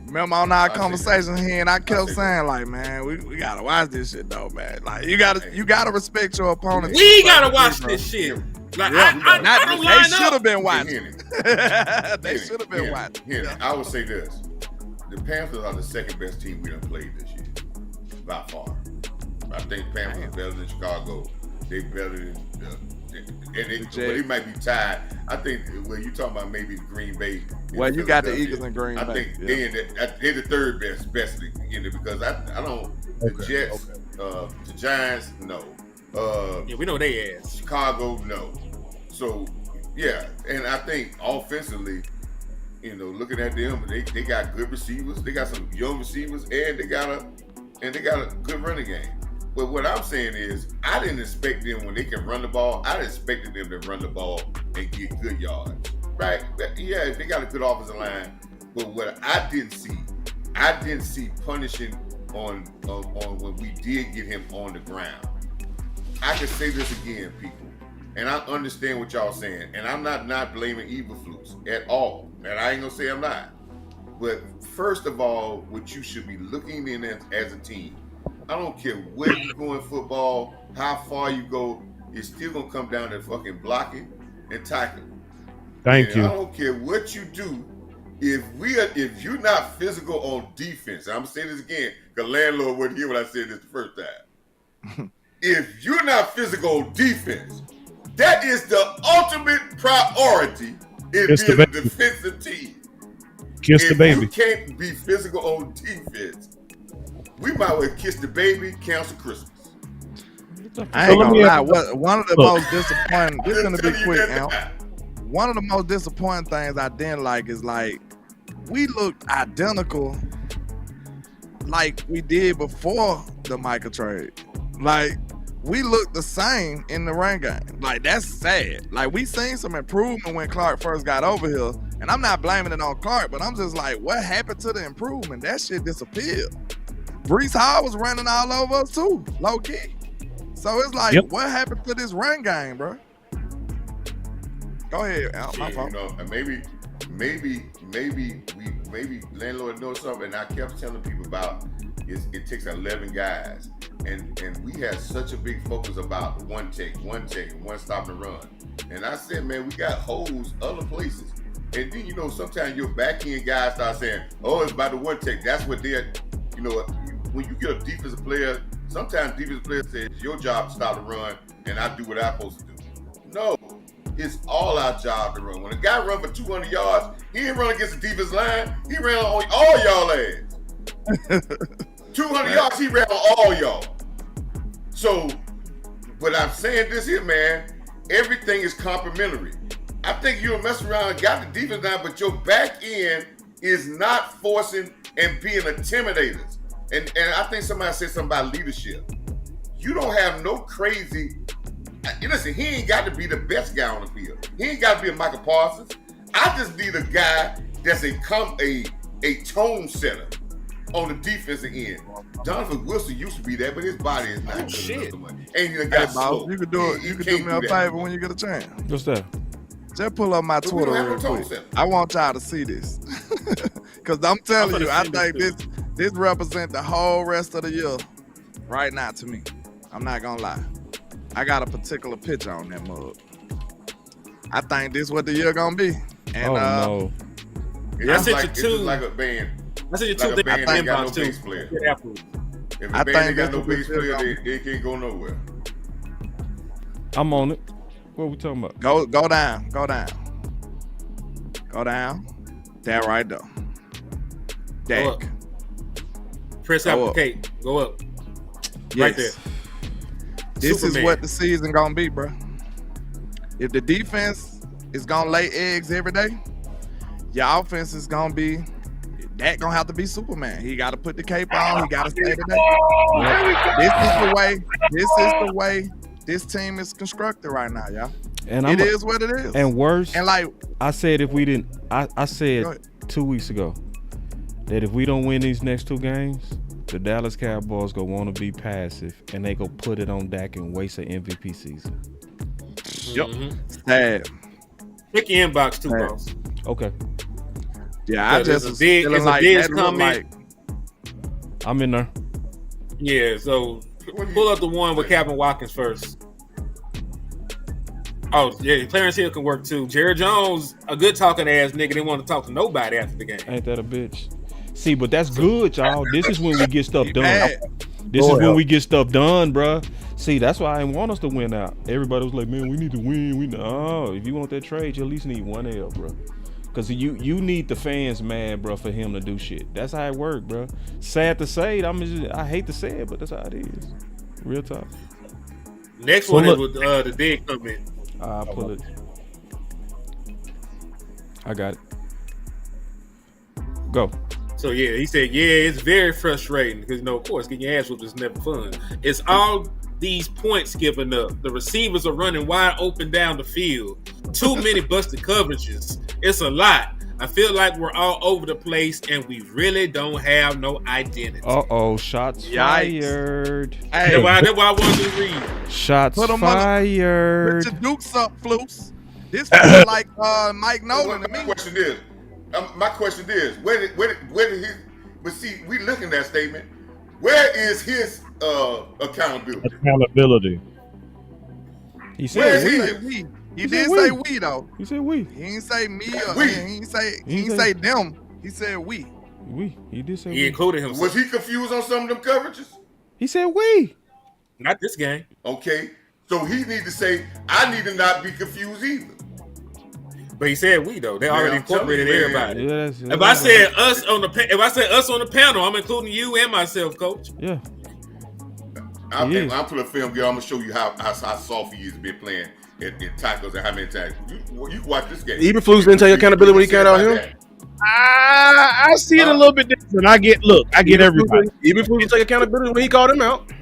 G: Remember on our
B: see
G: conversation here, and I kept
B: see
G: saying, like, man, we gotta watch this shit though, man. Like, you gotta respect your opponent.
C: We gotta watch this shit. Like,
G: Yeah,
C: I don't
G: they
C: line
G: should
C: up.
G: have been
B: Henny,
G: watching. They
B: Henny,
G: should have been
B: Henny,
G: watching.
B: Henny,
G: Yeah.
B: I would say this: the Panthers are the second best team we done played this year, by far. I think the Panthers are better than Chicago. They better than, but it might be tied. I think when you talking about maybe Green Bay.
G: Well, you got the Eagles and Green
B: I
G: Bay.
B: think they're the third best in it because I don't. The Jets, the Giants, no.
C: Yeah, we know they ass.
B: Chicago, no. So, yeah, and I think offensively, looking at them, they got good receivers. They got some young receivers, and they got a good running game. But what I'm saying is, I didn't expect them when they can run the ball. I expected them to run the ball and get good yards, right? But yeah, if they got a good offensive line. But what I didn't see punishing on when we did get him on the ground. I can say this again, people, and I understand what y'all saying, and I'm not blaming Eberflus at all, and I ain't gonna say I'm not. But first of all, what you should be looking in as a team, I don't care where you go in football, how far you go, it's still gonna come down to fucking blocking and tackling.
D: Thank you.
B: I don't care what you do. If you're not physical on defense, I'm gonna say this again, because landlord wouldn't hear what I said this the first time. If you're not physical on defense, that is the ultimate priority in being a defensive team.
D: Kiss the baby.
B: If you can't be physical on defense, we might well kiss the baby, cancel Christmas.
G: I ain't gonna lie. One of the most disappointing. This is gonna be quick, Al. One of the most disappointing things I didn't like is like we looked identical like we did before the Micah trade. Like we looked the same in the run game. Like that's sad. Like we seen some improvement when Clark first got over here, and I'm not blaming it on Clark, but I'm just like, what happened to the improvement? That shit disappeared. Brees Hall was running all over us too, low key. So it's like, what happened to this run game, bro? Go ahead, Al. My fault.
B: Maybe landlord knows something. And I kept telling people about it takes 11 guys, and we had such a big focus about one take, one stop and run. And I said, man, we got holes other places. And then sometimes your back end guys start saying, oh, it's about the one take. That's what they're, when you get a defensive player, sometimes defensive player says your job to stop the run, and I do what I'm supposed to do. No. It's all our job to run. When a guy run for 200 yards, he ain't run against the defense line. He ran on all y'all ass. 200 yards, he ran on all y'all. So, but I'm saying this here, man, everything is complementary. I think you'll mess around and got the defense line, but your back end is not forcing and being intimidators. And I think somebody said something about leadership. You don't have no crazy... Listen, he ain't got to be the best guy on the field. He ain't got to be a Michael Parsons. I just need a guy that's a tone setter on the defensive end. Jonathan Wilson used to be that, but his body is not good enough to much. And he got slow.
G: You could do it. You could do me a favor when you get a chance.
A: What's that?
G: Just pull up my Twitter real quick. I want y'all to see this. Because I'm telling you, I think this represents the whole rest of the year right now to me. I'm not going to lie. I got a particular picture on that mug. I think this is what the year gonna be. And
A: no.
B: It's like a band.
C: I said you
B: like
C: two things
B: ain't got no bass player. If a band ain't got no bass player, they can't go nowhere.
A: I'm on it. What are we talking about?
G: Go down. That right there.
C: Dak. Press application. Go up.
G: Yes.
C: Right there.
G: This
C: Superman.
G: is what the season gonna be, bro. If the defense is gonna lay eggs every day, your offense is gonna be that gonna have to be Superman. He gotta put the cape on, he gotta stay today. This is the way this team is constructed right now, y'all. And it is what it is.
A: And worse,
G: and like
A: I said, if we didn't, I said 2 weeks ago that if we don't win these next 2 games, the Dallas Cowboys gonna want to be passive, and they go put it on Dak and waste an MVP season.
C: Yep.
G: Sad.
C: Check your inbox too, boss.
A: Okay.
G: Yeah, I just
C: it's a big comment.
A: I'm in there.
C: Yeah, so pull up the one with Captain Watkins first. Oh, yeah, Clarence Hill can work too. Jerry Jones, a good talking ass nigga, didn't want to talk to nobody after the game.
A: Ain't that a bitch? See, but that's good, y'all. This is when we get stuff done. This is when we get stuff done, bruh. See, that's why I didn't want us to win out. Everybody was like, man, we need to win. No, if you want that trade, you at least need 1 L, bro. Because you need the fans mad, bro, for him to do shit. That's how it works, bro. Sad to say it. I hate to say it, but that's how it is. Real talk.
C: Next one is with the dig comment.
A: I'll pull it. I got it. Go.
C: So yeah, he said, yeah, it's very frustrating because of course, getting your ass whooped is never fun. It's all these points given up. The receivers are running wide open down the field. Too many busted coverages. It's a lot. I feel like we're all over the place and we really don't have no identity.
A: Shots
G: Yikes.
A: fired.
C: That's why I wanted to read.
A: Shots
G: Put 'em
A: fired.
G: Put your dukes up, Floos. This feels like Mike Nolan to me.
B: My question is, where did he? But see, we looking at that statement. Where is his accountability?
A: Accountability. He
B: Where
A: said
B: is
A: we.
B: he?
G: He did say we though.
A: He said we.
G: He didn't say me or
B: We.
G: he didn't say them. He said we.
A: We. He did say
C: He
A: we.
C: included himself.
B: Was he confused on some of them coverages?
A: He said we.
C: Not this game.
B: Okay, so he need to say, I need to not be confused either.
C: But he said we though. They already
B: I'm telling
C: incorporated
B: you, man.
C: everybody.
A: Yeah,
C: If I said us on the panel, I'm including you and myself, Coach.
A: Yeah.
B: I'm put a film, girl. I'm gonna show you how soft he is been playing in tackles and how many times. You watch this game.
E: Even Flus didn't take accountability when he came out here.
D: I see it a little bit different. I get everybody.
E: Even Flus didn't take accountability when he called him out.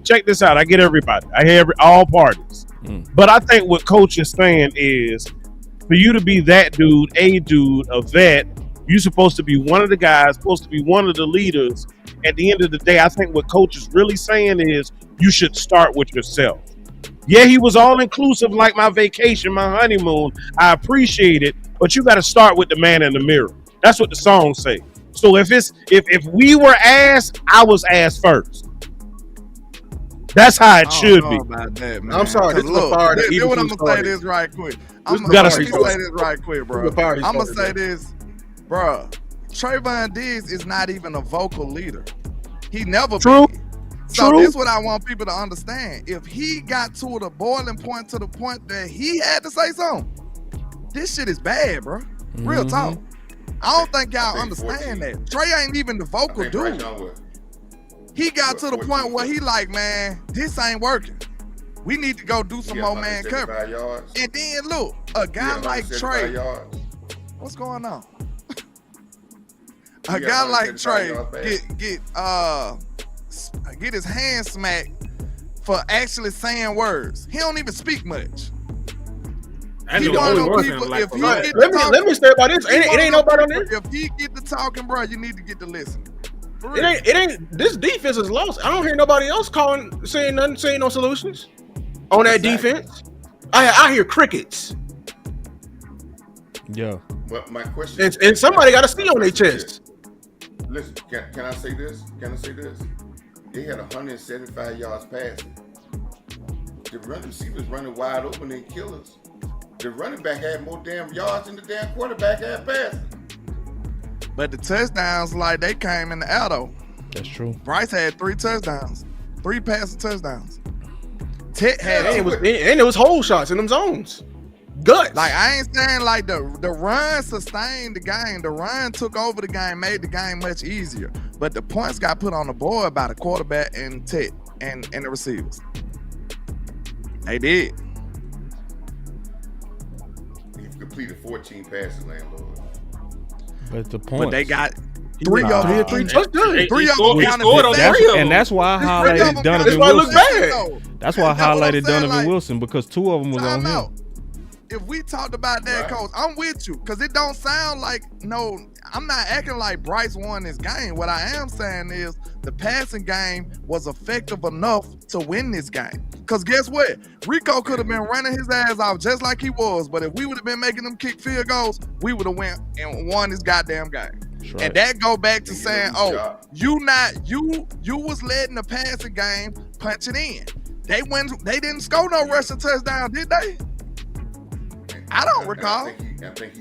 D: Check this out. I get everybody. I hear all parties. But I think what Coach is saying is, for you to be that dude, a vet, you're supposed to be one of the guys, supposed to be one of the leaders. At the end of the day, I think what Coach is really saying is you should start with yourself. Yeah, he was all inclusive, like my vacation, my honeymoon. I appreciate it, but you got to start with the man in the mirror. That's what the song say. So if we were ass, I was ass first. That's how it should be.
G: About that, man.
E: I'm sorry. This is the part that
G: Here's what I'm
E: Even
G: gonna say
E: started.
G: this right quick.
E: This
G: I'm
E: is the
G: gonna
E: part
G: say
E: he
G: this right quick, bro.
E: This is the part he
G: I'm gonna
E: started,
G: say this, bro. Trayvon Diggs is not even a vocal leader. He never
D: True.
G: been. So
D: True.
G: this is what I want people to understand. If he got to the boiling point to the point that he had to say something, this shit is bad, bro. Real talk. I don't think y'all understand that. Trey ain't even the vocal dude. He got to the point where he like, man, this ain't working. We need to go do some more man coverage. And then look, a guy like Trey, what's going on? A guy like Trey get his hand smacked for actually saying words. He don't even speak much. He one of those people. If he get
E: let me say about this. It ain't nobody on this.
G: If he get to talking, bro, you need to get to listening.
E: It ain't. This defense is lost. I don't hear nobody else saying nothing, saying no solutions on that defense. I hear crickets.
A: Yeah.
B: But my question
E: and somebody got to see on their chest.
B: Listen, can I say this? They had 175 yards passing. The running receivers running wide open and killers. The running back had more damn yards than the damn quarterback had passing.
G: But the touchdowns, like, they came in the air, though.
A: That's true.
G: Bryce had 3 touchdowns, 3 passing touchdowns. Tet had
E: and it was hole shots in them zones. Guts.
G: Like, I ain't saying like the run sustained the game. The run took over the game, made the game much easier. But the points got put on the board by the quarterback and Tet and the receivers. They did.
B: He completed 14 passes, landlord.
A: But the point.
G: But they got 3 of them.
E: 3 touchdowns.
G: 3 of them counted.
A: And that's why I highlighted Donovan Wilson. That's why I highlighted Donovan Wilson, because 2 of them was on him.
G: If we talked about that, Coach, I'm with you, because it don't sound like, no, I'm not acting like Bryce won this game. What I am saying is the passing game was effective enough to win this game. Because guess what? Rico could have been running his ass off just like he was, but if we would have been making them kick field goals, we would have went and won this goddamn game. Right. And that go back to saying, you was letting the passing game punch it in. They didn't score no rushing touchdown, did they? I don't recall.
B: I think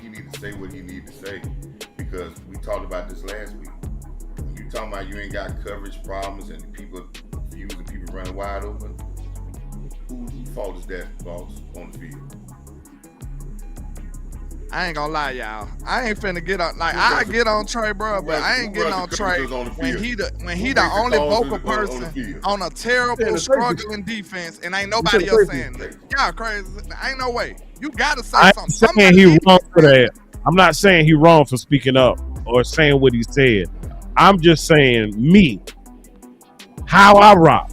B: he needs to say what he needs to say, because we talked about this last week. When you talking about you ain't got coverage problems and people using people running wide open, who fault is that, boss, on the field?
G: I ain't gonna lie, y'all. I ain't finna get on. Like, I get on Trey, bro, but I ain't getting on Trey when he the only vocal person on a terrible, struggling defense, and ain't nobody else saying that. Y'all crazy. Ain't no way. You gotta say something.
D: Saying he wrong for that. I'm not saying he wrong for speaking up or saying what he said. I'm just saying me, how I rock.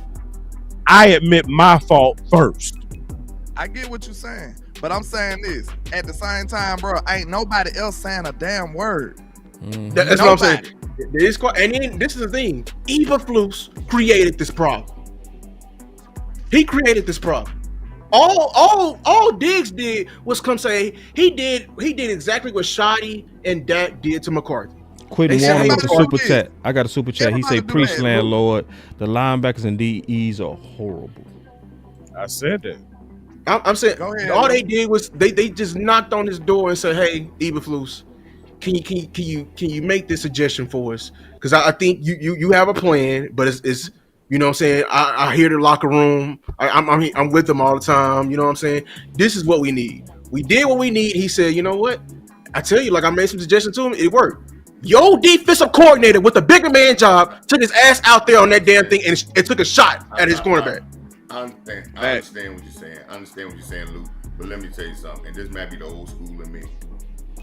D: I admit my fault first.
G: I get what you're saying, but I'm saying this at the same time, bro. Ain't nobody else saying a damn word.
E: That's what I'm saying. And then, this is the thing. Eberflus created this problem. He created this problem. All Diggs did was come say he did exactly what Shoddy and Dak did to McCarthy.
A: Quentin
E: They said,
A: Warner
E: hey,
A: with the
E: McCarthy-
A: super chat. I got a super chat. He say,
G: Everybody do
A: "Preach,
G: that,
A: landlord. The linebackers and DEs are horrible."
D: I said that.
E: I'm saying
G: Go ahead,
E: all
G: Lou.
E: they did was they just knocked on his door and said, "Hey, Eberflus, can you make this suggestion for us? Because I think you have a plan, but it's you know what I'm saying. I hear the locker room. I'm with them all the time. You know what I'm saying. This is what we need. We did what we need. He said, you know what? I tell you, like I made some suggestions to him. It worked. Your defensive coordinator with the bigger man job took his ass out there on that damn thing and took a shot at his cornerback.
B: I understand what you're saying. I understand what you're saying, Luke. But let me tell you something, and this might be the old school in me.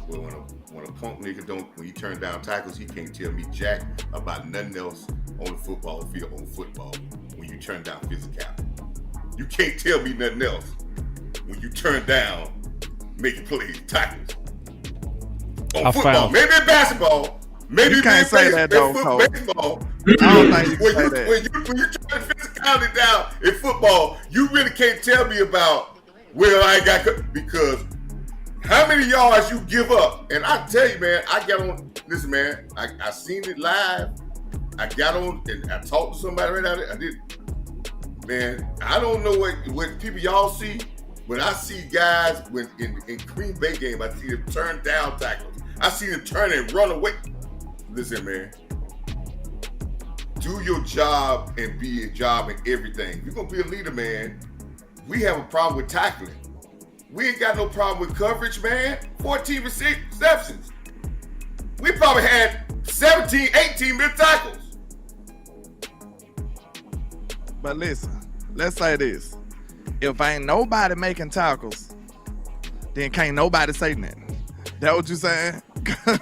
B: But when a punk nigga when he turn down tackles, he can't tell me jack about nothing else on the football field on football. When you turn down physicality, you can't tell me nothing else. When you turn down making plays, tackles on football, maybe in basketball, maybe
G: You can't say that though, Coach.
B: baseball.
G: I don't think you can say that.
B: When you turn physicality down in football, you really can't tell me about I ain't got because how many yards you give up. And I tell you, man, I got on. Listen, man, I seen it live. I got on and I talked to somebody right out there. I did. Man, I don't know what people y'all see, but I see guys when in Green Bay game, I see them turn down tackles. I see them turn and run away. Listen, man. Do your job and be a job in everything. If you're gonna be a leader, man, we have a problem with tackling. We ain't got no problem with coverage, man. 14 receptions. We probably had 17, 18 missed tackles.
G: But listen, let's say this. If ain't nobody making tackles, then can't nobody say nothing. That what you saying?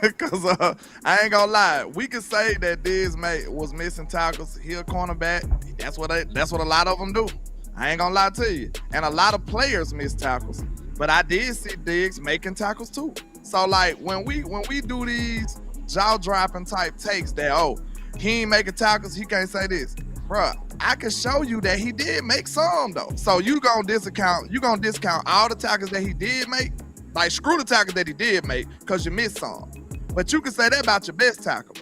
G: Because I ain't gonna lie. We could say that Diggs was missing tackles. He a cornerback. That's what a lot of them do. I ain't gonna lie to you. And a lot of players miss tackles. But I did see Diggs making tackles too. So like when we do these jaw-dropping type takes that, he ain't making tackles, he can't say this. Bruh, I can show you that he did make some though. So you gonna discount all the tackles that he did make? Like screw the tackles that he did make because you missed some. But you can say that about your best tackle.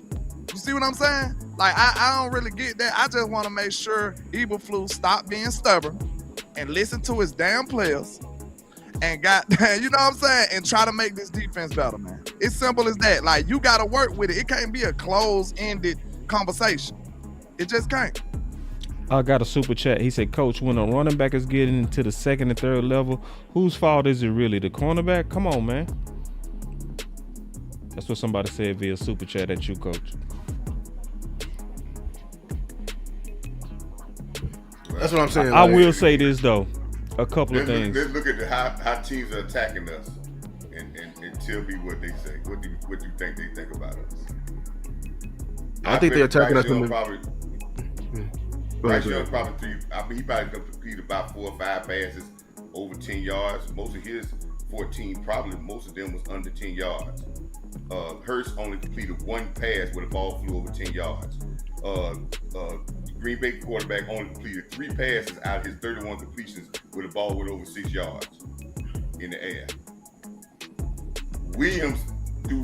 G: You see what I'm saying? Like I don't really get that. I just want to make sure Eberflus stop being stubborn and listen to his damn players and you know what I'm saying? And try to make this defense better, man. It's simple as that. Like you gotta work with it. It can't be a closed-ended conversation. It just can't.
A: I got a super chat. He said, "Coach, when a running back is getting into the second and third level, whose fault is it really? The cornerback? Come on, man." That's what somebody said via super chat at you, Coach.
E: That's what I'm saying.
A: I will say this though, a couple of
B: Let's
A: things.
B: look at how teams are attacking us and tell me what they say. What do you think they think about us?
E: I think they're attacking us.
B: Bryce Young probably he probably completed about 4 or 5 passes over 10 yards. Most of his 14, probably most of them was under 10 yards. Hurts only completed 1 pass where the ball flew over 10 yards. Green Bay quarterback only completed 3 passes out of his 31 completions where the ball went over 6 yards in the air. Williams do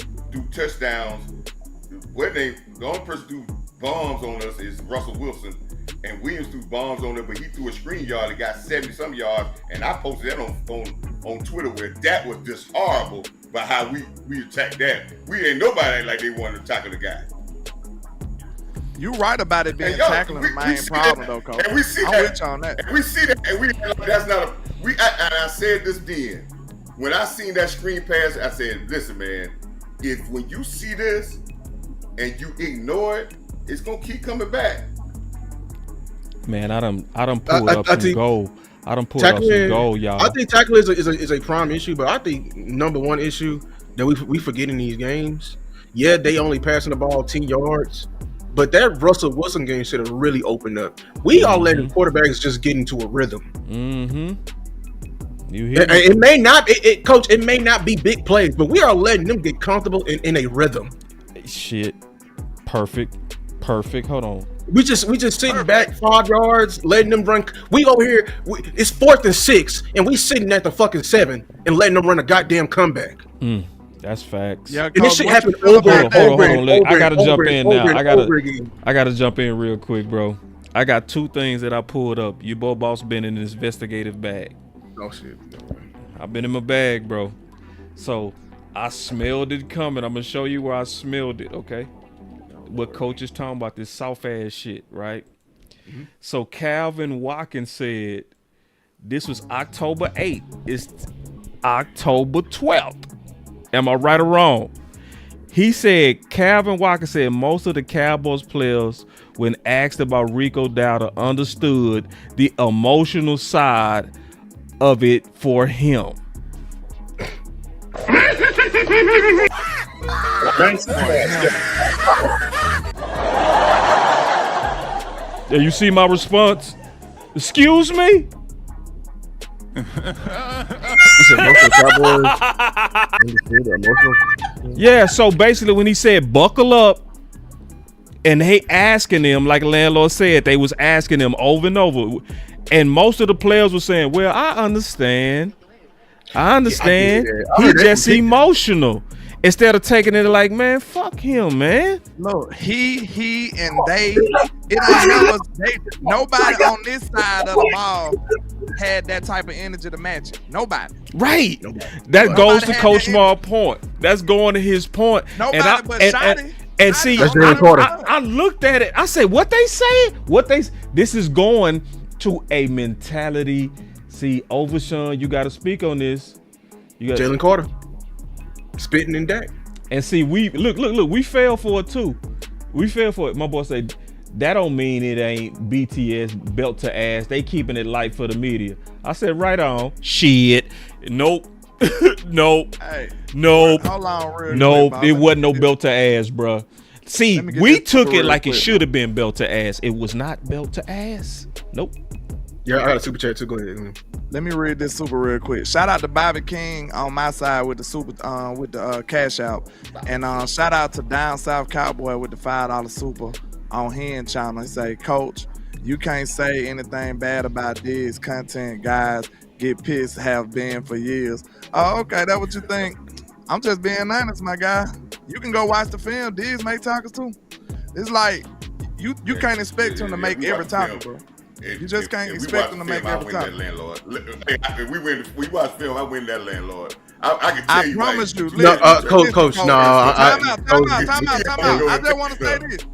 B: touchdowns. The only person who bombs on us is Russell Wilson. And Williams threw bombs on there, but he threw a screen yard that got 70-some yards. And I posted that on Twitter where that was just horrible by how we attacked that. We ain't nobody like they wanted to tackle the guy.
G: You right about it being tackling the main problem though, Coach.
B: And we see
G: I'm
B: that.
G: with you on that.
B: And we see that. And that's not and I said this then. When I seen that screen pass, I said, listen, man, when you see this and you ignore it, it's gonna keep coming back.
A: Man, I done pulled up some goal. I done pulled up some goal, y'all.
E: I think tackling is a prime issue, but I think number one issue that we forget in these games. Yeah, they only passing the ball 10 yards, but that Russell Wilson game should have really opened up. We are letting quarterbacks just get into a rhythm.
A: You hear
E: It may not, Coach. It may not be big plays, but we are letting them get comfortable in a rhythm.
A: Shit. Perfect. Hold on.
E: We just sitting back 5 yards, letting them run. We over here. It's 4th and 6, and we sitting at the fucking 7 and letting them run a goddamn comeback.
A: That's facts.
G: Yeah,
E: And this shit happened
A: Hold
E: over
A: on,
E: and over and
A: hold on.
E: over.
A: I gotta jump in now.
E: Again.
A: I gotta jump in real quick, bro. I got 2 things that I pulled up. You boss been in this investigative bag.
E: Oh shit.
A: I've been in my bag, bro. So I smelled it coming. I'm gonna show you where I smelled it, okay? What coach is talking about, this soft ass shit, right? So Calvin Watkins said this was October 8th. It's October 12th. Am I right or wrong? He said, Calvin Watkins said most of the Cowboys players, when asked about Rico Dowdle, understood the emotional side of it for him. Yeah, you see my response? Excuse me? Yeah, so basically when he said buckle up, and they asking him, like landlord said, they was asking him over and over. And most of the players were saying, well, I understand. He just emotional. Instead of taking it like, man, fuck him, man.
G: Look, he and they, it ain't never, nobody on this side of the ball had that type of energy to match it. Nobody.
A: Right. That goes to Coach Marv's point. That's going to his point.
G: Nobody but Shotty.
A: And see, I looked at it. I said, what they saying? This is going to a mentality. See, Overshawn, you got to speak on this. You got
E: Jalen Carter spitting in Dak.
A: And see, we look. We fell for it too. We fell for it. My boy said that don't mean it ain't BTS belt to ass. They keeping it light for the media. I said, right on. Shit. Nope. Nope.
G: Hey,
A: nope.
G: Hold on, real
A: nope.
G: quick,
A: It wasn't no belt to ass, bruh. See, we took it like it
G: quick,
A: should have been belt to ass. It was not belt to ass. Nope.
E: Yeah, I got a super chat too. Go ahead.
G: Let me read this super real quick. Shout out to Bobby King on my side with the super with the cash out, and shout out to Down South Cowboy with the $5 super on Hen channel. He say, Coach, you can't say anything bad about this content. Guys get pissed, have been for years. Oh, okay, that what you think? I'm just being honest, my guy. You can go watch the film. Diz make tacos too. It's like you can't expect him to make every tackle, bro. You just can't expect them to make every time.
B: We watch film. I win that landlord. I can tell you. I promise
G: you.
E: No, coach. No.
G: Time out. I just want to say this.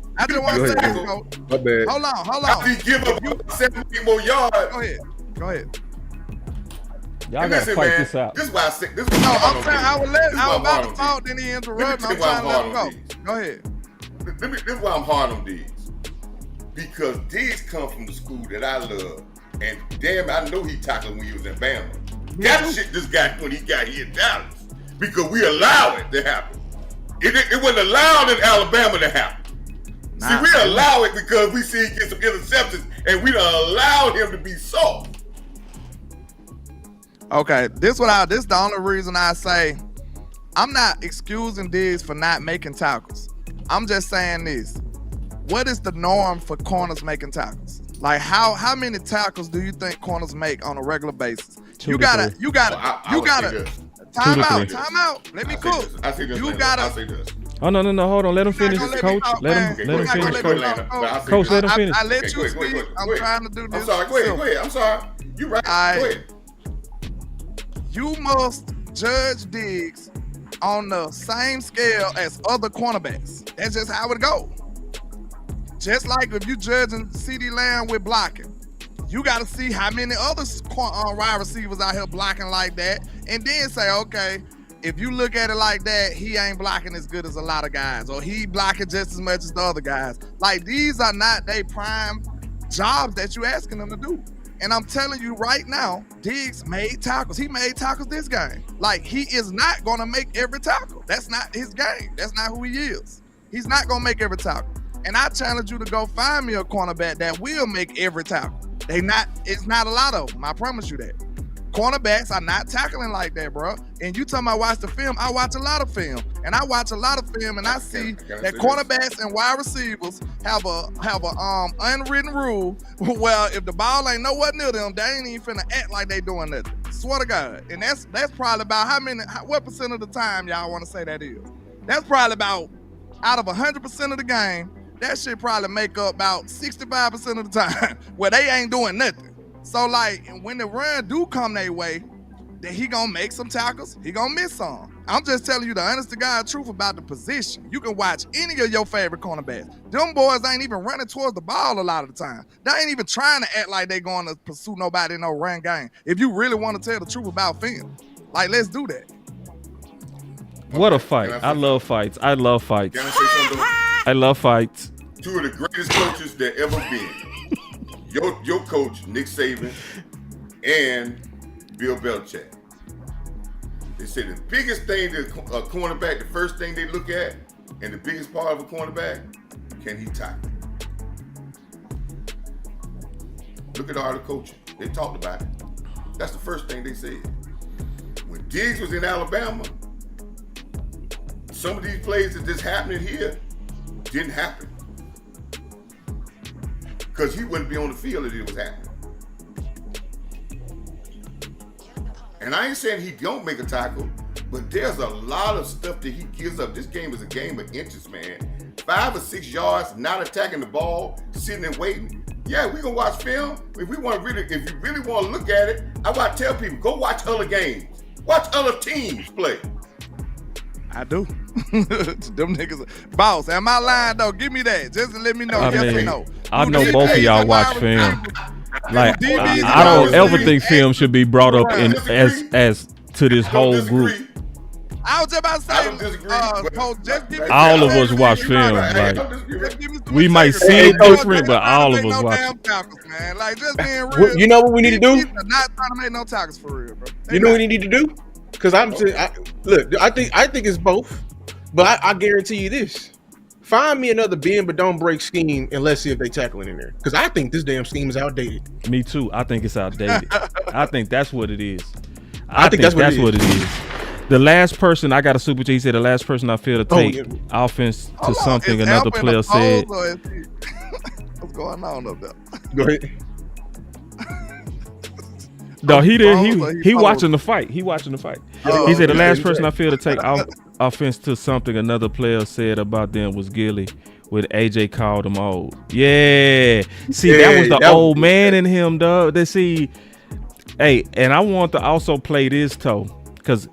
G: Coach.
E: My bad.
G: Hold on.
B: After you give up 70 more yards.
G: Go ahead.
A: Y'all gotta fight this out.
B: This is why I said this.
G: I'm saying I was about to talk, then he interrupted. I'm trying to let him go. Go ahead.
B: This is why I'm hard on Diggs. Because Diggs come from the school that I love, and damn, I know he tackled when he was in Bama. That shit just got when he got here in Dallas, because we allow it to happen. It wasn't allowed in Alabama to happen. See, we allow it because we see he get some interceptions, and we don't allow him to be soft.
G: Okay, this the only reason I say I'm not excusing Diggs for not making tackles. I'm just saying this. What is the norm for corners making tackles? Like how many tackles do you think corners make on a regular basis? You gotta time out. Let me cook. You gotta.
A: Oh no, hold on. Let him finish, Coach. Let him finish, Coach. Coach, let him finish.
G: I let you speak. I'm trying to do this.
B: I'm sorry. Go ahead. I'm sorry. You right. Go ahead.
G: You must judge Diggs on the same scale as other cornerbacks. That's just how it goes. Just like if you judging CeeDee Lamb with blocking, you got to see how many other wide receivers out here blocking like that, and then say, okay, if you look at it like that, he ain't blocking as good as a lot of guys, or he blocking just as much as the other guys. Like, these are not their prime jobs that you asking them to do. And I'm telling you right now, Diggs made tackles. He made tackles this game. Like, he is not going to make every tackle. That's not his game. That's not who he is. He's not going to make every tackle. And I challenge you to go find me a cornerback that will make every tackle. It's not a lot of them. I promise you that. Cornerbacks are not tackling like that, bro. And you talking about watch the film, I watch a lot of film. And I watch a lot of film, and I see that cornerbacks and wide receivers have a unwritten rule where if the ball ain't nowhere near them, they ain't even finna act like they doing nothing. Swear to God. And that's probably about what percent of the time y'all want to say that is. That's probably about, out of 100% of the game, that shit probably make up about 65% of the time where they ain't doing nothing. So, like, when the run do come their way, then he gonna make some tackles, he gonna miss some. I'm just telling you the honest to God truth about the position. You can watch any of your favorite cornerbacks. Them boys ain't even running towards the ball a lot of the time. They ain't even trying to act like they going to pursue nobody in no run game. If you really want to tell the truth about film, like, let's do that.
A: What a fight. I love fights. I love fights.
B: Can I say something?
A: I love fights.
B: Two of the greatest coaches that ever been. Your coach, Nick Saban, and Bill Belichick. They said the biggest thing that a cornerback, the first thing they look at, and the biggest part of a cornerback, can he tackle? Look at all the coaching. They talked about it. That's the first thing they said. When Diggs was in Alabama, some of these plays that just happening here didn't happen. Because he wouldn't be on the field if it was happening. And I ain't saying he don't make a tackle, but there's a lot of stuff that he gives up. This game is a game of inches, man. 5 or 6 yards, not attacking the ball, sitting and waiting. Yeah, we gonna watch film. If you really want to look at it, I want to tell people, go watch other games. Watch other teams play.
G: I do. Them niggas. Boss, am I lying though? Give me that. Just to let me know. Yes or no.
A: I know both of y'all watch film. Like, I don't ever think film should be brought up as to this whole group.
G: I was just about to say,
B: I don't disagree,
G: Coach, just give me
A: all of us watch film. Like, we might see it different, but all of us watch it.
G: Tackles, man. Like, just being real.
E: You know what we need to do?
G: Not trying to make no tackles for real, bro.
E: You know what we need to do? Because I think it's both, but I guarantee you this: find me another bend but don't break scheme, and let's see if they tackling in there. Because I think this damn scheme is outdated.
A: Me too. I think it's outdated. I think that's what it is. I think that's what it is. The last person I got a super chat. He said the last person I feel to take offense to something another player said.
G: What's going on up there?
E: Go ahead.
A: No, he did. He watching the fight. He watching the fight. He said the last person I feel to take offense to something another player said about them was Gilly, when AJ called him old. Yeah. See, that was the old man in him, dog. Hey, and I want to also play this toe, because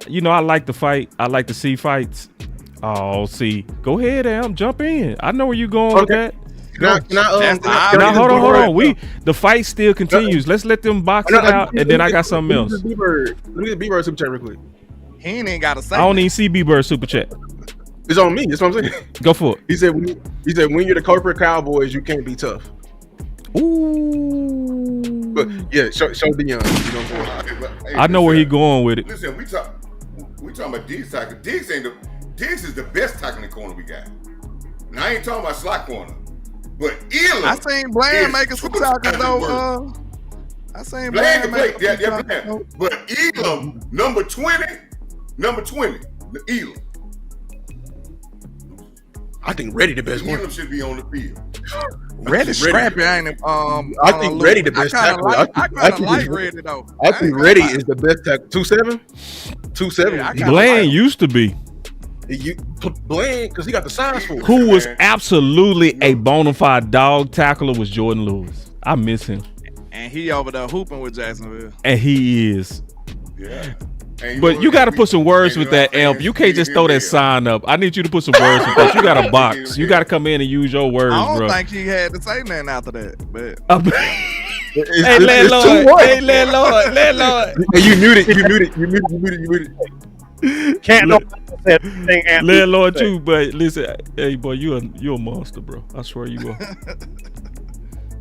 A: you know I like to fight. I like to see fights. Oh, see, go ahead, Am, jump in. I know where you going with that.
E: Now,
A: hold on. The fight still continues. Let's let them box it out, and then I got something else.
E: Let me get B-Bird super chat real quick.
G: He ain't got to say.
A: I don't even see B-Bird super chat.
E: It's on me. That's what I'm saying.
A: Go for it.
E: He said when you're the corporate Cowboys, you can't be tough.
A: Ooh.
E: But yeah, show Dion.
A: I know where he going with it.
B: Listen, we talking about Diggs tackle. Diggs is the best tackling corner we got. Now I ain't talking about slot corner. But Elam,
G: I seen Bland making some tackles though. I seen Bland making some tackles.
B: But Elam, number 20, Elam.
E: I think Reddy the best one.
B: Elam should be on the field.
G: Reddy scrappy, ain't it?
E: I think Reddy the best tackle.
G: I kind of like Reddy though.
E: I think Reddy is the best tackle. 2'7", 2'7".
G: Yeah,
A: Bland used to be.
E: Bland, because he got the size for it.
A: Who was absolutely a bona fide dog tackler was Jordan Lewis. I miss him.
G: And he over there hooping with Jacksonville.
A: And he is.
B: Yeah.
A: But you got to put some words with that, Elp. You can't just throw that sign up. I need you to put some words with that. You got a box. You got to come in and use your words, bro.
G: I don't think he had to say nothing after that. But
A: hey, landlord.
E: Hey, you muted it.
D: Can't know that thing.
A: Landlord too, but listen, hey boy, you a monster, bro. I swear you are.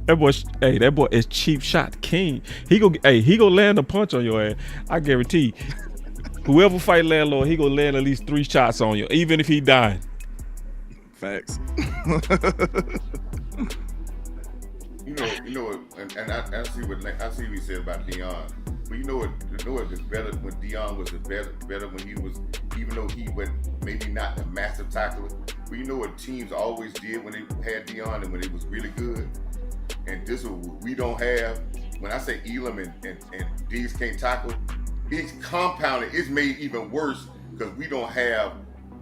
A: That boy is cheap shot king. He go land a punch on your ass. I guarantee. Whoever fight landlord, he gonna land at least 3 shots on you, even if he dying.
G: Facts.
B: You know what, and I see what he said about Deion. But you know what was better when Deion was better when he was, even though he was maybe not a massive tackler. But you know what teams always did when they had Deion and when it was really good. And this is what we don't have. When I say Elam and Diggs can't tackle, it's compounded. It's made even worse because we don't have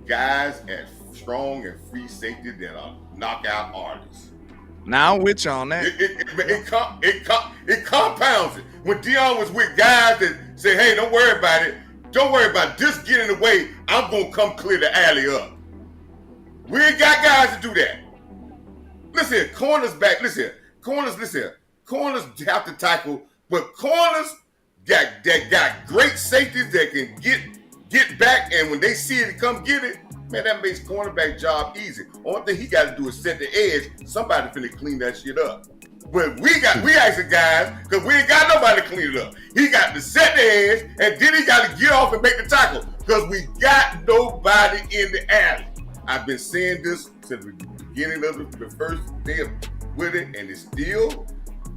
B: guys at strong and free safety that are knockout artists.
G: Now I'm with you on that.
B: It compounds it. When Deion was with guys that say, "Hey, don't worry about it. Don't worry about it. Just get in the way. I'm gonna come clear the alley up." We ain't got guys to do that. Listen, corners back. Listen, corners have to tackle, but corners got great safeties that can get back, and when they see it and come get it, man, that makes cornerback job easy. Only thing he got to do is set the edge. Somebody finna clean that shit up. But we actually guys, because we ain't got nobody to clean it up. He got to set the edge, and then he got to get off and make the tackle, because we got nobody in the alley. I've been saying this since the beginning of the first day with it, and it's still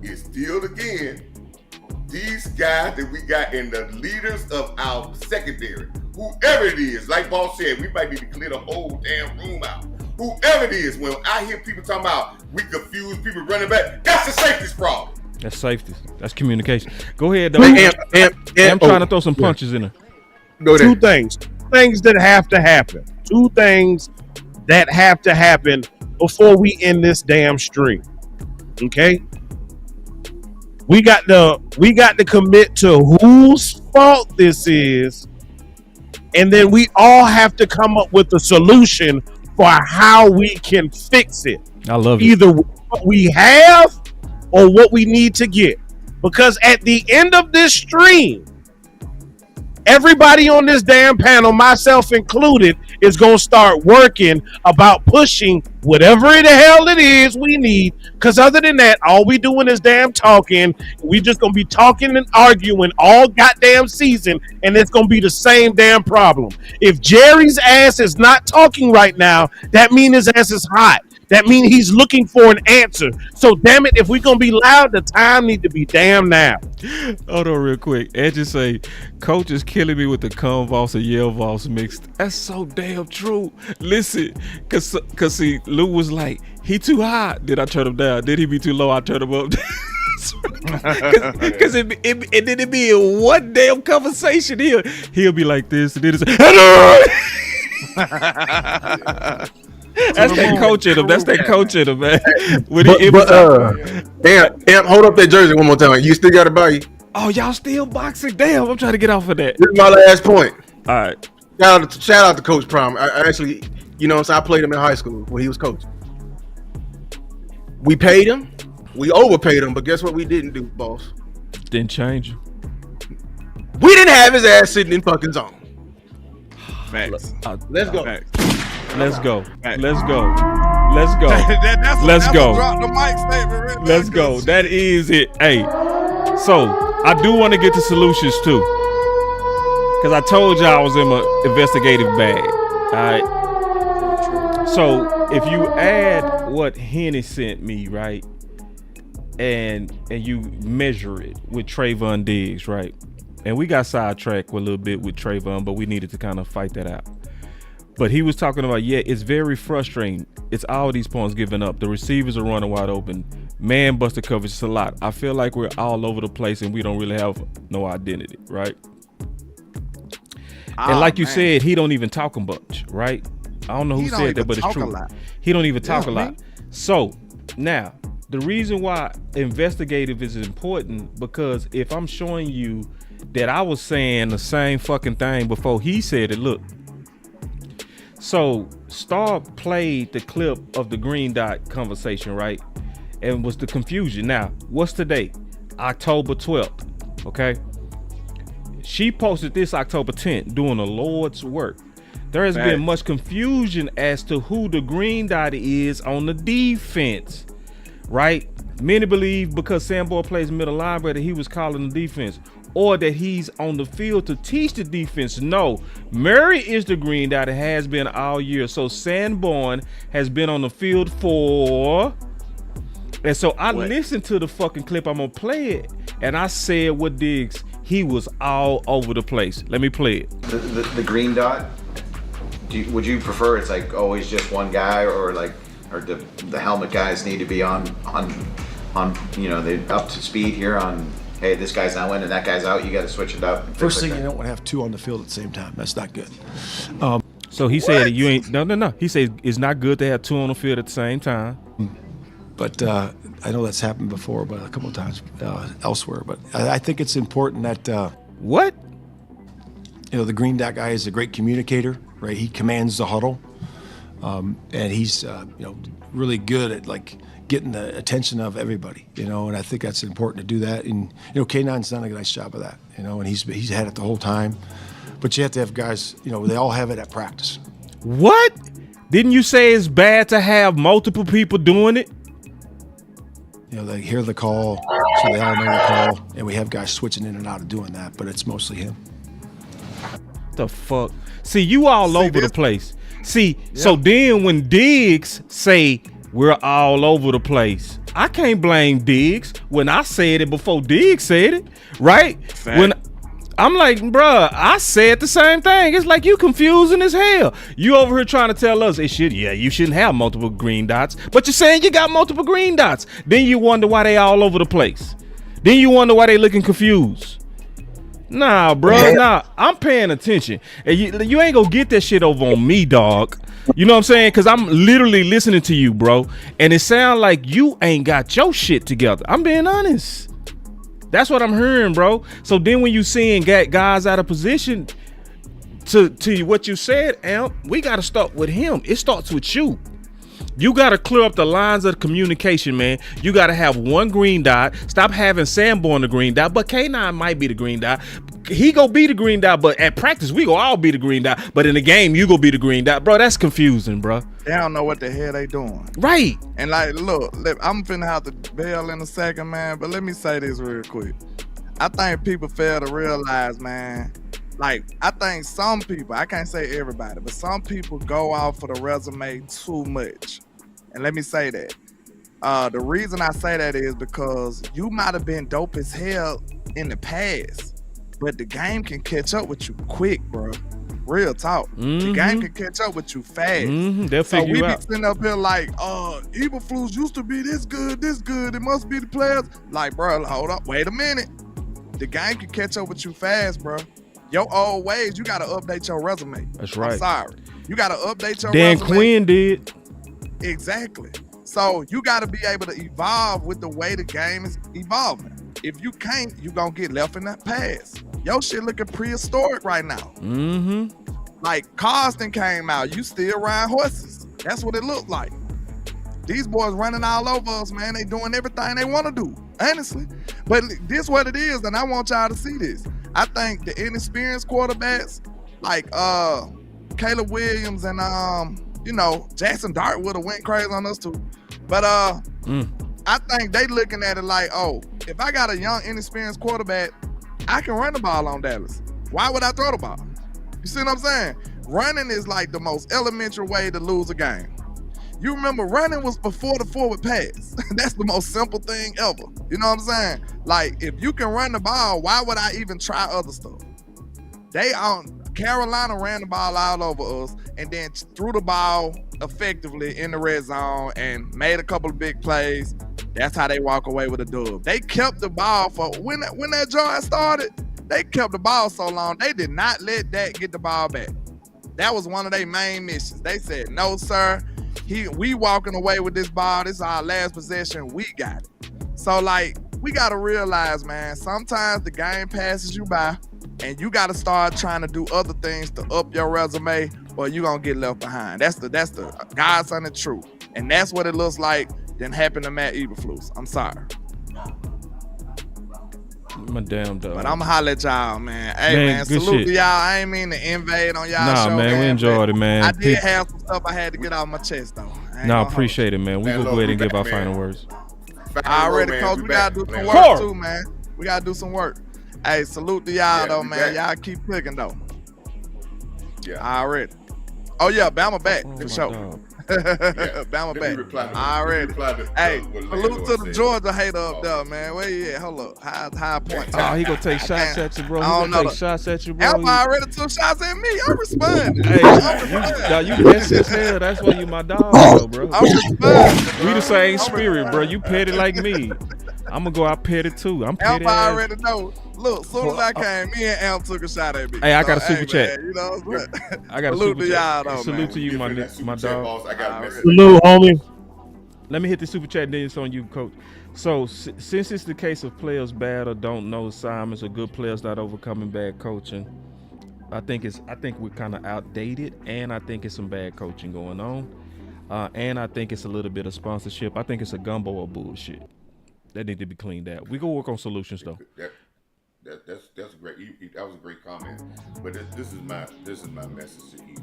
B: again. These guys that we got in the leaders of our secondary, whoever it is, like Boss said, we might need to clear the whole damn room out. Whoever it is, when I hear people talking about we confuse people running back, that's the safety's problem.
A: That's safety. That's communication. Go ahead, though. I'm trying to throw some punches in there.
D: Two things that have to happen. Two things that have to happen before we end this damn stream. Okay? We got to commit to whose fault this is, and then we all have to come up with a solution for how we can fix it.
A: I love it.
D: Either what we have or what we need to get. Because at the end of this stream, everybody on this damn panel, myself included, is going to start working about pushing whatever the hell it is we need. Because other than that, all we doing is damn talking. We just going to be talking and arguing all goddamn season, and it's going to be the same damn problem. If Jerry's ass is not talking right now, that means his ass is hot. That means he's looking for an answer. So damn it, if we're gonna be loud, the time need to be damn now.
A: Hold on real quick. Ed just say, Coach is killing me with the Convulse and Yale Voss mixed. That's so damn true. Listen, cause see, Lou was like, he too high. Did I turn him down? Did he be too low? I turned him up. Cause and then it be in one damn conversation. He'll be like this, and then it's That's that coach in him. That's that coach in him, man.
E: Damn, hold up that jersey one more time. You still got it by you?
A: Oh, y'all still boxing? Damn, I'm trying to get off of that.
E: This is my last point.
A: All right.
E: Shout out to Coach Prime. I actually, I played him in high school when he was coaching. We paid him. We overpaid him, but guess what we didn't do, boss?
A: Didn't change.
E: We didn't have his ass sitting in fucking zone.
G: Facts.
E: Let's go.
G: Facts.
A: Let's go.
G: Right.
A: Let's go. Let's go. Let's go.
G: Drop the mic statement right
A: Let's
G: there,
A: go. That is it. Hey, so I do want to get to solutions too, because I told y'all I was in my investigative bag. All right. So if you add what Henny sent me, right, and you measure it with Trayvon Diggs, right, and we got sidetracked a little bit with Trayvon, but we needed to kind of fight that out. But he was talking about, it's very frustrating. It's all these points given up. The receivers are running wide open. Man busted coverage is a lot. I feel like we're all over the place and we don't really have no identity, right? And like you said, he don't even talk a bunch, right? I don't know who said that, but it's true. He don't even talk a lot. So now, the reason why investigative is important, because if I'm showing you that I was saying the same fucking thing before he said it, look. So Star played the clip of the green dot conversation, right? And was the confusion. Now, what's today? October 12th, okay? She posted this October 10th, doing the Lord's work. There has been much confusion as to who the green dot is on the defense, right? Many believe because Sanborn plays middle linebacker, he was calling the defense, or that he's on the field to teach the defense. No, Murray is the green dot. It has been all year. So Sanborn has been on the field for. And so I listened to the fucking clip. I'm gonna play it, and I said with Diggs, he was all over the place. Let me play it.
I: The green dot. Would you prefer it's like always just one guy, or the helmet guys need to be on they up to speed here on, hey, this guy's not in and that guy's out, you got to switch it up.
J: First thing, you don't want to have two on the field at the same time. That's not good.
A: So he said you ain't no. He said it's not good to have two on the field at the same time.
J: But I know that's happened before, but a couple of times elsewhere. But I think it's important that
A: what?
J: The green dot guy is a great communicator, right? He commands the huddle, and he's really good at getting the attention of everybody, and I think that's important to do that. And K9's done a nice job of that, and he's had it the whole time. But you have to have guys, they all have it at practice.
A: What? Didn't you say it's bad to have multiple people doing it?
J: They hear the call, so they all know the call, and we have guys switching in and out of doing that, but it's mostly him.
A: The fuck? See, you all over the place. See, so then when Diggs say we're all over the place, I can't blame Diggs when I said it before Diggs said it, right?
C: Fact.
A: When I'm like, bruh, I said the same thing. It's like you confusing as hell. You over here trying to tell us you shouldn't have multiple green dots, but you're saying you got multiple green dots. Then you wonder why they all over the place. Then you wonder why they looking confused. Nah, bro, nah. I'm paying attention. And you ain't gonna get that shit over on me, dog. You know what I'm saying? Because I'm literally listening to you, bro. And it sounds like you ain't got your shit together. I'm being honest. That's what I'm hearing, bro. So then when you seeing guys out of position, to what you said, Amp, we got to start with him. It starts with you. You got to clear up the lines of communication, man. You got to have one green dot. Stop having Sanborn the green dot, but K9 might be the green dot. He go be the green dot, but at practice, we go all be the green dot. But in the game, you go be the green dot. Bro, that's confusing, bro.
G: They don't know what the hell they doing.
A: Right.
G: And look, I'm finna have to bail in a second, man, but let me say this real quick. I think people fail to realize, man, I think some people, I can't say everybody, but some people go out for the resume too much. And let me say that. The reason I say that is because you might have been dope as hell in the past, but the game can catch up with you quick, bro. Real talk. The game can catch up with you fast.
A: They'll figure you out.
G: So we be sitting up here like, Eberflus used to be this good. It must be the players. Like, bro, hold up, wait a minute. The game can catch up with you fast, bro. Your old ways, you got to update your resume.
A: That's right.
G: I'm sorry. You got to update your
A: Dan
G: resume.
A: Quinn did.
G: Exactly. So you got to be able to evolve with the way the game is evolving. If you can't, you going to get left in that past. Your shit looking prehistoric right now. Like Carston came out, you still ride horses. That's what it looked like. These boys running all over us, man. They doing everything they want to do, honestly. But this what it is, and I want y'all to see this. I think the inexperienced quarterbacks, like Caleb Williams and Jackson Dart would have went crazy on us too. But I think they looking at it like, oh, if I got a young, inexperienced quarterback, I can run the ball on Dallas. Why would I throw the ball? You see what I'm saying? Running is like the most elementary way to lose a game. You remember running was before the forward pass. That's the most simple thing ever. You know what I'm saying? Like, if you can run the ball, why would I even try other stuff? Carolina ran the ball all over us and then threw the ball effectively in the red zone and made a couple of big plays. That's how they walk away with a dub. They kept the ball for when that drive started. They kept the ball so long. They did not let Dak get the ball back. That was one of their main missions. They said, no, sir. We walking away with this ball. This is our last possession. We got it. So, we got to realize, man, sometimes the game passes you by and you got to start trying to do other things to up your resume or you're going to get left behind. That's the God's honest truth. And that's what it looks like then happened to Matt Eberflus. I'm sorry.
A: My damn dog.
G: But I'm going to holler at y'all, man. Hey, man, salute to y'all. I ain't mean to invade on y'all show.
A: Nah, man, we enjoyed it, man.
G: I did have some stuff I had to get off my chest, though.
A: Appreciate it, man. We will go ahead and give our final words.
G: All right,
B: man.
G: coach, we gotta do some
B: Later.
G: work too, man. We gotta do some work. Hey, salute to y'all though, man. Y'all keep clicking though.
B: Yeah.
G: All right. Oh yeah, Bama back. Good show. Bama
B: Let me
G: back.
B: reply to-
G: All right. Hey,
B: what
G: salute
B: Landlord
G: to the
B: said.
G: Georgia hater up there, man. Where you at? Hold up. High point.
A: Oh, he gonna take shots at you, bro. He gonna take shots at you, bro.
G: Alpha already took shots at me. I'm responding.
A: Hey, you messy as hell. That's why you my dog, though, bro.
G: I'm responding.
A: We the same spirit, bro. You petty like me. I'm gonna go out petty too. I'm petty.
G: Alpha already know. Look, soon as I came, me and Amp took a shot at me.
A: Hey, I got a super chat.
G: Man, you know what I'm saying?
A: I got a
G: salute
A: super
G: to
A: chat.
G: y'all though,
A: Salute
G: man.
A: to you, my dog.
B: I got a message.
D: Salute, homie.
A: Let me hit the super chat, then it's on you, coach. So since it's the case of players bad or don't know assignments or good players not overcoming bad coaching, I think we're kind of outdated, and I think it's some bad coaching going on, and I think it's a little bit of sponsorship. I think it's a gumbo of bullshit that need to be cleaned out. We go work on solutions though.
B: That's great. That was a great comment. But this is my message to you.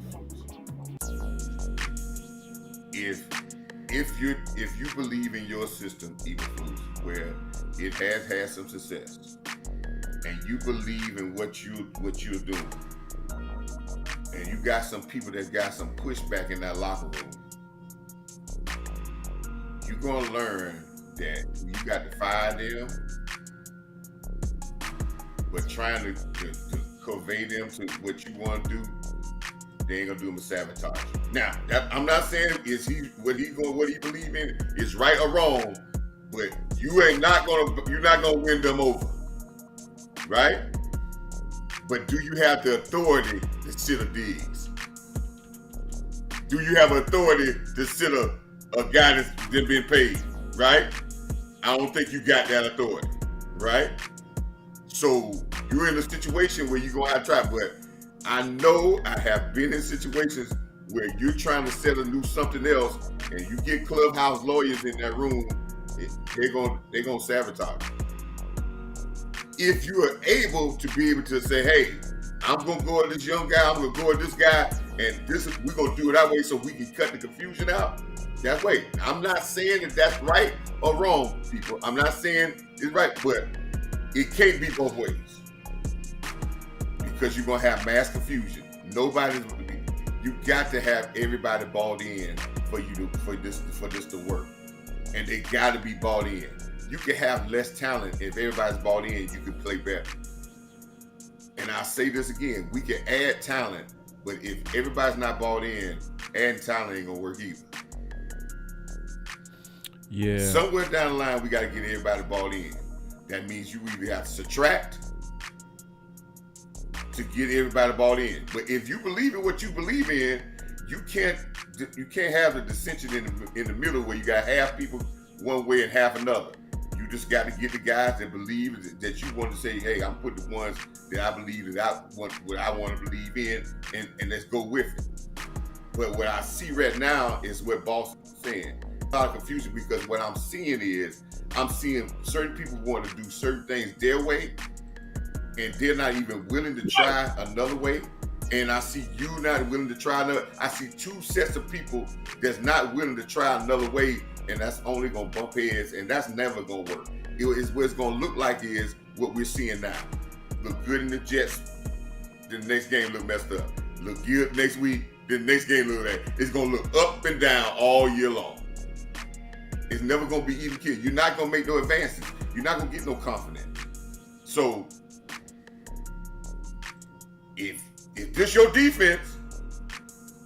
B: If you believe in your system, Eberflus, where it has had some success, and you believe in what you're doing, and you got some people that got some pushback in that locker room, you're gonna learn that you got to fire them, but trying to convey them to what you want to do, they ain't gonna do him a sabotage. Now, I'm not saying what he believe in is right or wrong, but you're not gonna win them over, right? But do you have the authority to sit a Diggs? Do you have authority to sit a guy that's been paid, right? I don't think you got that authority, right? So you're in a situation where you're gonna have to try, but I know I have been in situations where you're trying to do something else, and you get clubhouse lawyers in that room, they're gonna sabotage you. If you are able to be able to say, hey, I'm gonna go at this young guy, I'm gonna go at this guy, and we're gonna do it that way so we can cut the confusion out. That way. I'm not saying that that's right or wrong, people. I'm not saying it's right, but it can't be both ways. Because you're gonna have mass confusion. You got to have everybody bought in for this to work. And they gotta be bought in. You can have less talent. If everybody's bought in, you can play better. And I'll say this again, we can add talent, but if everybody's not bought in, adding talent ain't gonna work either.
A: Yeah.
B: Somewhere down the line, we gotta get everybody bought in. That means you either have to subtract to get everybody bought in. But if you believe in what you believe in, you can't have the dissension in the middle where you got half people one way and half another. You just got to get the guys that believe that you want to say, hey, I'm putting the ones that I believe that I want to believe in, and let's go with it. But what I see right now is what Boss is saying. A lot of confusion, because what I'm seeing is I'm seeing certain people want to do certain things their way, and they're not even willing to try another way. And I see you not willing to try another. I see two sets of people that's not willing to try another way, and that's only gonna bump heads, and that's never gonna work. What it's gonna look like is what we're seeing now. Look good in the Jets, the next game look messed up. Look good next week, the next game look like it's gonna look up and down all year long. It's never gonna be even killed. You're not gonna make no advances. You're not gonna get no confidence. So if this your defense,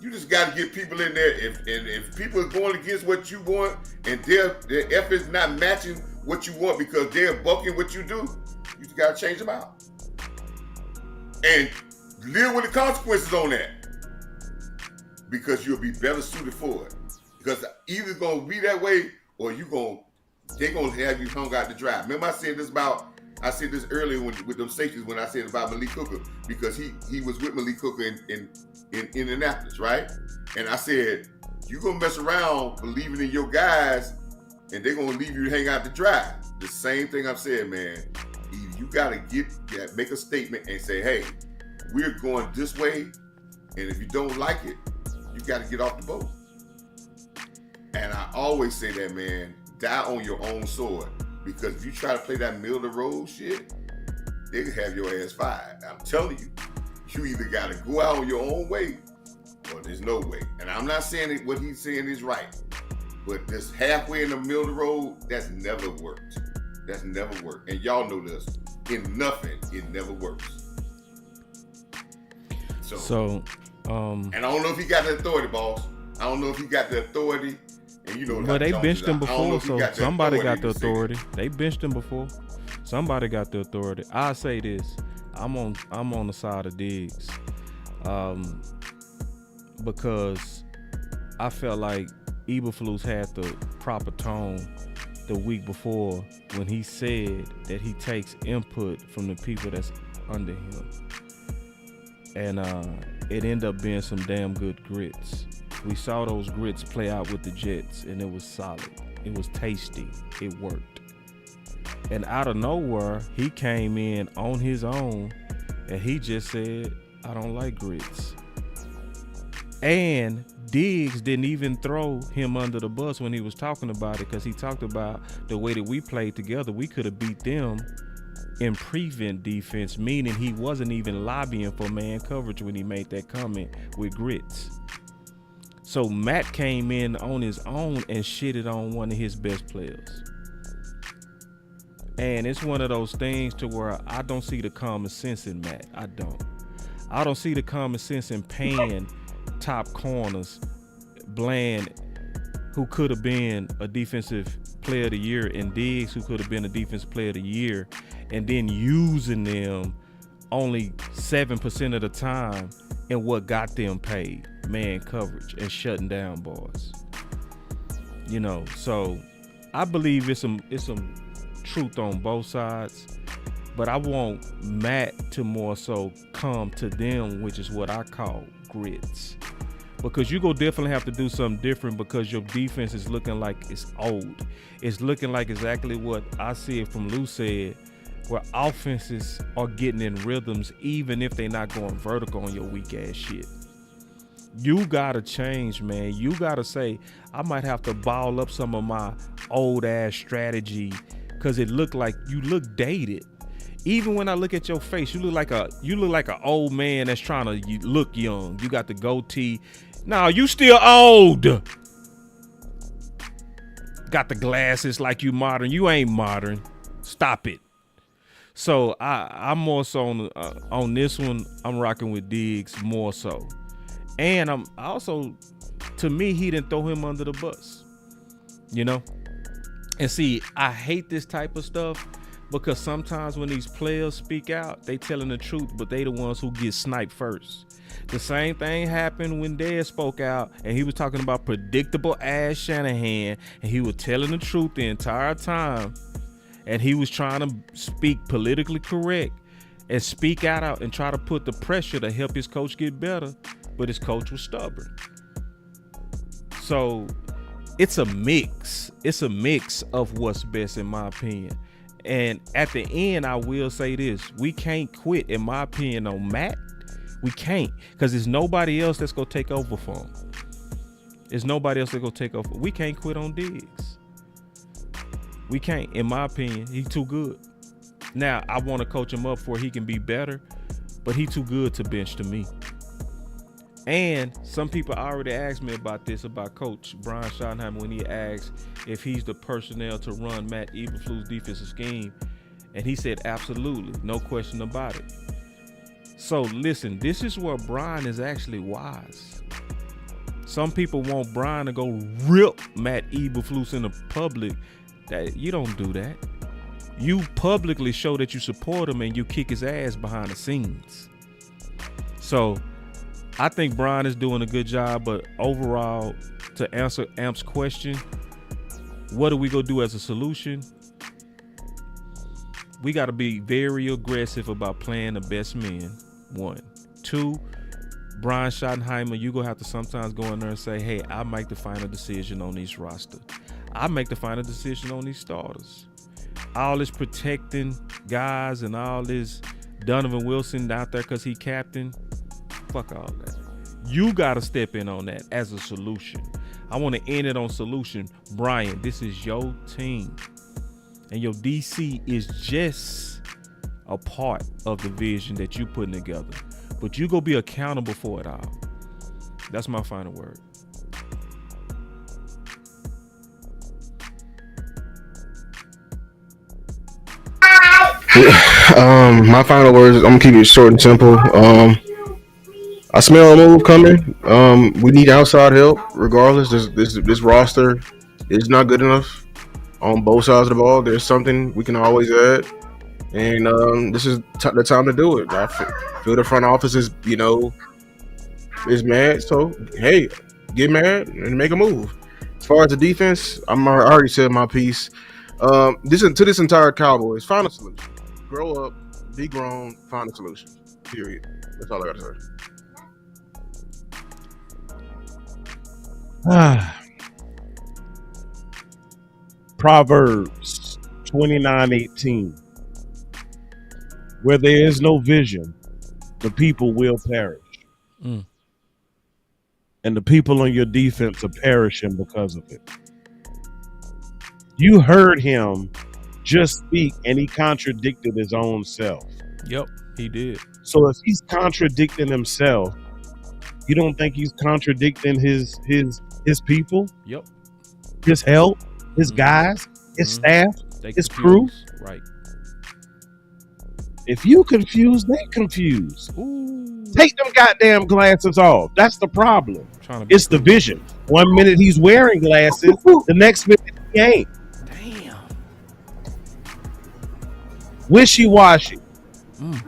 B: you just got to get people in there. If people are going against what you want and their efforts not matching what you want because they're bucking what you do, you just got to change them out and live with the consequences on that, because you'll be better suited for it. Because either it's going to be that way, or they're going to have you hung out to dry. Remember I said this earlier with them safeties when I said about Malik Hooker, because he was with Malik Hooker in Indianapolis, right? And I said, you're going to mess around believing in your guys, and they're going to leave you to hang out to dry. The same thing I'm saying, man. You got to make a statement and say, hey, we're going this way, and if you don't like it, you got to get off the boat. And I always say that, man, die on your own sword. Because if you try to play that middle of the road shit, they can have your ass fired. I'm telling you, you either got to go out on your own way or there's no way. And I'm not saying that what he's saying is right, but this halfway in the middle of the road, that's never worked. That's never worked. And y'all know this. In nothing, it never works.
A: So
B: and I don't know if he got the authority, boss. I don't know if he got the authority. And you know,
A: but they benched him before, so somebody got the authority.
B: Say.
A: They benched him before. Somebody got the authority. I say this. I'm on the side of Diggs. Because I felt like Eberflus had the proper tone the week before when he said that he takes input from the people that's under him. And it ended up being some damn good grits. We saw those grits play out with the Jets, and it was solid. It was tasty. It worked. And out of nowhere, he came in on his own, and he just said, I don't like grits. And Diggs didn't even throw him under the bus when he was talking about it, because he talked about the way that we played together. We could have beat them in prevent defense, meaning he wasn't even lobbying for man coverage when he made that comment with grits. So Matt came in on his own and shitted on one of his best players. And it's one of those things to where I don't see the common sense in Matt. I don't see the common sense in paying top corners, Bland, who could have been a defensive player of the year, and Diggs, who could have been a defensive player of the year, and then using them only 7% of the time in what got them paid, man coverage, and shutting down boys. You know, so I believe it's some truth on both sides, but I want Matt to more so come to them, which is what I call grits. Because you go definitely have to do something different, because your defense is looking like it's old. It's looking like exactly what I see it from Lou said, where offenses are getting in rhythms even if they're not going vertical on your weak ass shit. You gotta change, man. You gotta say, I might have to ball up some of my old ass strategy, because it looked like you look dated. Even when I look at your face, you look like an old man that's trying to look young. You got the goatee. No, you still old. Got the glasses like you modern. You ain't modern. Stop it. So I'm more so on this one. I'm rocking with Diggs more so, and I'm also, to me, he didn't throw him under the bus. You know, and see, I hate this type of stuff, because sometimes when these players speak out, they telling the truth, but they the ones who get sniped first. The same thing happened when Dez spoke out, and he was talking about predictable ass Shanahan, and he was telling the truth the entire time, and he was trying to speak politically correct and speak out and try to put the pressure to help his coach get better, but his coach was stubborn. So it's a mix. It's a mix of what's best, in my opinion. And at the end, I will say this. We can't quit, in my opinion, on Matt. We can't, because there's nobody else that's going to take over for him. There's nobody else that's going to take over. We can't quit on Diggs. We can't, in my opinion. He's too good. Now, I want to coach him up for he can be better, but he's too good to bench to me. And some people already asked me about this, about Coach Brian Schottenheimer, when he asked if he's the personnel to run Matt Eberflus' defensive scheme. And he said, absolutely, no question about it. So listen, this is where Brian is actually wise. Some people want Brian to go rip Matt Eberflus in the public. That you don't do that. You publicly show that you support him and you kick his ass behind the scenes. So I think Brian is doing a good job, but overall, to answer Amp's question, what do we go do as a solution? We got to be very aggressive about playing the best men, 1. 2, Brian Schottenheimer, you going to have to sometimes go in there and say, hey, I make the final decision on these roster. I make the final decision on these starters. All this protecting guys and all this Donovan Wilson out there because he captain, fuck all that. You got to step in on that as a solution. I want to end it on solution. Brian, this is your team. And your DC is just a part of the vision that you putting together. But you go be accountable for it all. That's my final word.
E: My final words. I'm gonna keep it short and simple. I smell a move coming. We need outside help. Regardless, this roster is not good enough on both sides of the ball. There's something we can always add, and this is the time to do it. I feel the front office is is mad. So hey, get mad and make a move. As far as the defense, I already said my piece. This entire Cowboys, find a solution. Grow up, be grown, find a solution. Period. That's all I gotta say.
D: Proverbs 29:18. Where there is no vision, the people will perish. And the people on your defense are perishing because of it. You heard him just speak and he contradicted his own self.
A: Yep, he did.
D: So if he's contradicting himself, you don't think he's contradicting his people?
A: Yep.
D: His help, his guys, his staff, his crew?
A: Right.
D: If you confused, they confused.
A: Ooh.
D: Take them goddamn glasses off. That's the problem. It's the vision. 1 minute he's wearing glasses, the next minute he ain't.
A: Damn.
D: Wishy-washy.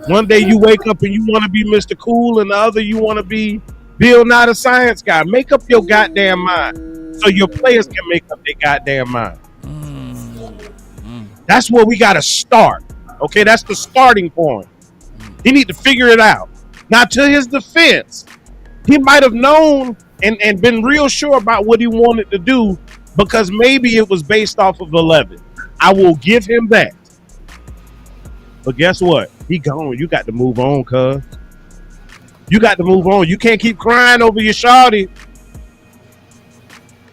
D: One day you wake up and you want to be Mr. Cool, and the other you want to be Bill Nye the Science Guy. Make up your goddamn mind so your players can make up their goddamn mind. That's where we got to start. Okay, that's the starting point. He need to figure it out. Now, to his defense, he might have known and been real sure about what he wanted to do because maybe it was based off of 11. I will give him that. But guess what? He gone. You got to move on, cuz. You got to move on. You can't keep crying over your shawty.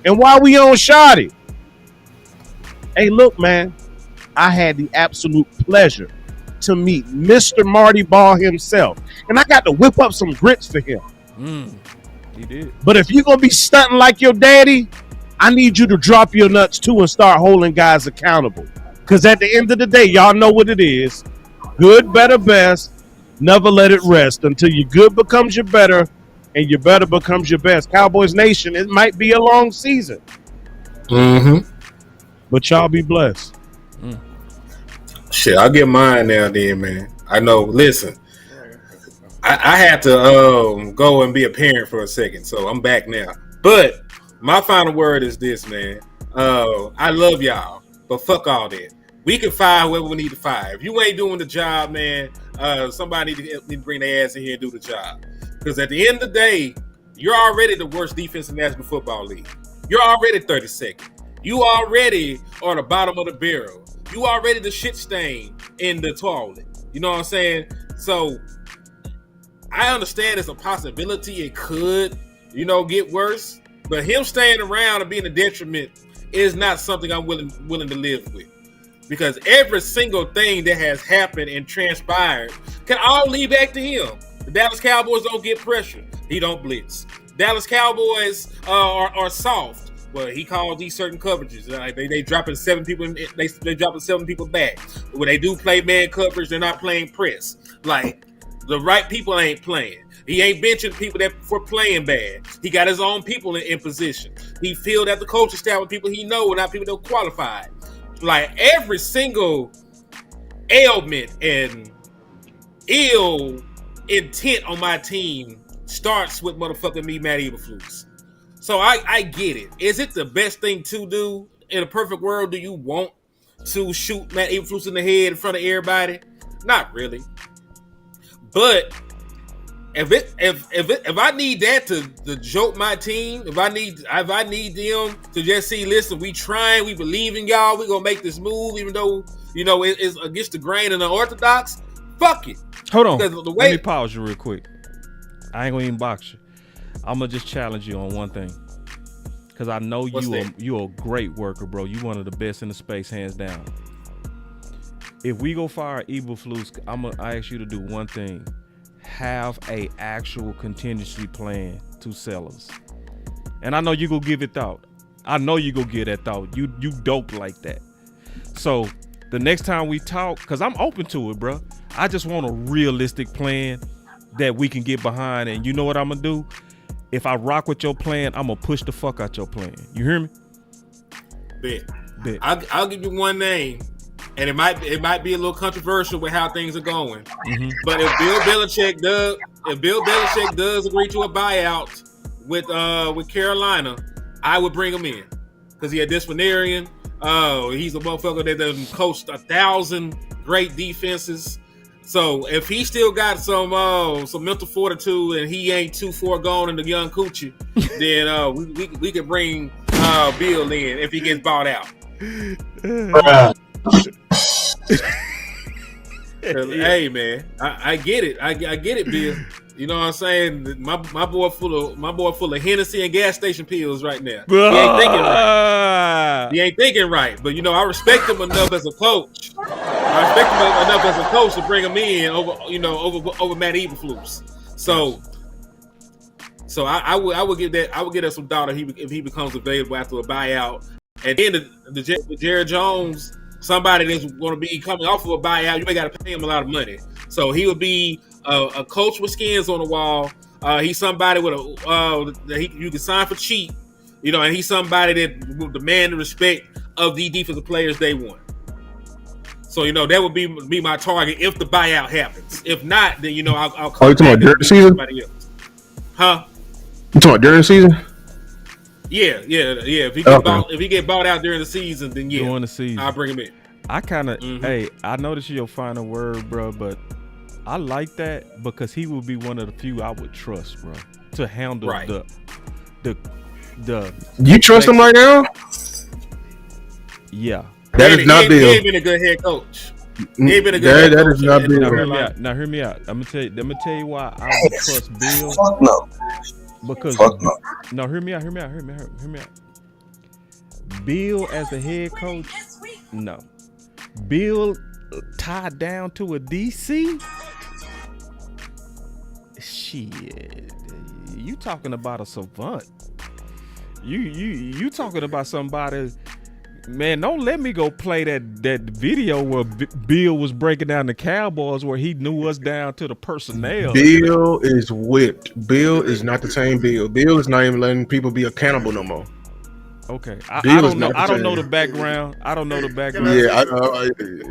D: And while we on shawty, hey, look, man, I had the absolute pleasure to meet Mr. Marty Ball himself. And I got to whip up some grits for him.
A: He did.
D: But if you're going to be stunting like your daddy, I need you to drop your nuts too and start holding guys accountable. Because at the end of the day, y'all know what it is. Good, better, best. Never let it rest until your good becomes your better and your better becomes your best. Cowboys Nation, it might be a long season. But y'all be blessed.
C: Shit, I'll get mine now then, man. I know, listen. I had to go and be a parent for a second, so I'm back now. But my final word is this, man. I love y'all, but fuck all that. We can fire whoever we need to fire. If you ain't doing the job, man, somebody need to bring their ass in here and do the job. Because at the end of the day, you're already the worst defense in the National Football League. You're already 32nd. You already are the bottom of the barrel. You already the shit stain in the toilet. You know what I'm saying? So I understand it's a possibility it could, get worse. But him staying around and being a detriment is not something I'm willing to live with. Because every single thing that has happened and transpired can all lead back to him. The Dallas Cowboys don't get pressure. He don't blitz. Dallas Cowboys are soft. Well, he calls these certain coverages. They dropping 7 people. They dropping 7 people back. When they do play man coverage, they're not playing press. Like the right people ain't playing. He ain't benching people that for playing bad. He got his own people in position. He filled out the coaching staff with people he know and not people that are qualified. Like every single ailment and ill intent on my team starts with motherfucking me, Matt Eberflus. So I get it. Is it the best thing to do in a perfect world? Do you want to shoot Matt Eberflus in the head in front of everybody? Not really. But if I need that to jolt my team, if I need them to just see, listen, we trying, we believe in y'all, we gonna make this move, even though it's against the grain and unorthodox. Fuck it.
A: Hold on. Let me pause you real quick. I ain't gonna even box you. I'm gonna just challenge you on one thing. because I know
C: What's that?
A: you're a great worker, bro. You one of the best in the space, hands down. If we go fire Eberflus, I ask you to do one thing: have a actual contingency plan to sell us. And I know you go give it thought. I know you go get that thought. You dope like that. So the next time we talk, because I'm open to it, bro. I just want a realistic plan that we can get behind. And you know what I'm gonna do? If I rock with your plan, I'm gonna push the fuck out your plan. You hear me?
C: Bet. I'll give you one name, and it might be a little controversial with how things are going. Mm-hmm. But if Bill Belichick does agree to a buyout with Carolina, I would bring him in because he a disciplinarian. He's a motherfucker that done coached 1,000 great defenses. So if he still got some mental fortitude and he ain't too far gone in the young coochie, then we could bring Bill in if he gets bought out. Hey man, I get it. I get it, Bill. You know what I'm saying? My boy full of Hennessy and gas station pills right now. He ain't thinking right. But I respect him enough as a coach. To bring him in over Matt Eberflus. So I would give that some thought if he becomes available after a buyout. And then the Jared Jones, somebody that's going to be coming off of a buyout, you may got to pay him a lot of money. So he would be a coach with skins on the wall. He's somebody with you can sign for cheap, and he's somebody that will demand the respect of the defensive players they want. So that would be my target if the buyout happens. If not, then I'll call.
E: You talking about during the season?
C: Else. Huh?
E: You talking about during the season?
C: Yeah. If he get bought out during the season, then
A: during the season,
C: I'll bring him in.
A: I kind of, hey, I know this is your final word, bro, but I like that because he would be one of the few I would trust, bro, to handle the.
E: You trust him right now?
C: Yeah.
E: That is not Bill.
C: He ain't been a good head coach. He ain't been a good head coach.
E: That is not Bill.
A: Now hear me out. I'm gonna tell you why I would trust Bill.
K: Fuck no.
A: Because no, hear me out. Bill as the head coach, no. Bill tied down to a DC. Shit, you talking about a savant? You talking about somebody? Man, don't let me go play that video where Bill was breaking down the Cowboys where he knew us down to the personnel.
E: Bill is whipped. Bill is not the same Bill. Bill is not even letting people be accountable no more.
A: Okay, I don't know. I don't know the background. I don't know the background.
E: Yeah,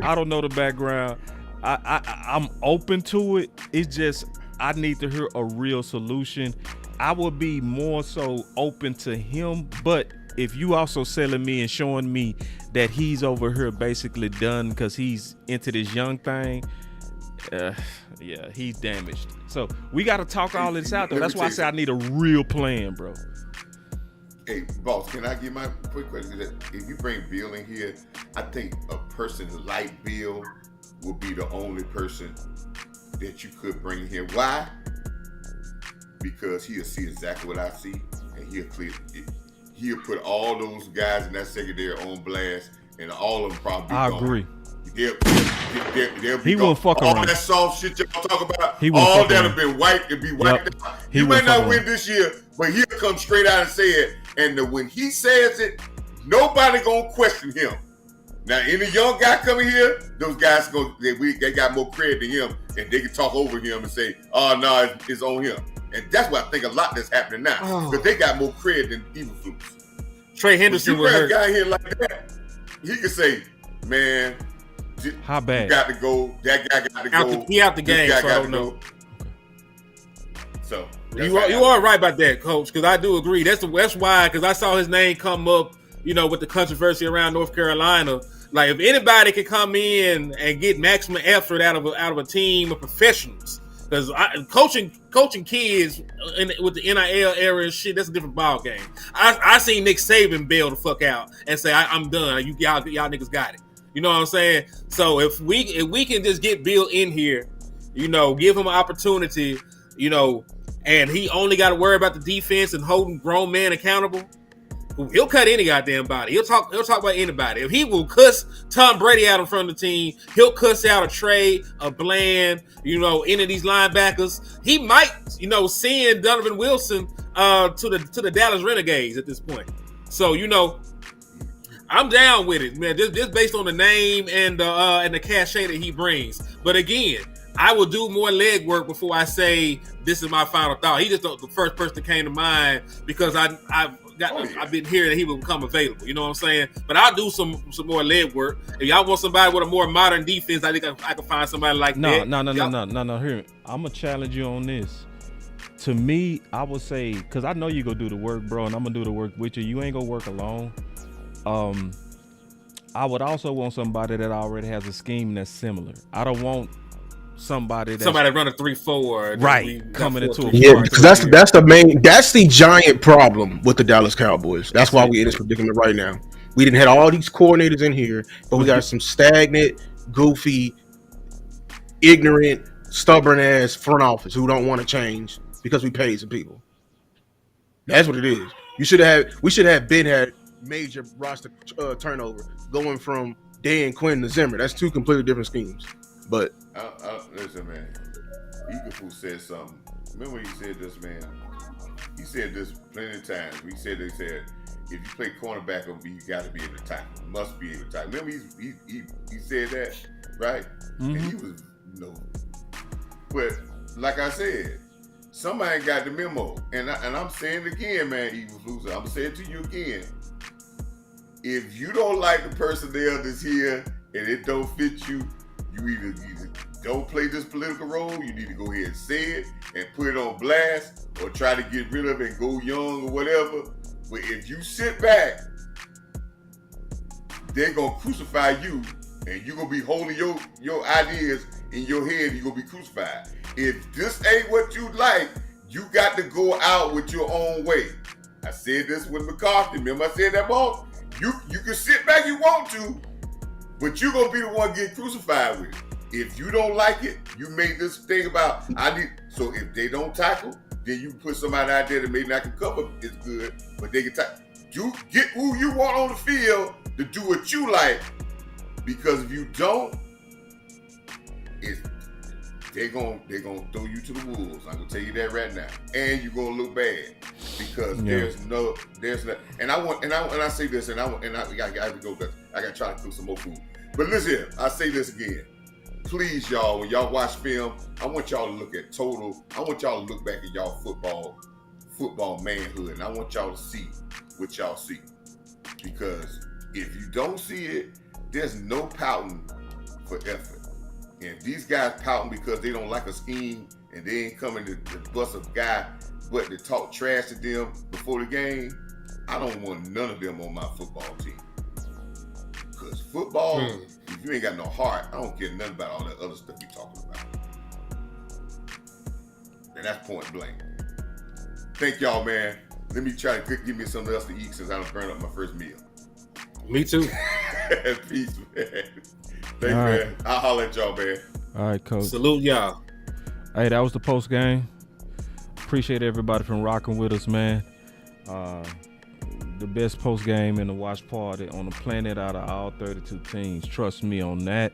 A: I don't know the background. I'm open to it. It's just I need to hear a real solution. I would be more so open to him, but if you also selling me and showing me that he's over here basically done because he's into this young thing, yeah, he's damaged. So we got to talk all this out, though. That's why I say I need a real plan, bro.
B: Hey, boss, can I give my quick question? If you bring Bill in here, I think a person like Bill will be the only person that you could bring here. Why? Because he'll see exactly what I see, and he'll put all those guys in that secondary on blast, and all of them probably
A: I
B: gone.
A: agree.
B: They'll be
A: he won't fuck
B: all
A: around.
B: That soft shit y'all talk about,
A: all
B: that have been wiped and be wiped out. You might not win this year, but he'll come straight out and say it. And when he says it, nobody gonna question him. Now, any young guy coming here, those guys they got more credit than him, and they can talk over him and say, "Oh no, it's on him." And that's what I think a lot that's happening now, because they got more credit than Eberflus.
C: Trey Henderson
B: was hurt. A guy here like that, he could say, "Man,
A: how bad?
B: You got to go. That guy got to go.
C: He out the game, so I don't know."
B: So
C: you are right about that, Coach, because I do agree. That's why, because I saw his name come up, with the controversy around North Carolina. Like, if anybody can come in and get maximum effort out of a team of professionals, because coaching kids with the NIL era and shit, that's a different ball game. I seen Nick Saban bail the fuck out and say, I'm done. Y'all niggas got it. You know what I'm saying? So if we can just get Bill in here, give him an opportunity, and he only got to worry about the defense and holding grown men accountable, He'll cut any goddamn body. He'll talk about anybody. If he will cuss Tom Brady out in front of the team, he'll cuss out a Trey, a Bland, any of these linebackers. He might, send Donovan Wilson to the Dallas Renegades at this point. So, I'm down with it, man. Just based on the name and the cachet that he brings. But again, I will do more legwork before I say this is my final thought. He just the first person that came to mind because I've been hearing that he will become available. You know what I'm saying? But I'll do some more legwork. If y'all want somebody with a more modern defense, I think I can find somebody like that.
A: No. Hear me. I'm gonna challenge you on this. To me, I would say, because I know you gonna do the work, bro, and I'm gonna do the work with you. You ain't gonna work alone. I would also want somebody that already has a scheme that's similar. I don't want somebody
C: run a 3-4,
A: right, coming into a
E: because that's the giant problem with the Dallas Cowboys. That's why we're in this predicament right now. We didn't have all these coordinators in here, but we got some stagnant, goofy, ignorant, stubborn ass front office who don't want to change because we paid some people. That's what it is. We should have been had major roster turnover going from Dan Quinn to Zimmer. That's two completely different schemes. But
B: listen, man. Eaglefoo said something. Remember he said this, man. He said this plenty of times. They said if you play cornerback on B, you got to be able to tackle. You must be able to tackle. Remember he said that, right?
A: Mm-hmm.
B: And he was But like I said, somebody got the memo, and I'm saying it again, man. Eaglefoo, I'm gonna say it to you again. If you don't like the personnel that's here and it don't fit you, you either don't play this political role, you need to go ahead and say it and put it on blast, or try to get rid of it and go young or whatever. But if you sit back, they're going to crucify you, and you're going to be holding your ideas in your head, and you're going to be crucified. If this ain't what you like, you got to go out with your own way. I said this with McCarthy. Remember I said that, boss? You can sit back you want to, but you're going to be the one getting crucified with it. If you don't like it, you made this thing about, so if they don't tackle, then you put somebody out there that maybe not can cover as good, but they can tackle. You get who you want on the field to do what you like, because if you don't, they're gonna throw you to the wolves. I'm gonna tell you that right now, and you're gonna look bad because there's no. And I say this, and I got to go because I got to try to cook some more food. But listen here, I say this again. Please, y'all, when y'all watch film, I want y'all to look at total. I want y'all to look back at y'all football manhood, and I want y'all to see what y'all see. Because if you don't see it, there's no pouting for effort. And if these guys pouting because they don't like a scheme and they ain't coming to bust a guy but to talk trash to them before the game, I don't want none of them on my football team. Because football, if you ain't got no heart, I don't care nothing about all that other stuff you talking about. And that's point blank. Thank y'all, man. Let me try to give me something else to eat since I done burned up my first meal.
C: Me too.
B: Peace, man. Thanks, man. I'll holler at y'all, man.
A: All right, coach.
C: Salute y'all.
A: Hey, that was the post game. Appreciate everybody from rocking with us, man. The best post game in the watch party on the planet out of all 32 teams. Trust me on that.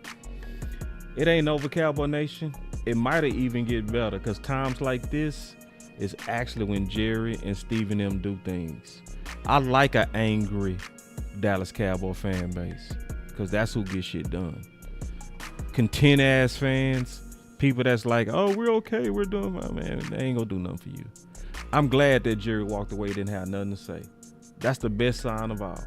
A: It ain't over, Cowboy Nation. It might have even get better because times like this is actually when Jerry and Steve and them do things. I like an angry Dallas Cowboy fan base because that's who gets shit done. Content ass fans, people that's like, oh, we're okay, we're doing fine, man. They ain't gonna do nothing for you. I'm glad that Jerry walked away, didn't have nothing to say. That's the best sign of all.